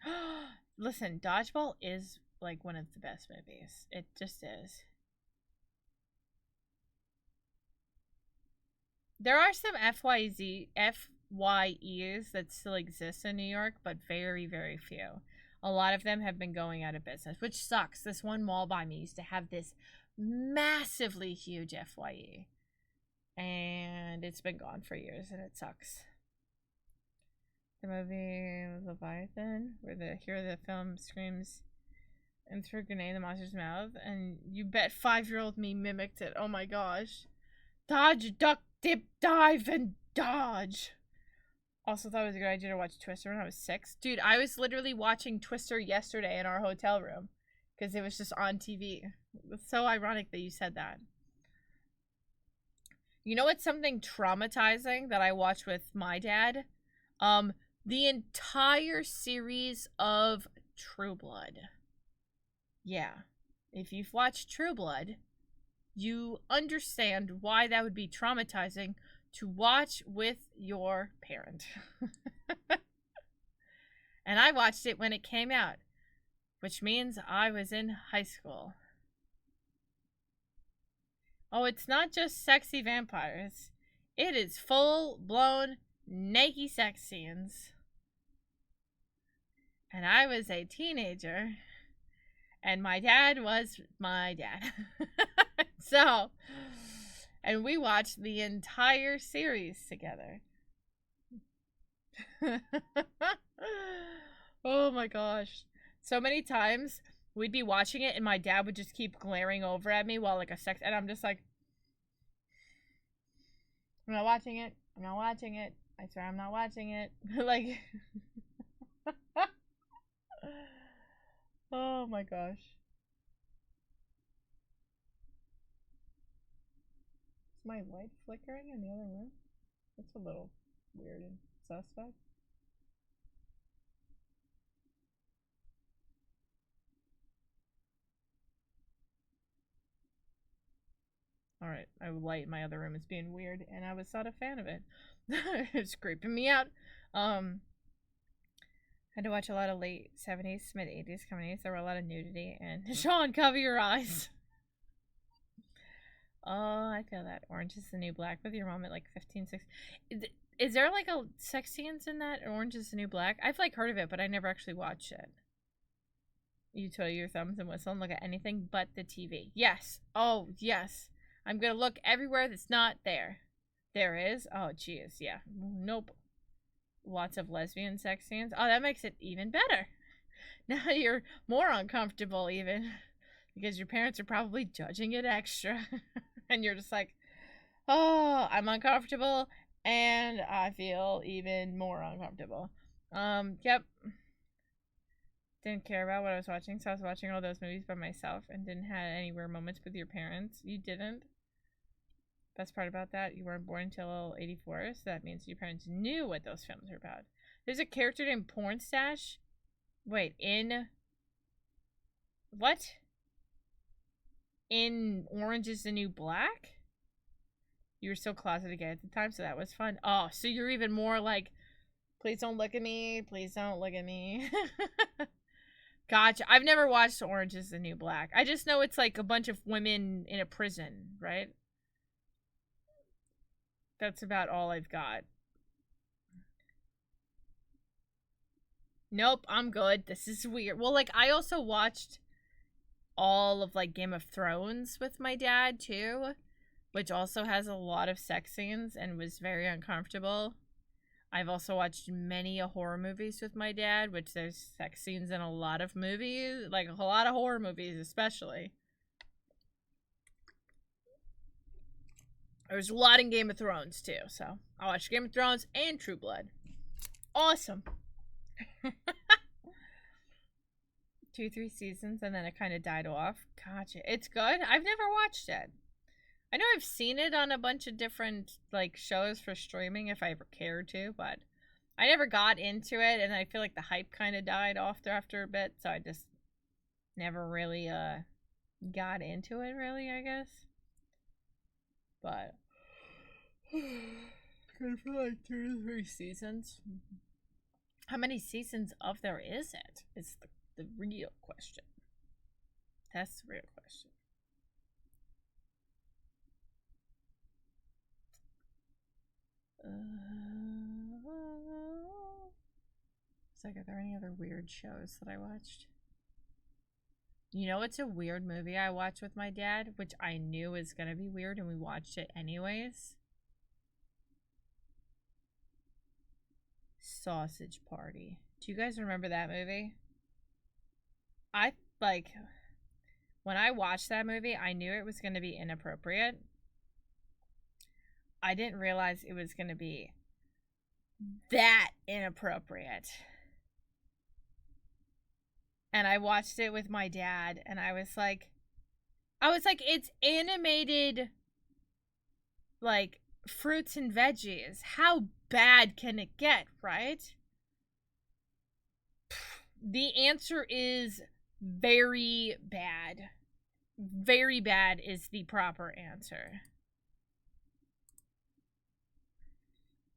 Listen, Dodgeball is like one of the best movies. It just is. There are some FYEs that still exist in New York, but very, very few. A lot of them have been going out of business, which sucks. This one mall by me used to have this massively huge FYE. And it's been gone for years, and it sucks. The movie Leviathan, where the hero of the film screams and threw a grenade in the monster's mouth, and you bet 5-year-old me mimicked it. Oh my gosh. Dodge, duck, dip, dive, and dodge. Also thought it was a good idea to watch Twister when I was 6. Dude, I was literally watching Twister yesterday in our hotel room because it was just on TV. It's so ironic that you said that. You know what's something traumatizing that I watched with my dad? The entire series of True Blood. Yeah. If you've watched True Blood, you understand why that would be traumatizing to watch with your parent. And I watched it when it came out, which means I was in high school. Oh, it's not just sexy vampires. It is full-blown naked sex scenes. And I was a teenager. And my dad was my dad. So, and we watched the entire series together. Oh my gosh. So many times we'd be watching it and my dad would just keep glaring over at me while like a sex, and I'm just like, I'm not watching it. I'm not watching it. I swear I'm not watching it. Like, oh my gosh. Is my light flickering in the other room? That's a little weird and suspect. Alright, I light in my other room is being weird, and I was not a fan of it. It's creeping me out. Had to watch a lot of late 70s, mid 80s comedies. There were a lot of nudity, and Sean, cover your eyes. Oh, I feel that. Orange is the New Black with your mom at like 15, 16. Is there like a sex scenes in that? Orange is the New Black? I've like heard of it, but I never actually watched it. You twiddle your thumbs and whistle and look at anything but the TV. Yes. Oh, yes. I'm gonna look everywhere that's not there. There is? Oh, jeez. Yeah. Nope. Lots of lesbian sex scenes. Oh, that makes it even better. Now you're more uncomfortable even. Because your parents are probably judging it extra. And you're just like, oh, I'm uncomfortable. And I feel even more uncomfortable. Yep. Didn't care about what I was watching, so I was watching all those movies by myself and didn't have any weird moments with your parents. You didn't? Best part about that, you weren't born until 84, so that means your parents knew what those films were about. There's a character named Pornstache. Wait, in... What? In Orange is the New Black? You were still closeted gay at the time, so that was fun. Oh, so you're even more like, please don't look at me. Please don't look at me. Gotcha. I've never watched Orange is the New Black. I just know it's like a bunch of women in a prison, right? That's about all I've got. Nope, I'm good. This is weird. Well, like, I also watched all of, like, Game of Thrones with my dad, too, which also has a lot of sex scenes and was very uncomfortable. I've also watched many horror movies with my dad, which there's sex scenes in a lot of movies, like a lot of horror movies especially. There's a lot in Game of Thrones too, so I watched Game of Thrones and True Blood. Awesome. 2-3 seasons and then it kind of died off. Gotcha. It's good. I've never watched it. I know I've seen it on a bunch of different, like, shows for streaming if I ever cared to, but I never got into it, and I feel like the hype kind of died off after a bit, so I just never really, got into it, really, I guess. But, good for, like, 2-3 seasons. How many seasons of there is it? Is the real question. That's the real question. It's like, are there any other weird shows that I watched? You know, it's a weird movie I watched with my dad, which I knew was gonna be weird, and we watched it anyways. Sausage Party. Do you guys remember that movie? When I watched that movie, I knew it was gonna be inappropriate. I didn't realize it was going to be that inappropriate. And I watched it with my dad, and I was like, it's animated, like, fruits and veggies. How bad can it get, right? The answer is very bad. Very bad is the proper answer.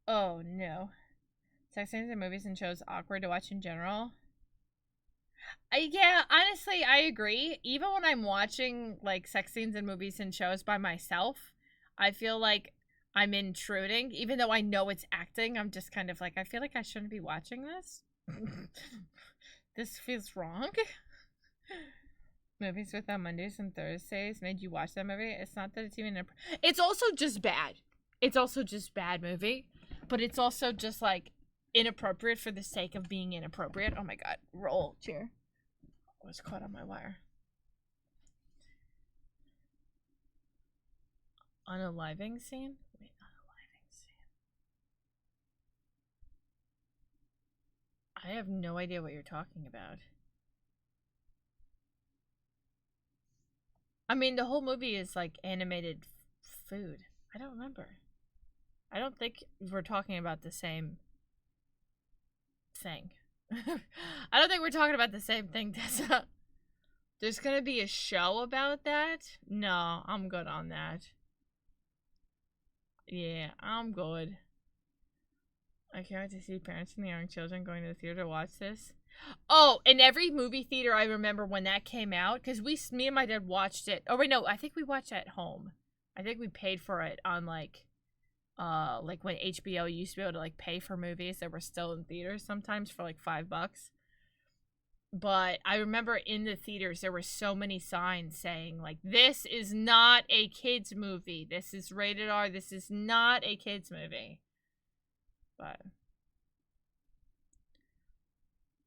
Oh, no. Sex scenes in movies and shows awkward to watch in general. Yeah, honestly, I agree. Even when I'm watching, like, sex scenes in movies and shows by myself, I feel like I'm intruding. Even though I know it's acting, I'm just kind of like, I feel like I shouldn't be watching this. This feels wrong. Movies without Mondays and Thursdays made you watch that movie? It's not that it's even... It's also just bad. It's also just bad movie. But it's also just, like, inappropriate for the sake of being inappropriate. Oh my god. Roll, chair. I was caught on my wire. Unaliving scene? Wait, unaliving scene. I have no idea what you're talking about. I mean, the whole movie is, like, animated food. I don't remember. I don't think we're talking about the same thing. I don't think we're talking about the same thing, Tessa. There's gonna be a show about that? No, I'm good on that. Yeah, I'm good. I can't wait to see parents and the young children going to the theater to watch this. Oh, in every movie theater, I remember when that came out, because me and my dad watched it. Oh, wait, no, I think we watched it at home. I think we paid for it on, like when HBO used to be able to, like, pay for movies that were still in theaters sometimes for, like, $5. But I remember in the theaters, there were so many signs saying, like, this is not a kid's movie. This is rated R. This is not a kid's movie. But...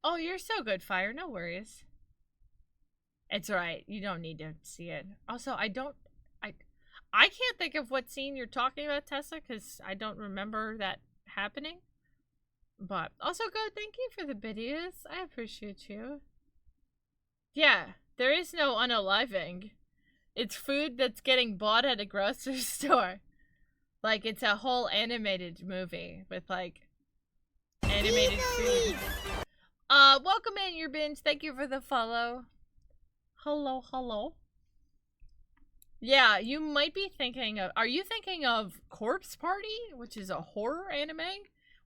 Oh, you're so good, Fire. No worries. It's alright. You don't need to see it. Also, I can't think of what scene you're talking about, Tessa, because I don't remember that happening. But also, good. Thank you for the videos. I appreciate you. Yeah, there is no unaliving. It's food that's getting bought at a grocery store. Like, it's a whole animated movie with, like, animated food. Welcome in, your binge. Thank you for the follow. Hello, hello. Yeah, you might be thinking of... Are you thinking of Corpse Party, which is a horror anime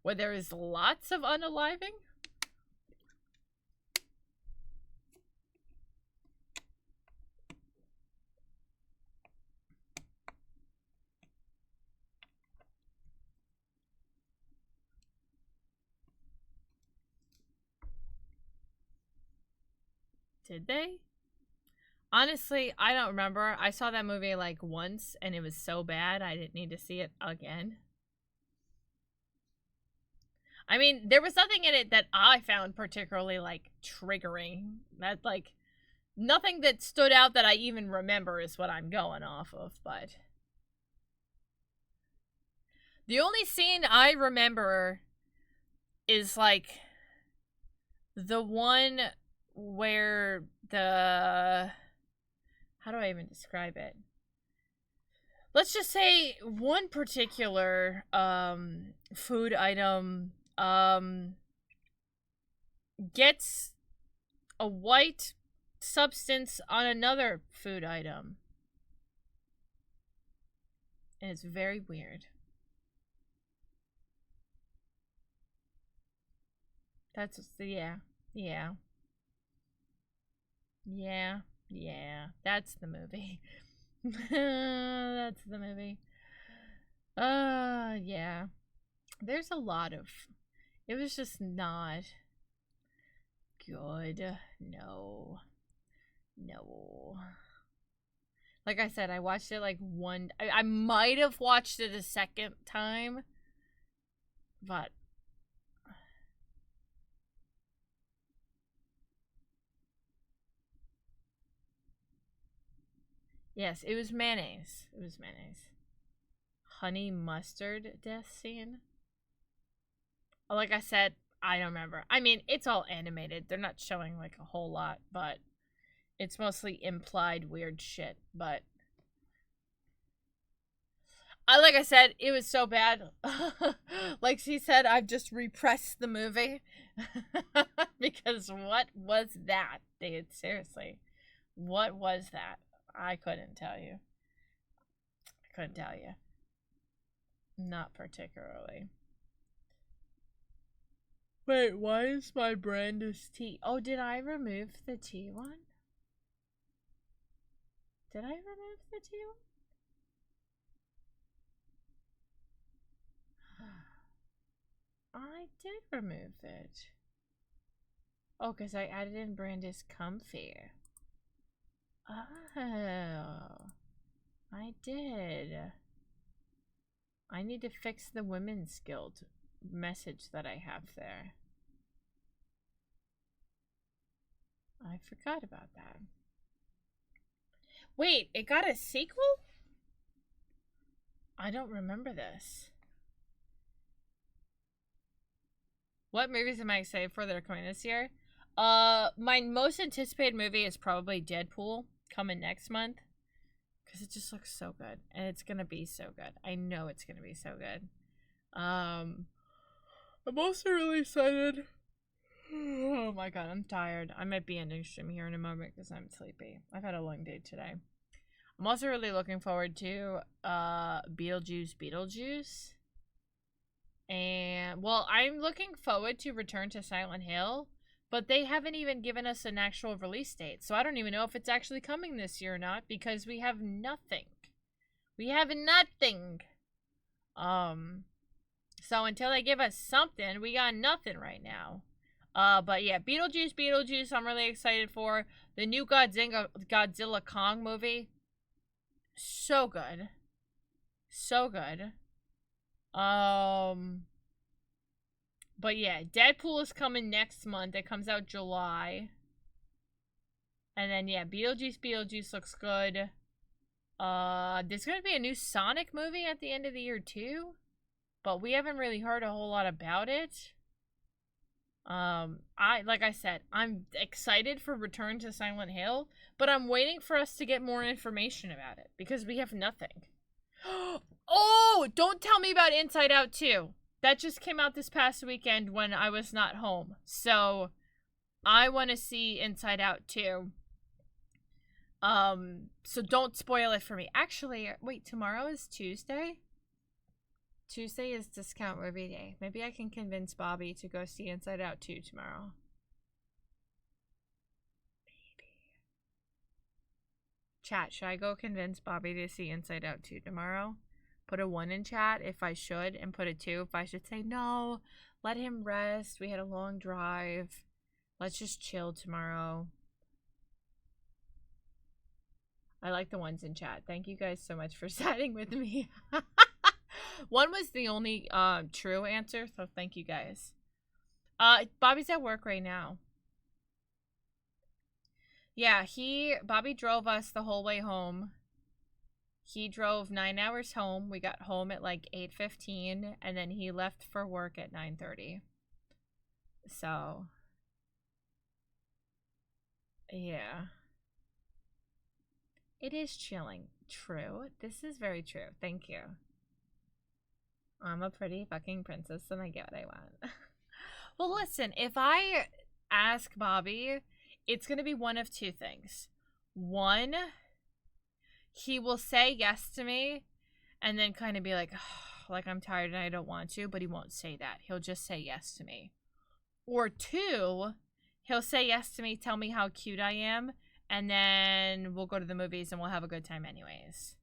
where there is lots of unaliving? Did they? Honestly, I don't remember. I saw that movie like once and it was so bad I didn't need to see it again. I mean, there was nothing in it that I found particularly like triggering. That like nothing that stood out that I even remember is what I'm going off of, but the only scene I remember is like the one where the... How do I even describe it? Let's just say one particular food item gets a white substance on another food item. And it's very weird. That's yeah. That's the movie. That's the movie. Yeah. There's a lot of... It was just not good. No. Like I said, I watched it like one... I might have watched it a second time. But... Yes, it was mayonnaise. Honey mustard death scene. Like I said, I don't remember. I mean, it's all animated. They're not showing like a whole lot, but it's mostly implied weird shit. But like I said, it was so bad. Like she said, I've just repressed the movie. Because what was that, dude? Seriously. What was that? I couldn't tell you. Not particularly. Wait, why is my Brandis tea? Oh, did I remove the tea one? Did I remove the tea one? I did remove it. Oh, because I added in Brandis Comfy. Oh, I did. I need to fix the Women's Guild message that I have there. I forgot about that. Wait, it got a sequel? I don't remember this. What movies am I excited for that are coming this year? My most anticipated movie is probably Deadpool, coming next month. Because it just looks so good. And it's going to be so good. I know it's going to be so good. I'm also really excited. Oh my god, I'm tired. I might be ending stream here in a moment because I'm sleepy. I've had a long day today. I'm also really looking forward to Beetlejuice. And, well, I'm looking forward to Return to Silent Hill. But they haven't even given us an actual release date. So I don't even know if it's actually coming this year or not. Because we have nothing. So until they give us something, we got nothing right now. But yeah, Beetlejuice, I'm really excited for. The new Godzilla Kong movie. So good. But yeah, Deadpool is coming next month. It comes out July. And then yeah, Beetlejuice looks good. There's gonna be a new Sonic movie at the end of the year too. But we haven't really heard a whole lot about it. Like I said, I'm excited for Return to Silent Hill, but I'm waiting for us to get more information about it because we have nothing. Oh, don't tell me about Inside Out 2. That just came out this past weekend when I was not home. So I want to see Inside Out 2. So don't spoil it for me. Actually, wait, tomorrow is Tuesday? Tuesday is discount movie day. Maybe I can convince Bobby to go see Inside Out 2 tomorrow. Maybe. Chat, should I go convince Bobby to see Inside Out 2 tomorrow? Put a 1 in chat if I should, and put a 2 if I should say no. Let him rest. We had a long drive. Let's just chill tomorrow. I like the ones in chat. Thank you guys so much for siding with me. 1 was the only true answer, so thank you guys. Bobby's at work right now. Yeah, Bobby drove us the whole way home. He drove 9 hours home. We got home at like 8:15, and then he left for work at 9:30. So, yeah. It is chilling. True. This is very true. Thank you. I'm a pretty fucking princess and I get what I want. Well, listen, if I ask Bobby, it's going to be one of 2 things. 1, he will say yes to me and then kind of be like, oh, like I'm tired and I don't want to, but he won't say that. He'll just say yes to me. Or 2, he'll say yes to me, tell me how cute I am, and then we'll go to the movies and we'll have a good time anyways.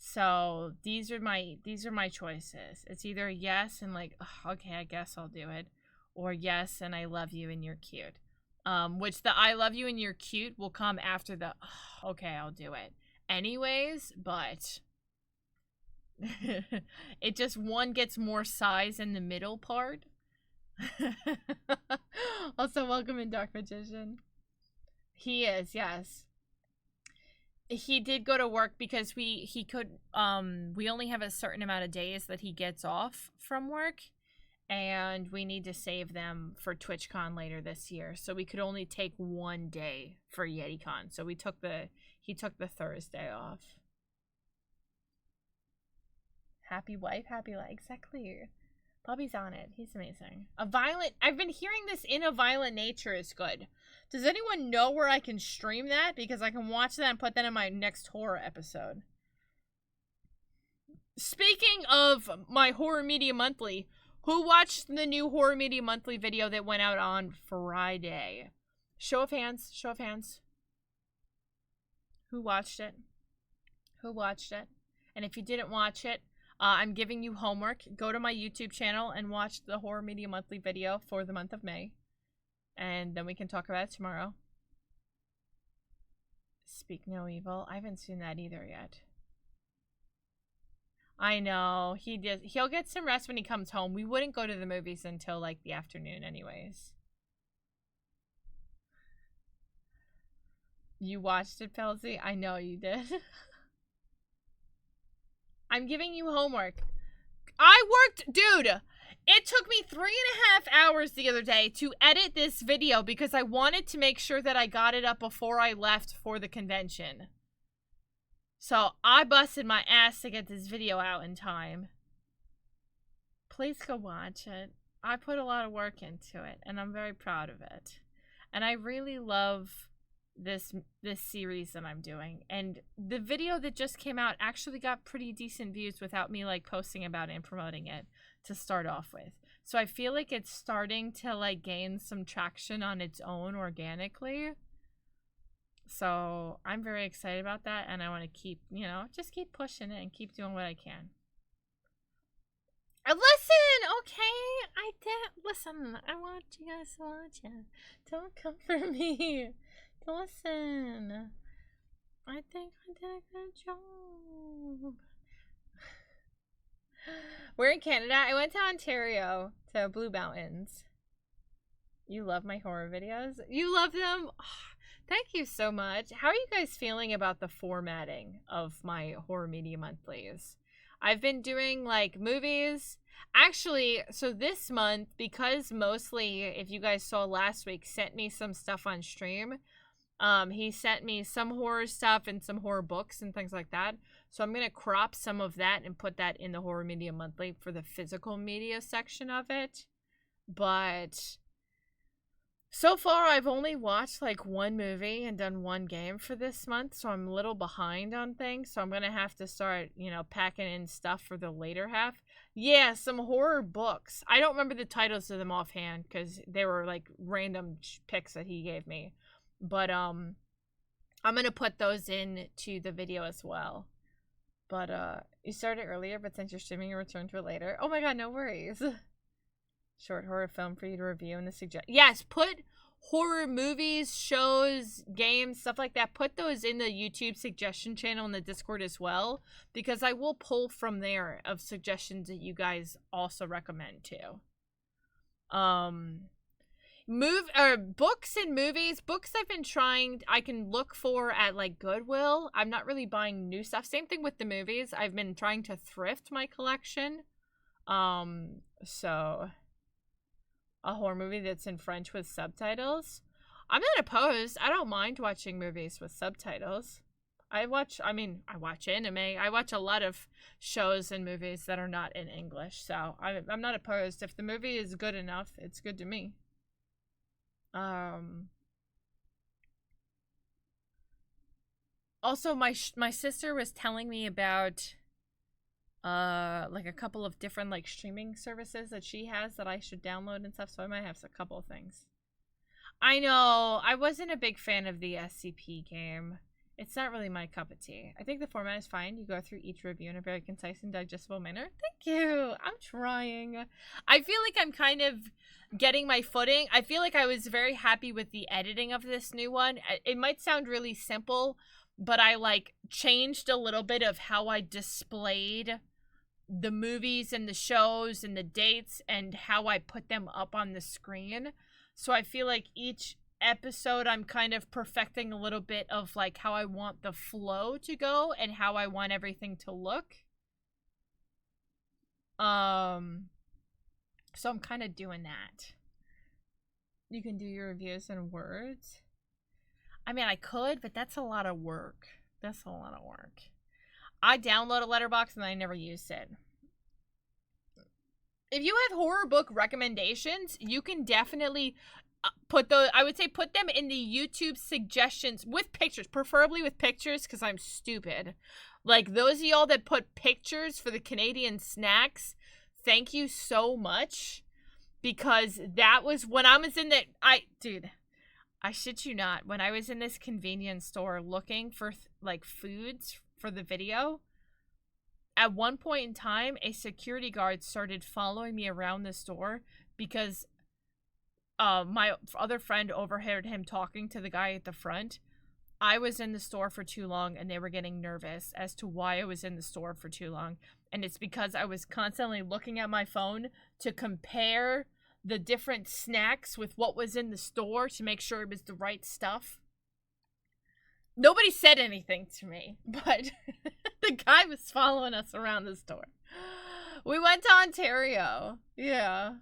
So these are my choices. It's either yes and like, oh, okay, I guess I'll do it, or yes and I love you and you're cute. Which the I love you and you're cute will come after the oh, okay, I'll do it anyways, but it just one gets more size in the middle part. Also, welcome in, Dark Magician. He is, yes. He did go to work because we only have a certain amount of days that he gets off from work, and we need to save them for TwitchCon later this year. So we could only take 1 day for YETICON. So he took the Thursday off. Happy wife, happy life. Exactly. Bobby's on it. He's amazing. I've been hearing this In a Violent Nature is good. Does anyone know where I can stream that? Because I can watch that and put that in my next horror episode. Speaking of my Horror Media Monthly, who watched the new Horror Media Monthly video that went out on Friday? Show of hands. Show of hands. Who watched it? Who watched it? And if you didn't watch it, I'm giving you homework. Go to my YouTube channel and watch the Horror Media Monthly video for the month of May. And then we can talk about it tomorrow. Speak No Evil. I haven't seen that either yet. I know. He'll get some rest when he comes home. We wouldn't go to the movies until like the afternoon anyways. You watched it, Pelzy? I know you did. I'm giving you homework. Dude, it took me 3.5 hours the other day to edit this video because I wanted to make sure that I got it up before I left for the convention. So I busted my ass to get this video out in time. Please go watch it. I put a lot of work into it and I'm very proud of it. And I really love this series that I'm doing, and the video that just came out actually got pretty decent views without me like posting about it and promoting it to start off with. So I feel like it's starting to like gain some traction on its own organically. So I'm very excited about that, and I want to keep, just keep pushing it and keep doing what I can. Listen, okay? Listen, I want you guys to watch it. Don't come for me. Listen, I think I did a good job. We're in Canada. I went to Ontario, to Blue Mountains. You love my horror videos? You love them? Oh, thank you so much. How are you guys feeling about the formatting of my Horror Media Monthlies? I've been doing like movies, Actually, so this month, because mostly, if you guys saw last week, sent me some stuff on stream. He sent me some horror stuff and some horror books and things like that. So I'm gonna crop some of that and put that in the Horror Media Monthly for the physical media section of it. But so far, I've only watched like one movie and done one game for this month, so I'm a little behind on things. So I'm gonna have to start, packing in stuff for the later half. Yeah, some horror books. I don't remember the titles of them offhand because they were like random picks that he gave me. But I'm gonna put those in to the video as well. But you started earlier, but since you're streaming, you return to it later. Oh my god, no worries. Short horror film for you to review and the suggest. Yes, put horror movies, shows, games, stuff like that. Put those in the YouTube suggestion channel in the Discord as well, because I will pull from there of suggestions that you guys also recommend too. Books and movies. Books I've been trying, I can look for at like Goodwill. I'm not really buying new stuff. Same thing with the movies. I've been trying to thrift my collection. So a horror movie that's in French with subtitles. I'm not opposed. I don't mind watching movies with subtitles. I watch anime. I watch a lot of shows and movies that are not in English. So I'm not opposed. If the movie is good enough, it's good to me. Also, my sister was telling me about like a couple of different like streaming services that she has that I should download and stuff, so I might have a couple of things. I know, I wasn't a big fan of the SCP game. It's not really my cup of tea. I think the format is fine. You go through each review in a very concise and digestible manner. Thank you. I'm trying. I feel like I'm kind of getting my footing. I feel like I was very happy with the editing of this new one. It might sound really simple, but I like changed a little bit of how I displayed the movies and the shows and the dates and how I put them up on the screen. So I feel like each episode I'm kind of perfecting a little bit of like how I want the flow to go and how I want everything to look. So I'm kind of doing that. You can do your reviews in words. I mean, I could, but that's a lot of work. I download a letterbox and I never use it. If you have horror book recommendations, you can definitely put them in the YouTube suggestions with pictures, preferably with pictures, because I'm stupid. Like, those of y'all that put pictures for the Canadian snacks, thank you so much, because that was when I was in the, I shit you not, when I was in this convenience store looking for like foods for the video, at one point in time, a security guard started following me around the store because my other friend overheard him talking to the guy at the front. I was in the store for too long and they were getting nervous as to why I was in the store for too long. And it's because I was constantly looking at my phone to compare the different snacks with what was in the store to make sure it was the right stuff. Nobody said anything to me, but the guy was following us around the store. We went to Ontario. Yeah.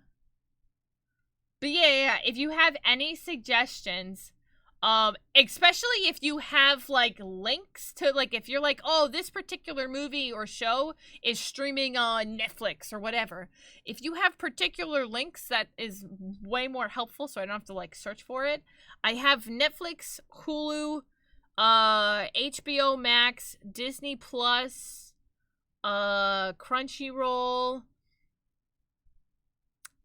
But yeah, if you have any suggestions, especially if you have like links to, like, if you're like, oh, this particular movie or show is streaming on Netflix or whatever, if you have particular links, that is way more helpful, so I don't have to like search for it. I have Netflix, Hulu, HBO Max, Disney Plus, Crunchyroll.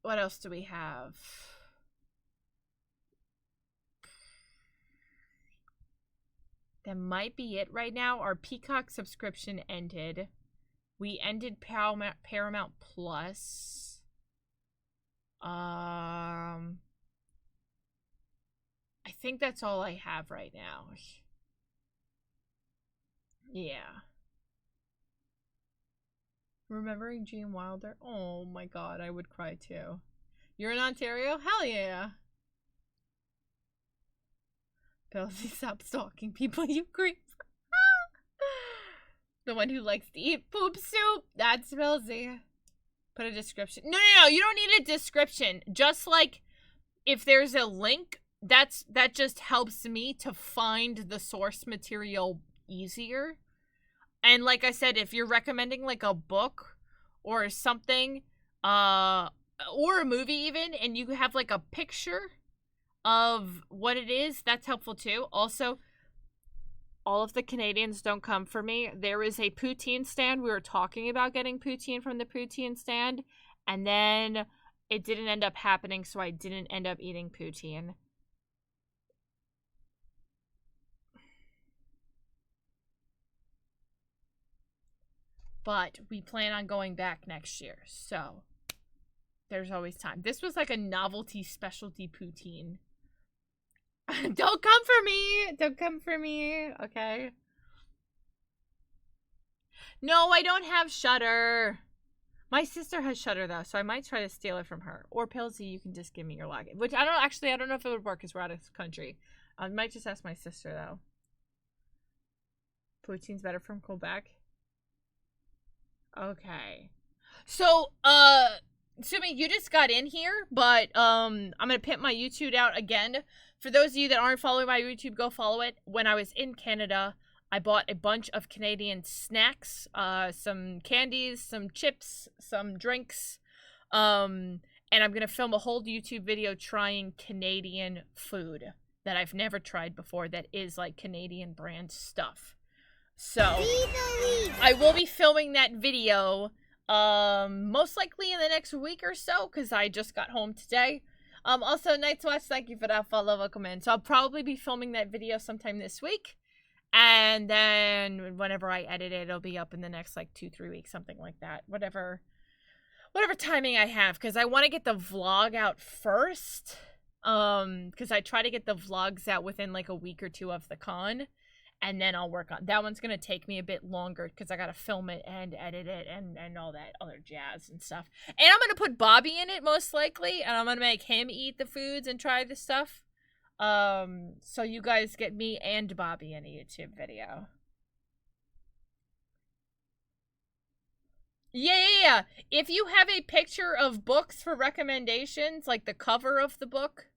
What else do we have? That might be it right now. Our Peacock subscription ended. We ended Paramount Plus. I think that's all I have right now. Yeah. Remembering Gene Wilder? Oh my god, I would cry too. You're in Ontario? Hell yeah. Belsy, stop stalking people, you creep. The one who likes to eat poop soup. That's Belsy. Put a description. No, you don't need a description. Just like if there's a link, that just helps me to find the source material easier. And like I said, if you're recommending like a book or something, or a movie even, and you have like a picture of what it is, that's helpful too. Also, all of the Canadians don't come for me. There is a poutine stand. We were talking about getting poutine from the poutine stand, and then it didn't end up happening, so I didn't end up eating poutine. But we plan on going back next year, so there's always time. This was like a novelty specialty poutine. Don't come for me! Don't come for me, okay? No, I don't have Shudder. My sister has Shudder though, so I might try to steal it from her. Or Pilsy, you can just give me your login. Which I don't know if it would work because we're out of country. I might just ask my sister though. Poutine's better from Quebec. Okay. So, Sumi, you just got in here, but I'm gonna pimp my YouTube out again. For those of you that aren't following my YouTube, go follow it. When I was in Canada, I bought a bunch of Canadian snacks, some candies, some chips, some drinks, and I'm gonna film a whole YouTube video trying Canadian food that I've never tried before that is like Canadian brand stuff. So I will be filming that video most likely in the next week or so, because I just got home today. Also, Night's Watch, thank you for that follow, welcome in. So I'll probably be filming that video sometime this week, and then whenever I edit it, it'll be up in the next like 2-3 weeks, something like that. Whatever timing I have, because I want to get the vlog out first, because I try to get the vlogs out within like a week or two of the con. And then I'll work on that. One's gonna take me a bit longer because I gotta film it and edit it and all that other jazz and stuff. And I'm gonna put Bobby in it most likely, and I'm gonna make him eat the foods and try the stuff. So you guys get me and Bobby in a YouTube video. Yeah. If you have a picture of books for recommendations, like the cover of the book,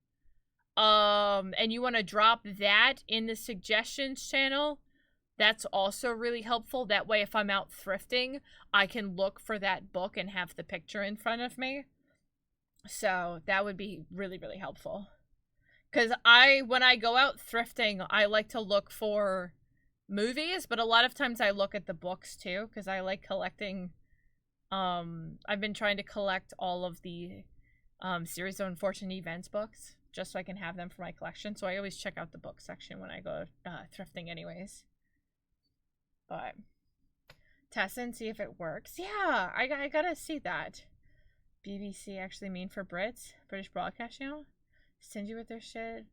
and you want to drop that in the suggestions channel, that's also really helpful. That way, if I'm out thrifting, I can look for that book and have the picture in front of me. So that would be really, really helpful. Because when I go out thrifting, I like to look for movies, but a lot of times I look at the books too, because I like collecting. I've been trying to collect all of the Series of Unfortunate Events books, just so I can have them for my collection. So I always check out the book section when I go thrifting anyways. But test and see if it works. Yeah, I gotta see that. BBC actually mean for Brits? British Broadcast Channel? Stingy with their shit.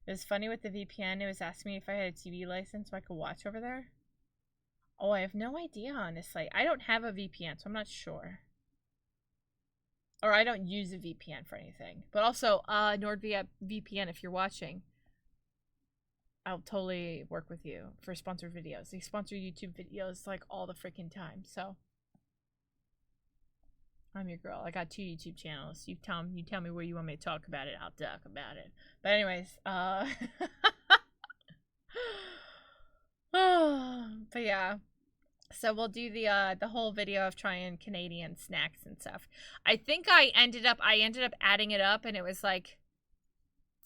It was funny with the VPN. It was asking me if I had a TV license so I could watch over there. Oh, I have no idea, honestly. I don't have a VPN, so I'm not sure. Or I don't use a VPN for anything. But also, NordVPN, if you're watching, I'll totally work with you for sponsored videos. They sponsor YouTube videos like all the freaking time. So I'm your girl. I got 2 YouTube channels. You tell me where you want me to talk about it. I'll talk about it. But anyways, but yeah. So we'll do the whole video of trying Canadian snacks and stuff. I think I ended up adding it up, and it was like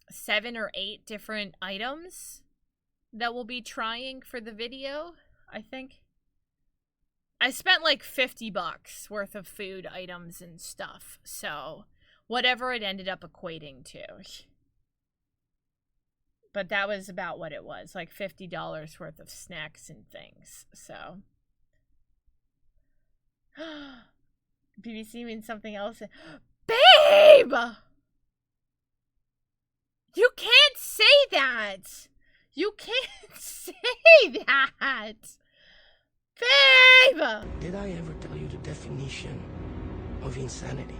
7 or 8 different items that we'll be trying for the video, I think. I spent like $50 worth of food items and stuff. So whatever it ended up equating to. But that was about what it was, like $50 worth of snacks and things. So BBC means something else. Babe! You can't say that! You can't say that! Babe! Did I ever tell you the definition of insanity?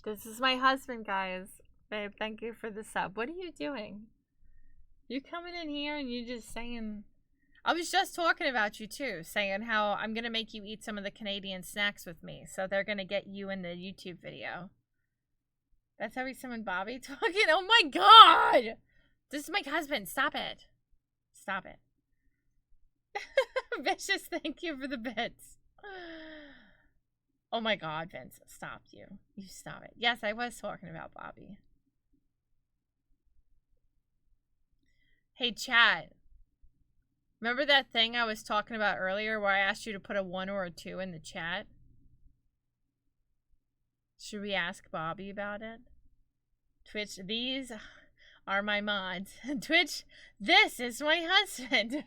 This is my husband, guys. Babe, thank you for the sub. What are you doing? You coming in here and you just saying... I was just talking about you too, saying how I'm gonna make you eat some of the Canadian snacks with me, so they're gonna get you in the YouTube video. That's how we summoned Bobby talking. Oh my god! This is my husband. Stop it. Stop it. Vicious, thank you for the bits. Oh my god, Vince. Stop you. You stop it. Yes, I was talking about Bobby. Hey, chat. Remember that thing I was talking about earlier where I asked you to put a 1 or a 2 in the chat? Should we ask Bobby about it? Twitch, these are my mods. Twitch, this is my husband.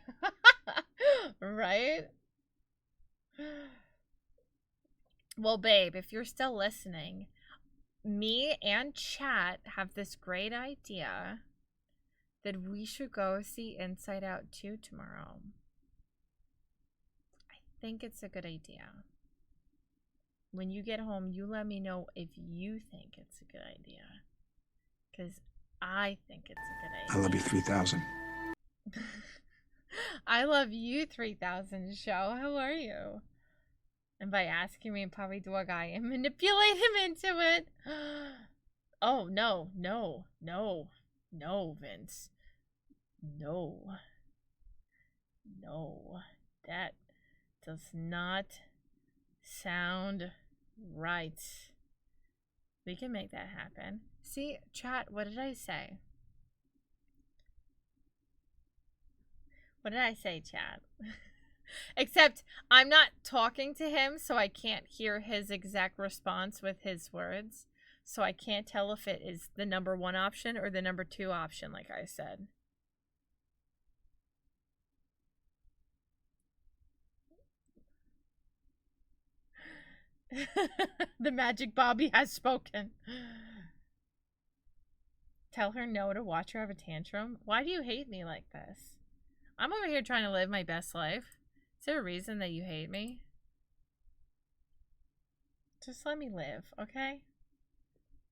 Right? Well, babe, if you're still listening, me and chat have this great idea that we should go see Inside Out 2 tomorrow. I think it's a good idea. When you get home, you let me know if you think it's a good idea. Because I think it's a good idea. I love you 3000. I love you 3000, show. How are you? And by asking me and Puppy Dog, I am manipulate him into it. Oh, no, no, no. No, Vince. No. No. That does not sound right. We can make that happen. See, chat, what did I say? What did I say, chat? Except I'm not talking to him, so I can't hear his exact response with his words. So I can't tell if it is the number 1 option or the number 2 option, like I said. The magic Bobby has spoken. Tell her no to watch her have a tantrum. Why do you hate me like this? I'm over here trying to live my best life. Is there a reason that you hate me? Just let me live, okay?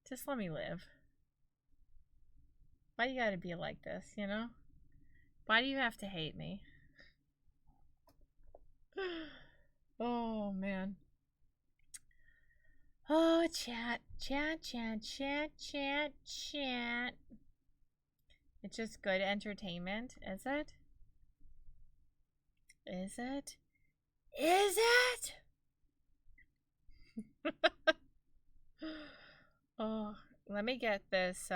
Just let me live. Why you gotta be like this, you know? Why do you have to hate me? Oh, man. Oh, chat. Chat, chat, chat, chat, chat. It's just good entertainment, is it? Is it? Is it? Oh, let me get this,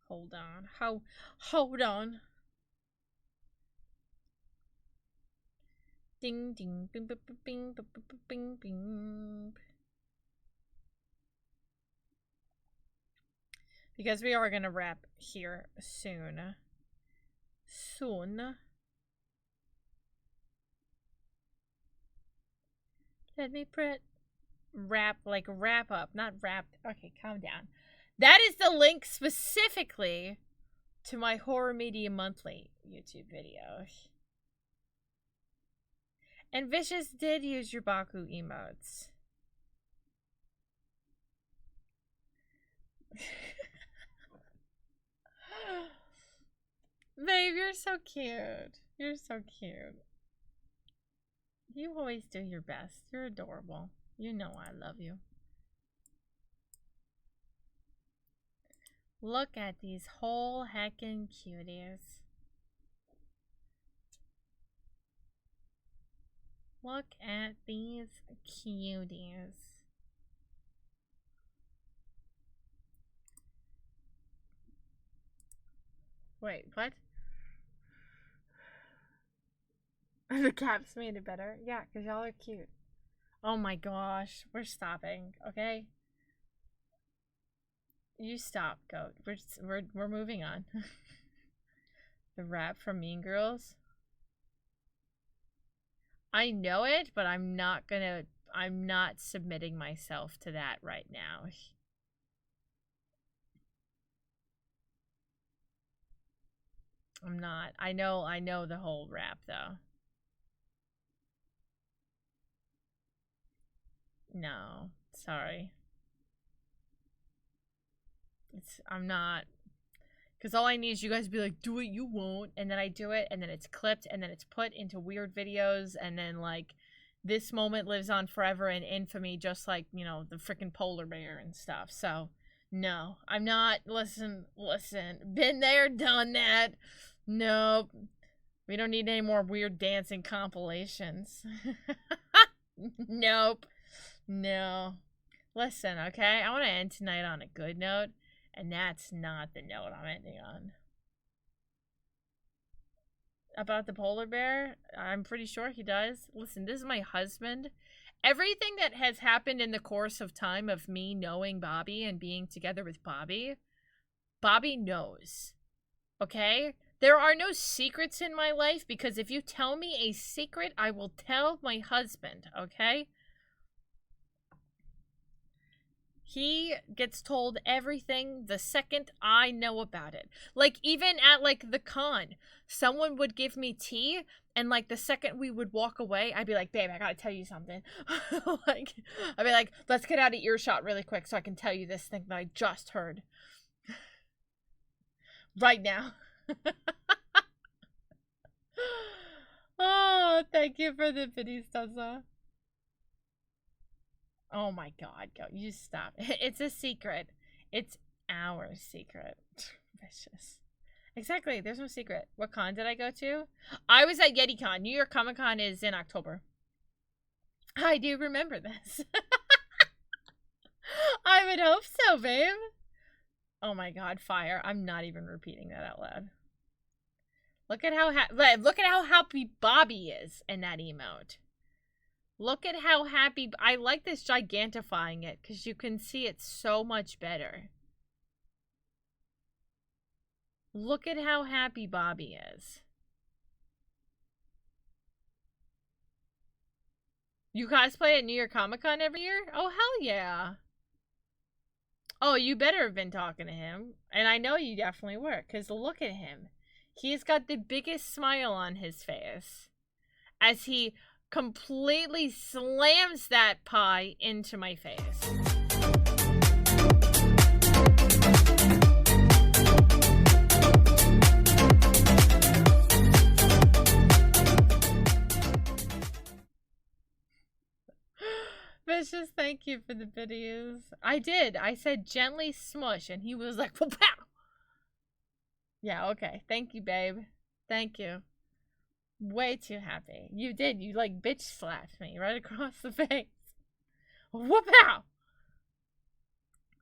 hold on. Hold on. Ding ding bing bing bing bing bing bing bing. Because we are gonna wrap here soon. Soon. Let me wrap up, not wrap. Okay, calm down. That is the link specifically to my Horror Media Monthly YouTube video. And Vicious did use your Baku emotes. Babe, you're so cute. You're so cute. You always do your best. You're adorable. You know I love you. Look at these whole heckin' cuties. Look at these cuties. Wait, what? The caps made it better? Yeah, because y'all are cute. Oh my gosh. We're stopping, okay? You stop, Goat. We're moving on. The rap from Mean Girls. I know it, but I'm not submitting myself to that right now. I'm not. I know the whole rap though. No. Sorry. I'm not. Because all I need is you guys to be like, do it, you won't. And then I do it, and then it's clipped, and then it's put into weird videos, and then, like, this moment lives on forever in infamy, just like, you know, the freaking polar bear and stuff. So, no. I'm not. Listen. Been there, done that. Nope. We don't need any more weird dancing compilations. Nope. No. Listen, okay? I want to end tonight on a good note, and that's not the note I'm ending on. About the polar bear? I'm pretty sure he does. Listen, this is my husband. Everything that has happened in the course of time of me knowing Bobby and being together with Bobby, Bobby knows. Okay? There are no secrets in my life, because if you tell me a secret, I will tell my husband, okay? He gets told everything the second I know about it. Like, even at, like, the con, someone would give me tea, and, like, the second we would walk away, I'd be like, babe, I gotta tell you something. Like, I'd be like, let's get out of earshot really quick so I can tell you this thing that I just heard. Right now. Oh, thank you for the pity, Stuzza. Oh my god, go. You stop. It's a secret. It's our secret. Vicious. Exactly, there's no secret. What con did I go to? I was at YETICON. New York Comic Con is in October. I do remember this. I would hope so, babe. Oh my god, fire. I'm not even repeating that out loud. Look at how happy Bobby is in that emote. Look at how happy. I like this gigantifying it because you can see it so much better. Look at how happy Bobby is. You cosplay at New York Comic Con every year? Oh, hell yeah. Oh, you better have been talking to him. And I know you definitely were, because look at him. He's got the biggest smile on his face as he completely slams that pie into my face. Vicious, thank you for the videos. I did. I said gently smush, and he was like, pow! Yeah, okay. Thank you, babe. Thank you. Way too happy. You did. You, like, bitch slapped me right across the face. Whoop-ow!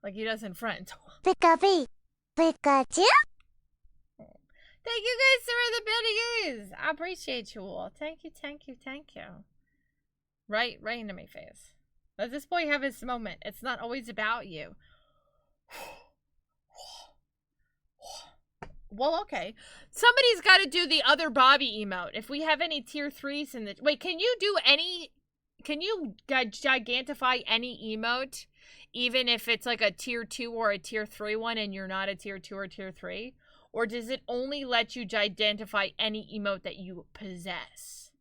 Like he does in Friends. Pikachu. Pikachu? Thank you guys for the videos. I appreciate you all. Thank you. Right into my face. Let this boy have his moment. It's not always about you. Well, okay. Somebody's got to do the other Bobby emote. If we have any tier 3s in the... Wait, can you do any... Can you gigantify any emote? Even if it's like a tier 2 or a tier 3 one and you're not a tier 2 or tier 3? Or does it only let you gigantify any emote that you possess?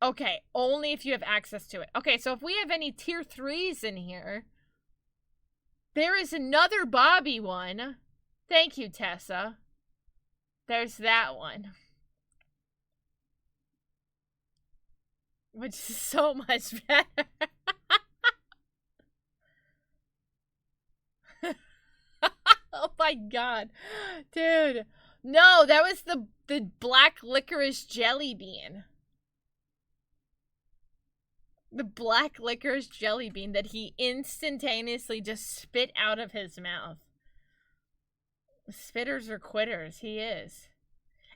Okay, only if you have access to it. Okay, so if we have any tier 3s in here, there is another Bobby one. Thank you, Tessa. There's that one. Which is so much better. Oh my god. Dude. No, that was the black licorice jelly bean. The black licorice jelly bean that he instantaneously just spit out of his mouth. Spitters or quitters, he is.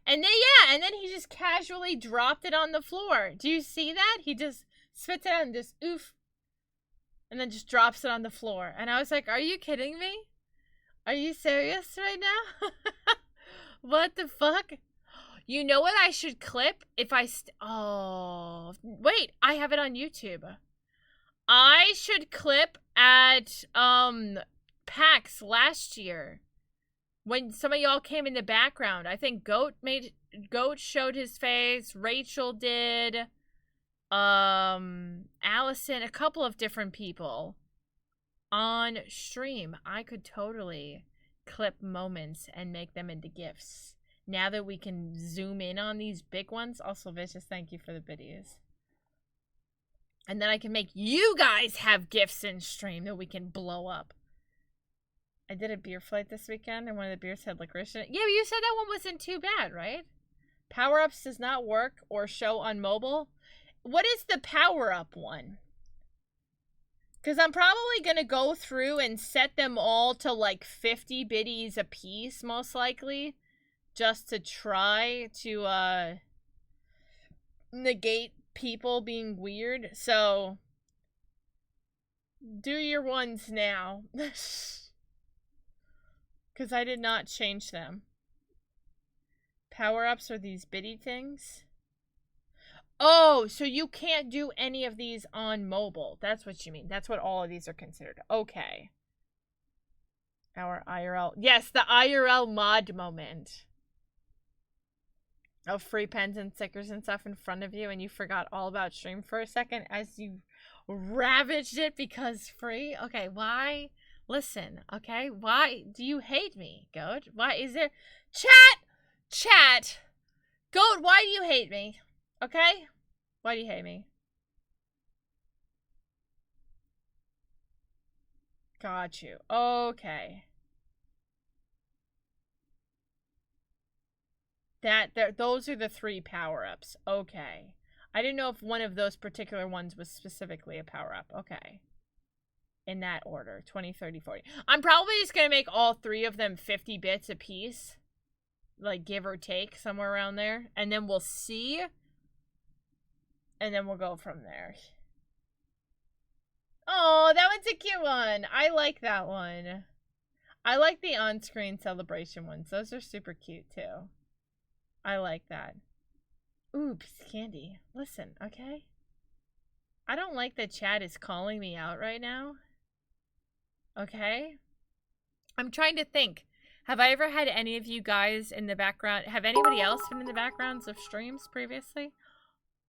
And then, yeah, and then he just casually dropped it on the floor. Do you see that? He just spits it out and just oof. And then just drops it on the floor. And I was like, are you kidding me? Are you serious right now? What the fuck? You know what I should clip? If I oh, wait, I have it on YouTube. I should clip at PAX last year when some of y'all came in the background. I think Goat made Goat showed his face. Rachel did. Allison, a couple of different people on stream. I could totally clip moments and make them into GIFs. Now that we can zoom in on these big ones. Also, Vicious, thank you for the biddies. And then I can make you guys have GIFs in stream that we can blow up. I did a beer flight this weekend, and one of the beers had licorice in it. Yeah, but you said that one wasn't too bad, right? Power-ups does not work or show on mobile. What is the power-up one? Because I'm probably going to go through and set them all to like 50 biddies a piece, most likely. Just to try to negate people being weird. So, do your ones now. Because I did not change them. Power-ups are these biddy things. Oh, so you can't do any of these on mobile. That's what you mean. That's what all of these are considered. Okay. Our IRL. Yes, the IRL mod moment. Of free pens and stickers and stuff in front of you, and you forgot all about stream for a second as you ravaged it because free? Okay, why? Listen, okay? Why do you hate me, Goat? Why is there... Chat! Goat, why do you hate me? Okay? Why do you hate me? Got you. Okay. Those are the 3 power-ups. Okay. I didn't know if one of those particular ones was specifically a power-up. Okay. In that order. 20, 30, 40. I'm probably just going to make all 3 of them 50 bits a piece. Like, give or take, somewhere around there. And then we'll see. And then we'll go from there. Oh, that one's a cute one. I like that one. I like the on-screen celebration ones. Those are super cute, too. I like that. Ooh, piece of candy. Listen, okay? I don't like that chat is calling me out right now. Okay? I'm trying to think. Have I ever had any of you guys in the background? Have anybody else been in the backgrounds of streams previously?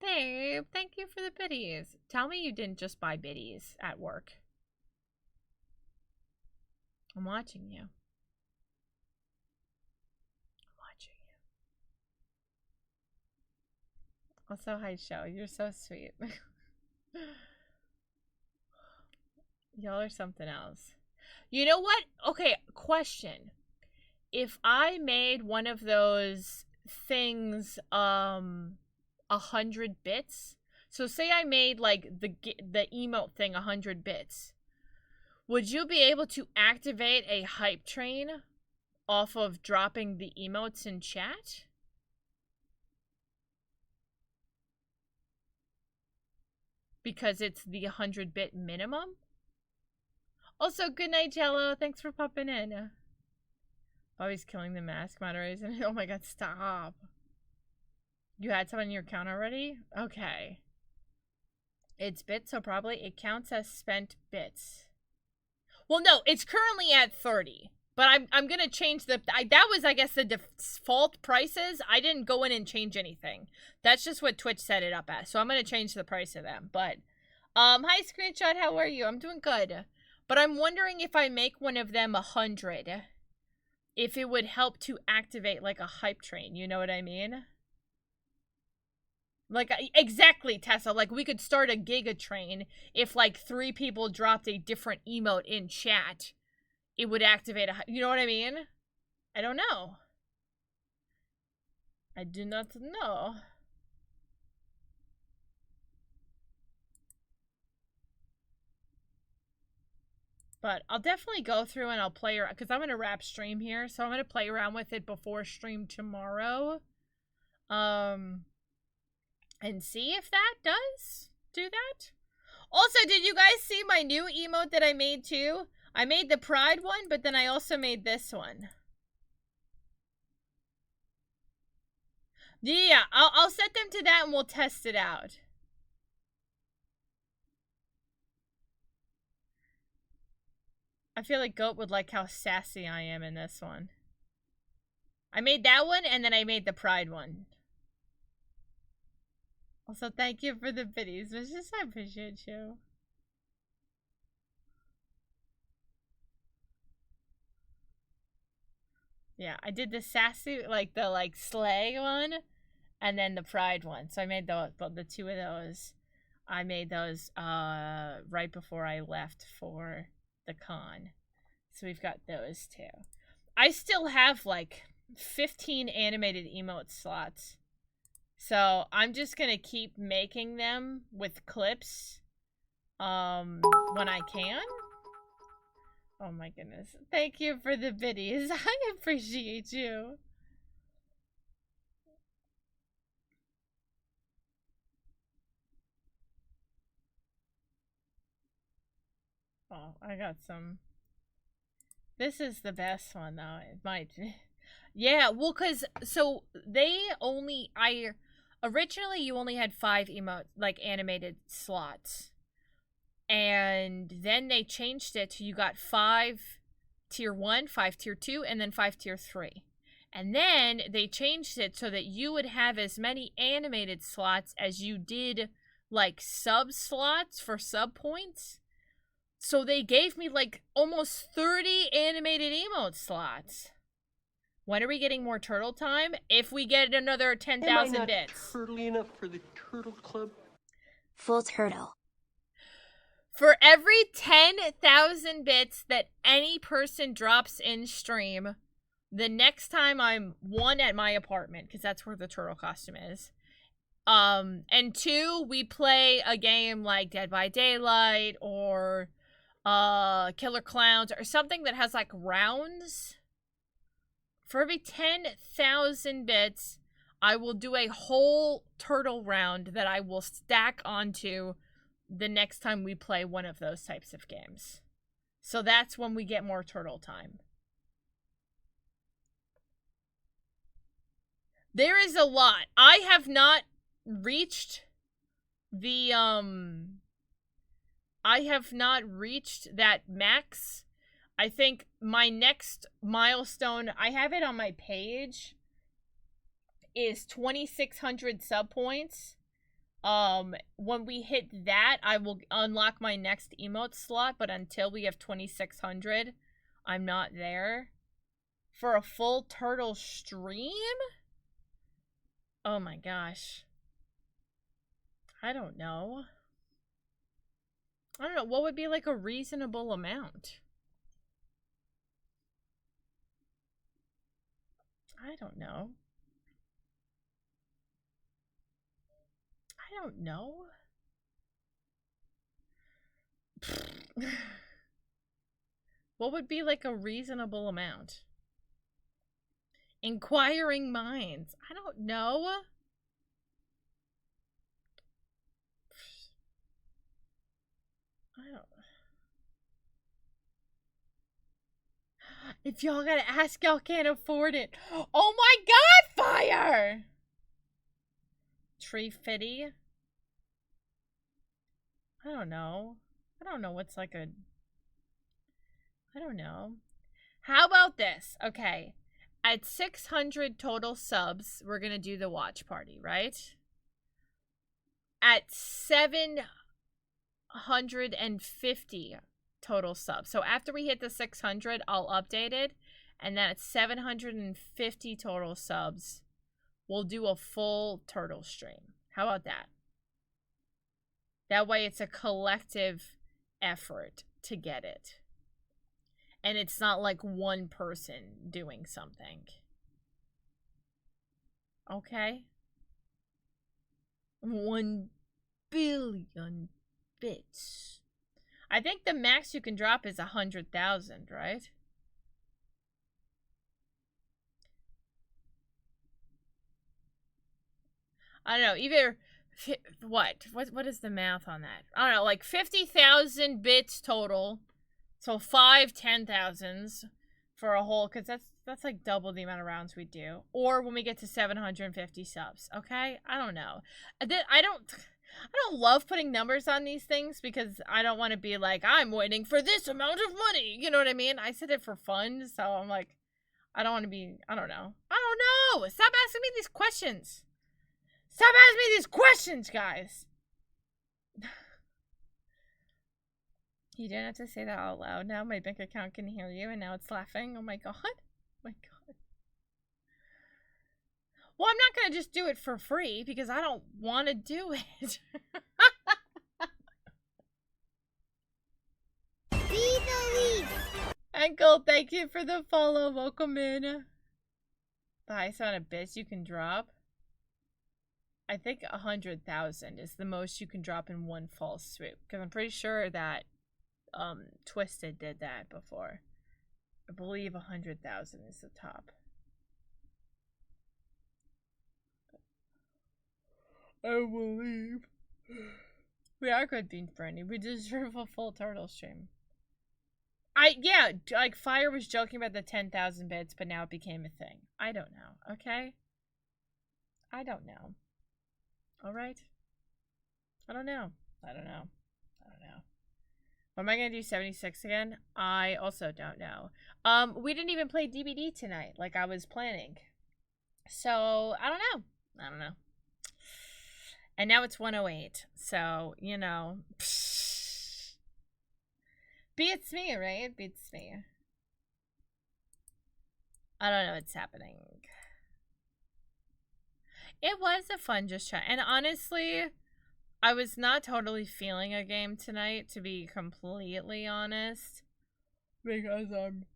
Babe, thank you for the biddies. Tell me you didn't just buy biddies at work. I'm watching you. Also, hi, Show. You're so sweet. Y'all are something else. You know what? Okay, question. If I made one of those things 100 bits, so say I made like the emote thing 100 bits, would you be able to activate a hype train off of dropping the emotes in chat? Because it's the 100-bit minimum? Also, good night, Jello. Thanks for popping in. Bobby's killing the mask moderation. Oh my god, stop. You had some on your account already? Okay. It's bits, so probably it counts as spent bits. Well, no, it's currently at 30. But I'm gonna change that was, I guess, the default prices. I didn't go in and change anything. That's just what Twitch set it up as. So I'm gonna change the price of them. But, hi, Screenshot, how are you? I'm doing good. But I'm wondering if I make one of them 100, if it would help to activate, like, a hype train. You know what I mean? Like, exactly, Tessa. Like, we could start a Giga train if, like, 3 people dropped a different emote in chat. It would activate a... You know what I mean? I don't know. I do not know. But I'll definitely go through and I'll play around, because I'm going to wrap stream here, so I'm going to play around with it before stream tomorrow. And see if that does do that. Also, did you guys see my new emote that I made too? I made the Pride one, but then I also made this one. Yeah, I'll set them to that and we'll test it out. I feel like Goat would like how sassy I am in this one. I made that one, and then I made the Pride one. Also, thank you for the biddies. Vicious, I appreciate you. Yeah, I did the sassy, like the slay one, and then the Pride one. So I made the two of those. I made those right before I left for the con. So we've got those two. I still have like 15 animated emote slots. So I'm just gonna keep making them with clips when I can. Oh my goodness. Thank you for the biddies. I appreciate you. Oh, I got some. This is the best one though. It might. Yeah, well, so they only originally you only had 5 emote animated slots. And then they changed it to you got 5 tier 1, 5 tier 2, and then 5 tier 3. And then they changed it so that you would have as many animated slots as you did sub slots for sub points. So they gave me almost 30 animated emote slots. When are we getting more turtle time? If we get another 10,000 bits. Turtly enough for the turtle club? Full turtle. For every 10,000 bits that any person drops in stream, the next time I'm 1 at my apartment, because that's where the turtle costume is, and 2, we play a game like Dead by Daylight or Killer Clowns or something that has rounds. For every 10,000 bits, I will do a whole turtle round that I will stack onto the next time we play one of those types of games. So that's when we get more turtle time. There is a lot. I have not reached the that max. I think my next milestone, I have it on my page, is 2,600 sub points. When we hit that, I will unlock my next emote slot, but until we have 2,600, I'm not there. For a full turtle stream? Oh my gosh. I don't know. What would be a reasonable amount? I don't know. I don't know. What would be a reasonable amount? Inquiring minds. I don't know. I don't. If y'all gotta ask, y'all can't afford it. Oh my god, fire! Tree Fitty. I don't know. I don't know what's I don't know. How about this? Okay. At 600 total subs, we're gonna do the watch party, right? At 750 total subs. So after we hit the 600, I'll update it. And then at 750 total subs, we'll do a full turtle stream. How about that? That way it's a collective effort to get it. And it's not one person doing something. Okay? 1 billion bits. I think the max you can drop is 100,000, right? I don't know. Either what is the math on that? I don't know. 50,000 bits total. So 5 10,000s for a whole, because that's double the amount of rounds we do. Or when we get to 750 subs. Okay? I don't know. I don't love putting numbers on these things because I don't want to be I'm waiting for this amount of money. You know what I mean? I said it for fun, so I'm I don't want to be, I don't know. I don't know! Stop asking me these questions! Stop asking me these questions, guys! You didn't have to say that out loud. Now my bank account can hear you and now it's laughing. Oh my god. Oh my god. Well, I'm not gonna just do it for free because I don't want to do it. Be the lead. Uncle, thank you for the follow. Welcome in. The highest amount of bits you can drop. I think 100,000 is the most you can drop in one fall swoop. Because I'm pretty sure that Twisted did that before. I believe 100,000 is the top. I believe. We are good, Bean Brandy. We deserve a full turtle stream. Yeah, like Fire was joking about the 10,000 bits, but now it became a thing. I don't know, okay? I don't know. Alright? I don't know. I don't know. I don't know. What am I gonna do 76 again? I also don't know. We didn't even play DBD tonight, like I was planning. So, I don't know. I don't know. And now it's 108. So, you know. Beats me, right? Beats me. I don't know what's happening. It was a fun just chat. And honestly, I was not totally feeling a game tonight, to be completely honest. Because I'm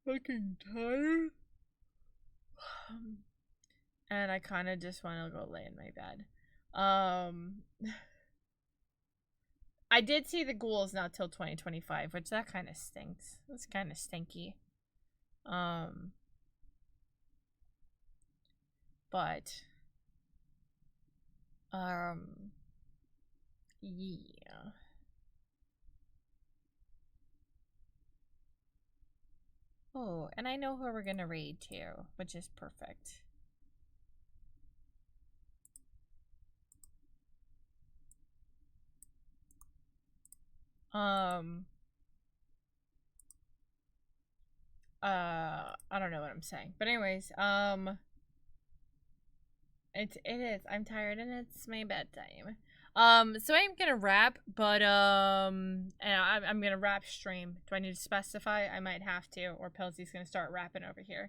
fucking tired. And I kind of just want to go lay in my bed. I did see the ghouls not till 2025, which that kind of stinks. That's kind of stinky. But yeah. Oh, and I know who we're gonna raid too, which is perfect. I don't know what I'm saying, but anyways, it is. I'm tired and it's my bedtime. So I'm gonna wrap, but and I'm gonna wrap stream. Do I need to specify? I might have to, or Pilsy's gonna start rapping over here.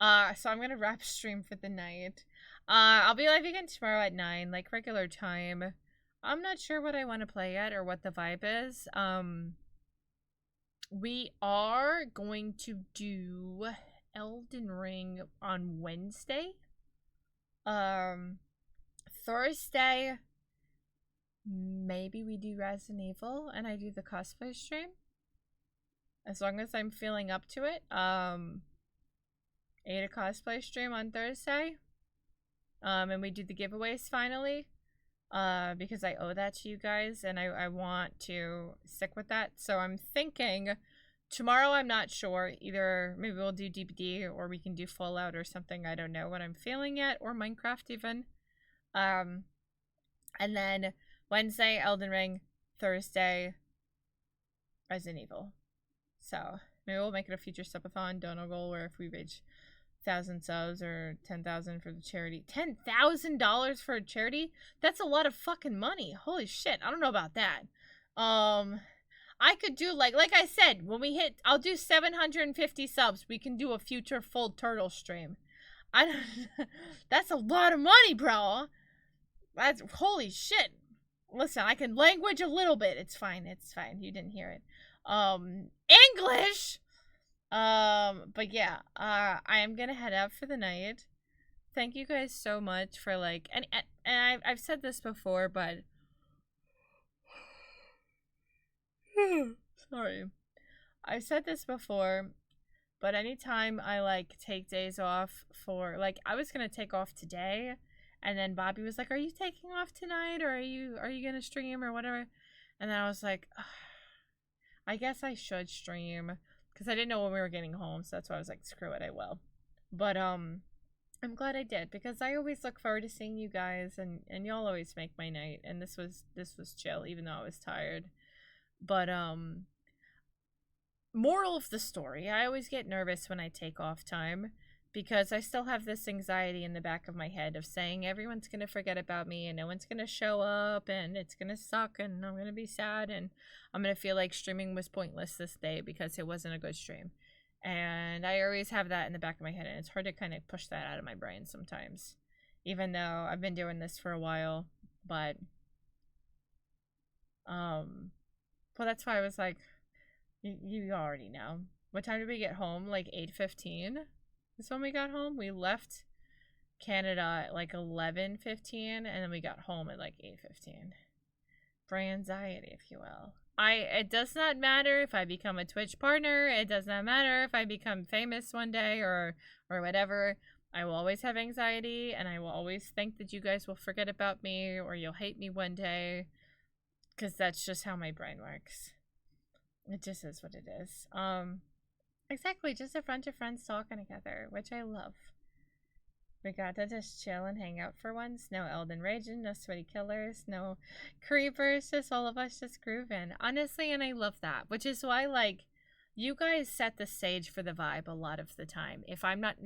So I'm gonna wrap stream for the night. I'll be live again tomorrow at 9, like regular time. I'm not sure what I want to play yet or what the vibe is. We are going to do Elden Ring on Wednesday. Thursday, maybe we do Resident Evil and I do the cosplay stream. As long as I'm feeling up to it. 8 a cosplay stream on Thursday. And we do the giveaways finally. Because I owe that to you guys and I want to stick with that. So I'm thinking tomorrow, I'm not sure. Either maybe we'll do DBD or we can do Fallout or something. I don't know what I'm feeling yet, or Minecraft even. And then Wednesday, Elden Ring. Thursday, Resident Evil. So maybe we'll make it a future subathon dono goal where if we reach 1,000 subs or 10,000 for the charity. $10,000 for a charity? That's a lot of fucking money. Holy shit. I don't know about that. I could do like I said, when we hit, I'll do 750 subs. We can do a future full turtle stream. That's a lot of money, bro. That's holy shit. Listen, I can language a little bit. It's fine. It's fine. You didn't hear it. English. But yeah, I am gonna head out for the night. Thank you guys so much for like, and I've said this before, but sorry, I've said this before, but anytime I like take days off for like, I was gonna take off today, and then Bobby was like, "Are you taking off tonight, or are you gonna stream or whatever?" And then I was like, I guess I should stream. Because I didn't know when we were getting home, so that's why I was like, screw it, I will. But, I'm glad I did, because I always look forward to seeing you guys, and y'all always make my night, and this was chill, even though I was tired. But, moral of the story, I always get nervous when I take off time because I still have this anxiety in the back of my head of saying everyone's going to forget about me and no one's going to show up and it's going to suck and I'm going to be sad and I'm going to feel like streaming was pointless this day because it wasn't a good stream. And I always have that in the back of my head, and it's hard to kind of push that out of my brain sometimes, even though I've been doing this for a while. But well, that's why I was like, you already know. What time did we get home? Like 8:15 is when we got home. We left Canada at like 11:15, and then we got home at like 8:15. Brain anxiety, if you will. It does not matter if I become a Twitch partner. It does not matter if I become famous one day or whatever. I will always have anxiety, and I will always think that you guys will forget about me or you'll hate me one day, because that's just how my brain works. It just is what it is. Exactly, just a bunch of friends talking together, which I love. We got to just chill and hang out for once. No Elden Raging, no sweaty killers, no creepers, just all of us just grooving. Honestly, and I love that, which is why, like, you guys set the stage for the vibe a lot of the time. If I'm not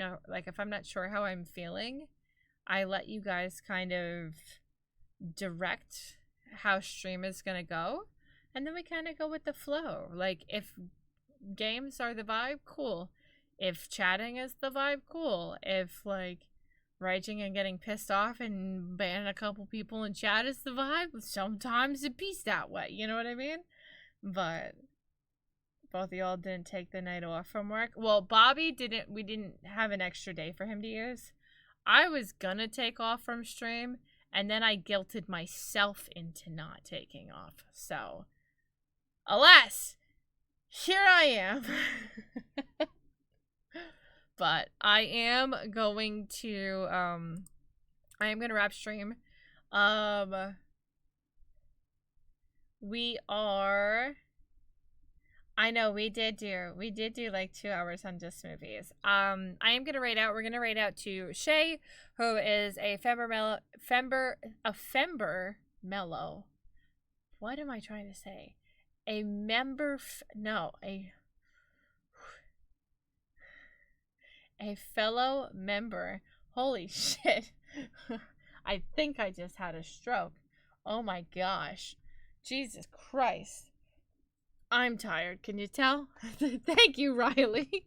sure how I'm feeling, I let you guys kind of direct how stream is gonna go, and then we kind of go with the flow. Like, if games are the vibe, cool. If chatting is the vibe, cool. If, like, raging and getting pissed off and banning a couple people in chat is the vibe, sometimes it beats that way, you know what I mean? But both of y'all didn't take the night off from work. Well, Bobby didn't. We didn't have an extra day for him to use. I was gonna take off from stream, and then I guilted myself into not taking off. So, alas, here I am. But I am going to wrap stream. I know we did do like 2 hours on just movies. I am gonna rate out. We're gonna rate out to Shay, who is a Fember Mellow. What am I trying to say? A fellow member. Holy shit. I think I just had a stroke. Oh my gosh. Jesus Christ. I'm tired. Can you tell? Thank you, Riley.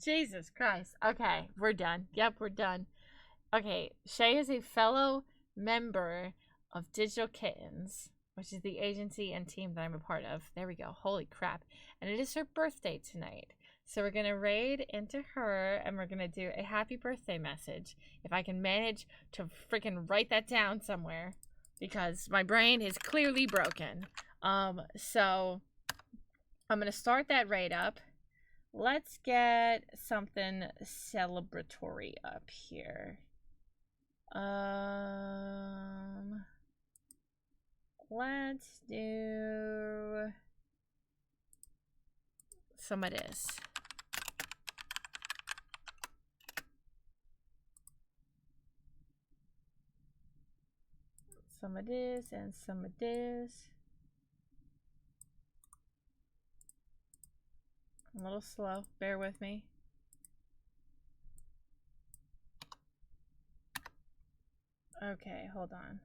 Jesus Christ. Okay, we're done. Yep, we're done. Okay, Shay is a fellow member of Digital Kittens, which is the agency and team that I'm a part of. There we go. Holy crap. And it is her birthday tonight. So we're going to raid into her, and we're going to do a happy birthday message. If I can manage to freaking write that down somewhere, because my brain is clearly broken. So I'm going to start that raid up. Let's get something celebratory up here. Let's do some of this. Some of this and some of this. A little slow, bear with me. Okay, hold on.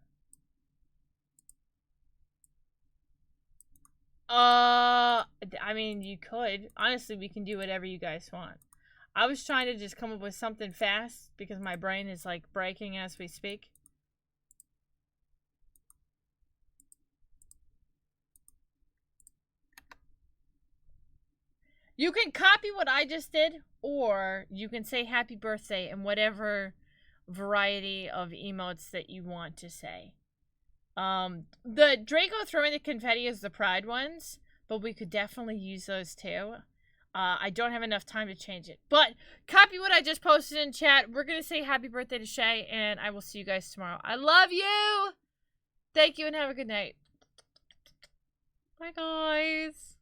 I mean, you could. Honestly, we can do whatever you guys want. I was trying to just come up with something fast because my brain is like breaking as we speak. You can copy what I just did, or you can say happy birthday in whatever variety of emotes that you want to say. The Draco throwing the confetti is the pride ones, but we could definitely use those too. I don't have enough time to change it, but copy what I just posted in chat. We're gonna say happy birthday to Shay, and I will see you guys tomorrow. I love you. Thank you, and have a good night. Bye, guys.